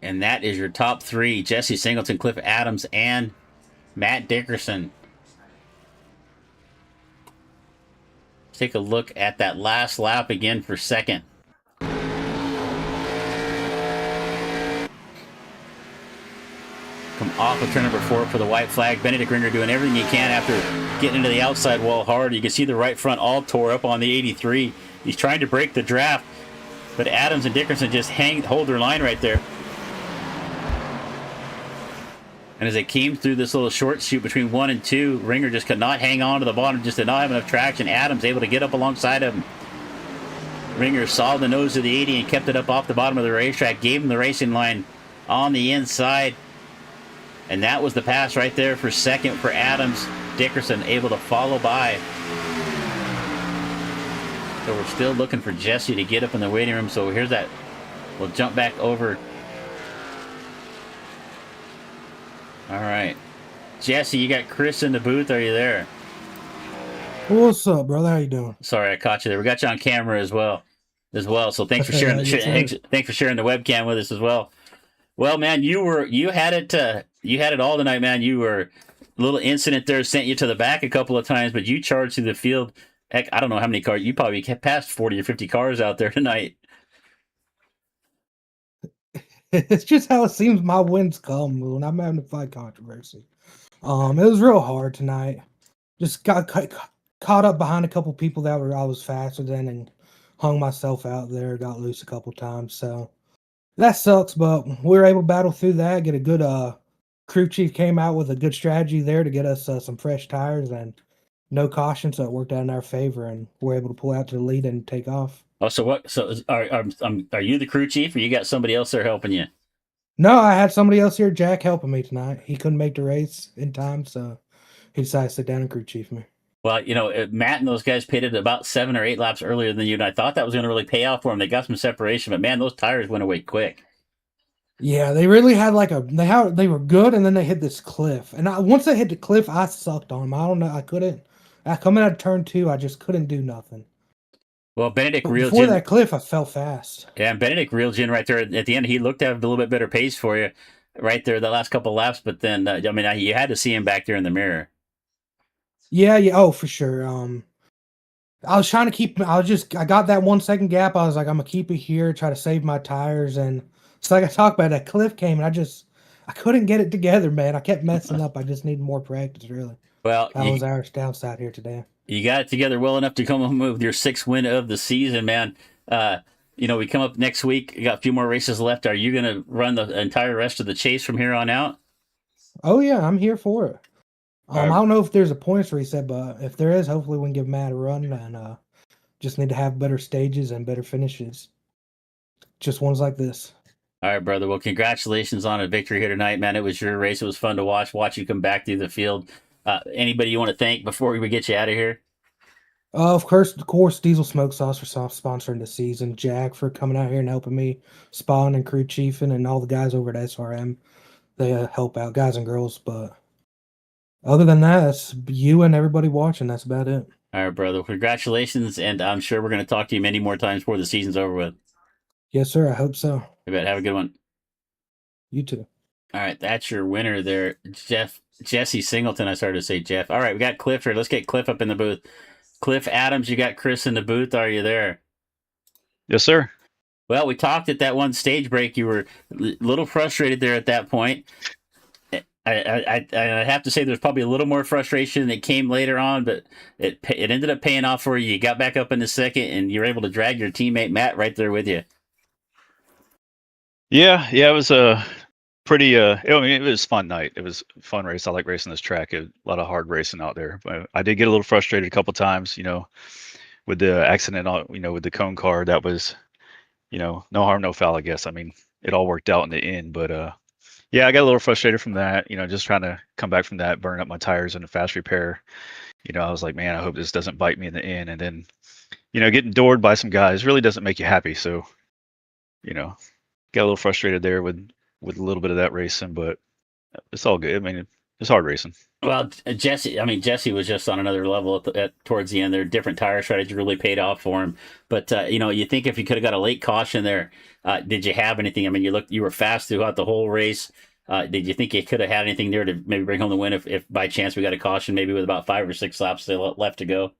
S2: And that is your top 3. Jesse Singleton, Cliff Adams, and Matt Dickerson. Let's take a look at that last lap again for second. Come off of turn number 4 for the white flag. Benedict Ringer doing everything he can after getting into the outside wall hard. You can see the right front all tore up on the 83. He's trying to break the draft, but Adams and Dickerson just hold their line right there. And as they came through this little short chute between 1 and 2, Ringer just could not hang on to the bottom, just did not have enough traction. Adams able to get up alongside him. Ringer saw the nose of the 80 and kept it up off the bottom of the racetrack, gave him the racing line on the inside. And that was the pass right there for second for Adams. Dickerson able to follow by. So we're still looking for Jesse to get up in the waiting room. So here's that. We'll jump back over. All right. Jesse, you got Chris in the booth. Are you there?
S8: What's up, brother? How you doing?
S2: Sorry, I caught you there. We got you on camera as well. So thanks for sharing. Thanks for sharing the webcam with us as well. Well, man, you had it all tonight, man. You little incident there sent you to the back a couple of times, but you charged through the field. Heck, I don't know how many cars. You probably passed 40 or 50 cars out there tonight.
S8: It's just how it seems my wins come when I'm having to fight controversy. It was real hard tonight. Just got caught up behind a couple people that I was faster than and hung myself out there. Got loose a couple times, so that sucks. But we were able to battle through that. Get a good crew chief came out with a good strategy there to get us some fresh tires and no caution, so it worked out in our favor, and we're able to pull out to the lead and take off.
S2: Oh, so what? So are you the crew chief, or you got somebody else there helping you?
S8: No, I had somebody else here, Jack, helping me tonight. He couldn't make the race in time, so he decided to sit down and crew chief me.
S2: Well, Matt and those guys pitted about 7 or 8 laps earlier than you, and I thought that was going to really pay off for them. They got some separation, but man, those tires went away quick.
S8: Yeah, they really had they were good, and then they hit this cliff. And once they hit the cliff, I sucked on them. I don't know, I couldn't. Coming out of turn 2, I just couldn't do nothing.
S2: Well, Benedict reeled
S8: before
S2: in.
S8: That cliff, I fell fast.
S2: Yeah, and Benedict reeled you in right there at the end. He looked to have a little bit better pace for you right there the last couple of laps, but then you had to see him back there in the mirror.
S8: Yeah, oh for sure. I was trying to keep. I got that 1 second gap. I was like, I'm gonna keep it here, try to save my tires, and it's like I talked about. That cliff came, and I couldn't get it together, man. I kept messing up. I just needed more practice, really.
S2: Well,
S8: that was our downside here today.
S2: You got it together well enough to come home with your 6th win of the season, man. We come up next week. You got a few more races left. Are you going to run the entire rest of the chase from here on out?
S8: Oh yeah, I'm here for it. I don't know if there's a points reset, but if there is, hopefully we can give Matt a run, and just need to have better stages and better finishes. Just ones like this.
S2: All right, brother. Well, congratulations on a victory here tonight, man. It was your race. It was fun to watch you come back through the field. Anybody you want to thank before we get you out of here?
S8: Of course, Diesel Smoke Sauce for sponsoring the season. Jack for coming out here and helping me, Spawn and crew chiefing, and all the guys over at SRM. They help out, guys and girls. But other than that, that's you and everybody watching. That's about it.
S2: All right, brother. Congratulations, and I'm sure we're going to talk to you many more times before the season's over with.
S8: Yes, sir. I hope so.
S2: I bet. Have a good one.
S8: You too.
S2: All right, that's your winner there, Jesse Singleton. I started to say Jeff. All right, we got Cliff here. Let's get Cliff up in the booth. Cliff Adams, you got Chris in the booth. Are you there?
S6: Yes, sir.
S2: Well, we talked at that one stage break. You were a little frustrated there at that point. I have to say there's probably a little more frustration that came later on, but it ended up paying off for you. You got back up in the second, and you were able to drag your teammate Matt right there with you.
S6: Yeah, it was a pretty. It was a fun night. It was a fun race. I like racing this track. A lot of hard racing out there. But I did get a little frustrated a couple times. With the accident. With the cone car. That was, no harm, no foul. I guess. I mean, it all worked out in the end. But yeah, I got a little frustrated from that. Just trying to come back from that, burn up my tires in a fast repair. I was like, man, I hope this doesn't bite me in the end. And then, getting doored by some guys really doesn't make you happy. So, got a little frustrated there with a little bit of that racing, but it's all good. I mean, it's hard racing.
S2: Well, Jesse was just on another level towards the end. Their different tire strategy really paid off for him. But you think if you could have got a late caution there, did you have anything? I mean, you were fast throughout the whole race. Did you think you could have had anything there to maybe bring home the win if by chance we got a caution, maybe with about 5 or 6 laps left to go?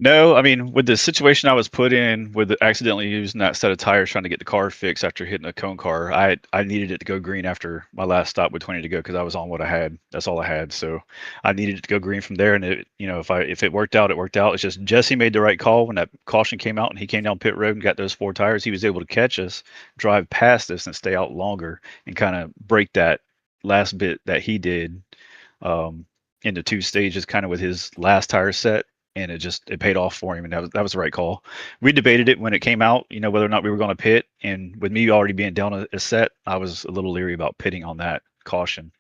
S6: No, I mean, with the situation I was put in with accidentally using that set of tires trying to get the car fixed after hitting a cone car, I needed it to go green after my last stop with 20 to go because I was on what I had. That's all I had. So I needed it to go green from there. And if it worked out, it worked out. It's just Jesse made the right call when that caution came out and he came down pit road and got those 4 tires. He was able to catch us, drive past us, and stay out longer and kind of break that last bit that he did into 2 stages, kind of with his last tire set. And it paid off for him, and that was the right call. We debated it when it came out, whether or not we were going to pit. And with me already being down a set, I was a little leery about pitting on that caution.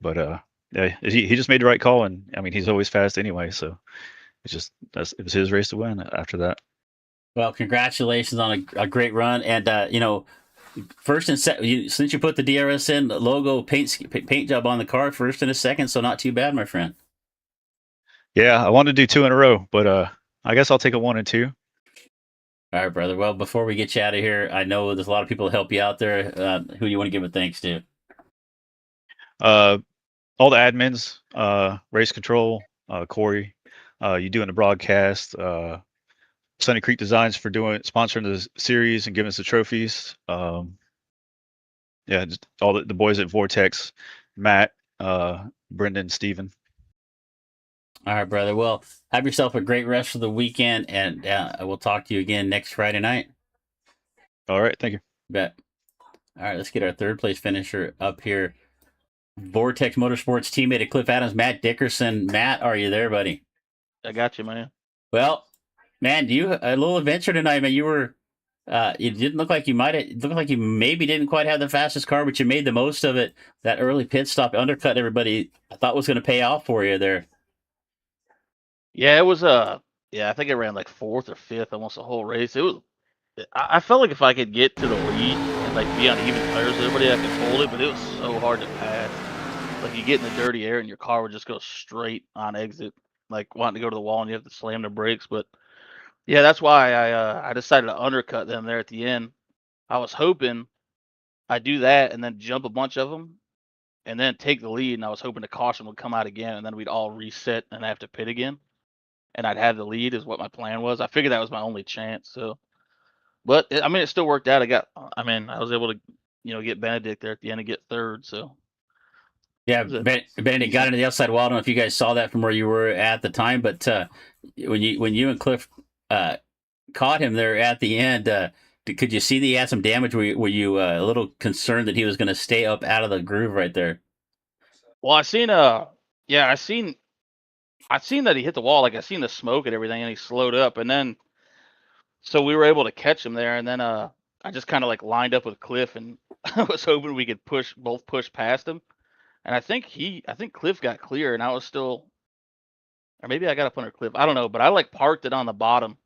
S6: But yeah, he just made the right call, and I mean he's always fast anyway, so it was his race to win after that.
S2: Well, congratulations on a great run, and first and second. Since you put the DRSN logo paint job on the car, first and a second, so not too bad, my friend.
S6: Yeah, I wanted to do 2 in a row, but I guess I'll take a 1 and 2.
S2: All right, brother. Well, before we get you out of here, I know there's a lot of people to help you out there. Who do you want to give a thanks to?
S6: all the admins, race control, Corey, you doing the broadcast, Sunny Creek Designs for sponsoring the series and giving us the trophies. Yeah, just all the boys at Vortex, Matt, Brendan, Steven.
S2: All right, brother. Well, have yourself a great rest of the weekend, and we'll talk to you again next Friday night.
S6: All right, thank you.
S2: Bet. All right, let's get our third place finisher up here. Vortex Motorsports teammate of Cliff Adams, Matt Dickerson. Matt, are you there, buddy?
S9: I got you, man.
S2: Well, man, you a little adventure tonight, man. You were, it didn't look like you looked like you maybe didn't quite have the fastest car, but you made the most of it. That early pit stop undercut everybody I thought was going to pay off for you there.
S9: Yeah, it was I think I ran like fourth or fifth almost the whole race. It was I felt like if I could get to the lead and like be on even tires with everybody, I could hold it, but it was so hard to pass. Like you get in the dirty air and your car would just go straight on exit, like wanting to go to the wall and you have to slam the brakes. But yeah, that's why I decided to undercut them there at the end. I was hoping I'd do that and then jump a bunch of them and then take the lead, and I was hoping the caution would come out again and then we'd all reset and have to pit again. And I'd have the lead is what my plan was. I figured that was my only chance. So, but I mean, it still worked out. I was able to, get Benedict there at the end and get third. So,
S2: yeah, Benedict got into the outside wall. I don't know if you guys saw that from where you were at the time, but when you and Cliff caught him there at the end, could you see that he had some damage? Were you a little concerned that he was going to stay up out of the groove right there?
S9: Well, I seen that he hit the wall. Like I seen the smoke and everything, and he slowed up, and then so we were able to catch him there, and then I just kind of like lined up with Cliff, and I was hoping we could push past him, and I think Cliff got clear, and I was still, or maybe I got up under Cliff. I don't know, but I like parked it on the bottom,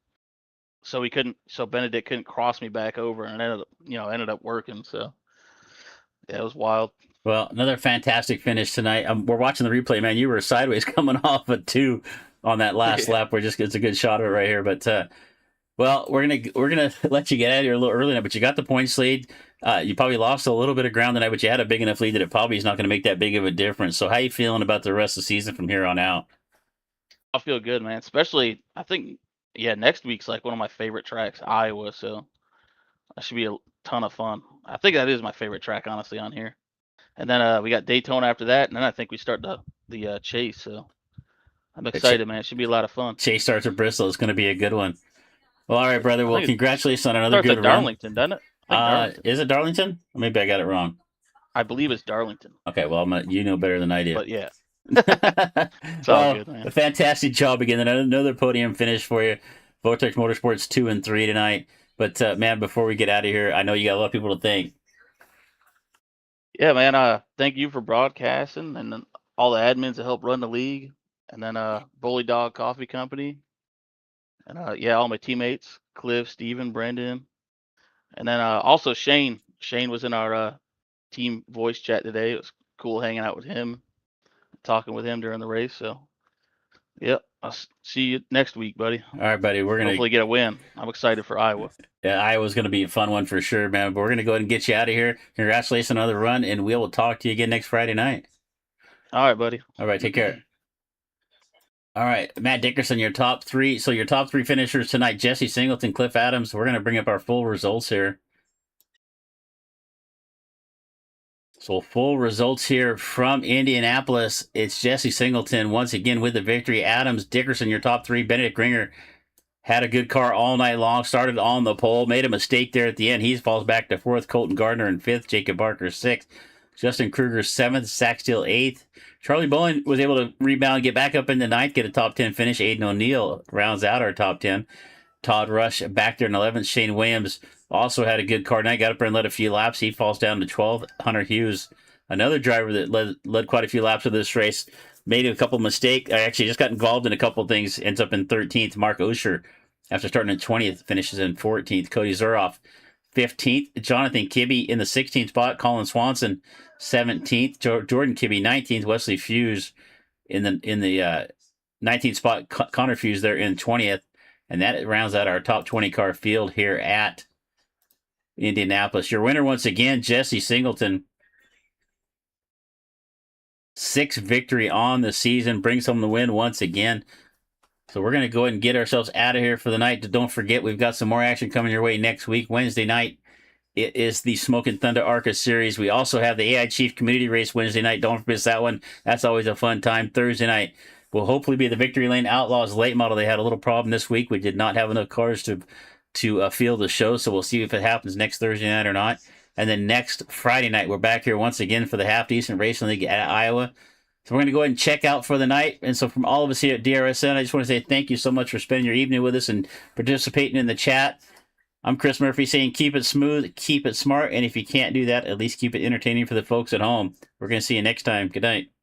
S9: so Benedict couldn't cross me back over, and it ended up working. So yeah, it was wild.
S2: Well, another fantastic finish tonight. We're watching the replay, man. You were sideways coming off a 2 on that last lap. It's a good shot of it right here. But well, we're gonna let you get out of here a little early now. But you got the points lead. You probably lost a little bit of ground tonight, but you had a big enough lead that it probably is not going to make that big of a difference. So, how you feeling about the rest of the season from here on out?
S9: I feel good, man. Especially, I think, next week's like one of my favorite tracks, Iowa. So that should be a ton of fun. I think that is my favorite track, honestly, on here. And then we got Daytona after that, and then I think we start the chase. So I'm excited, man. It should be a lot of fun.
S2: Chase starts at Bristol. It's going to be a good one. Well, all right, brother. Well, congratulations on another good run.
S9: Darlington, doesn't it?
S2: Is it Darlington? Or maybe I got it wrong.
S9: I believe it's Darlington.
S2: Okay, well, you know better than I do.
S9: But yeah. It's all good, man.
S2: A fantastic job again. Another podium finish for you. Vortex Motorsports 2 and 3 tonight. But, man, before we get out of here, I know you got a lot of people to thank.
S9: Yeah, man. Thank you for broadcasting, and then all the admins that help run the league, and then Bully Dog Coffee Company, and all my teammates, Cliff, Steven, Brendan, and then also Shane. Shane was in our team voice chat today. It was cool hanging out with him, talking with him during the race. So, yep. I'll see you next week, buddy.
S2: All right, buddy. We're going to
S9: hopefully get a win. I'm excited for Iowa.
S2: Yeah, Iowa's going to be a fun one for sure, man. But we're going to go ahead and get you out of here. Congratulations on another run, and we will talk to you again next Friday night.
S9: All right, buddy.
S2: All right, take care. All right, Matt Dickerson, your top 3. So your top 3 finishers tonight, Jesse Singleton, Cliff Adams. We're going to bring up our full results here. So full results here from Indianapolis. It's Jesse Singleton once again with the victory. Adams, Dickerson, your top 3. Benedict Ringer had a good car all night long. Started on the pole. Made a mistake there at the end. He falls back to 4th. Colton Gardner in 5th. Jacob Barker 6th. Justin Kruger 7th. Zach Steele 8th. Charlie Bowen was able to rebound, get back up in the 9th, get a top 10 finish. Aiden O'Neill rounds out our top 10. Todd Rush back there in 11th. Shane Williams also had a good car tonight. Got up there and led a few laps. He falls down to 12th. Hunter Hughes, another driver that led quite a few laps of this race, made a couple mistakes. Actually, just got involved in a couple things. Ends up in 13th. Mark Osher, after starting in 20th, finishes in 14th. Cody Zuroff, 15th. Jonathan Kibbe in the 16th spot. Colin Swanson, 17th. Jordan Kibbe, 19th. Wesley Fuse in the 19th spot. Connor Fuse there in 20th. And that rounds out our top 20 car field here at Indianapolis. Your winner once again, Jesse Singleton. 6th victory on the season, brings home the win once again. So we're going to go ahead and get ourselves out of here for the night. Don't forget, we've got some more action coming your way next week. Wednesday night, it is the Smoking Thunder ARCA Series. We also have the AI Chief Community Race Wednesday night. Don't miss that one. That's always a fun time. Thursday night will hopefully be the Victory Lane Outlaws late model. They had a little problem this week. We did not have enough cars to field the show, so we'll see if it happens next Thursday night or not. And then next Friday night, we're back here once again for the Half Decent Racing League at Iowa. So we're going to go ahead and check out for the night. And so from all of us here at DRSN, I just want to say thank you so much for spending your evening with us and participating in the chat. I'm Chris Murphy saying keep it smooth, keep it smart, and if you can't do that, at least keep it entertaining for the folks at home. We're going to see you next time. Good night.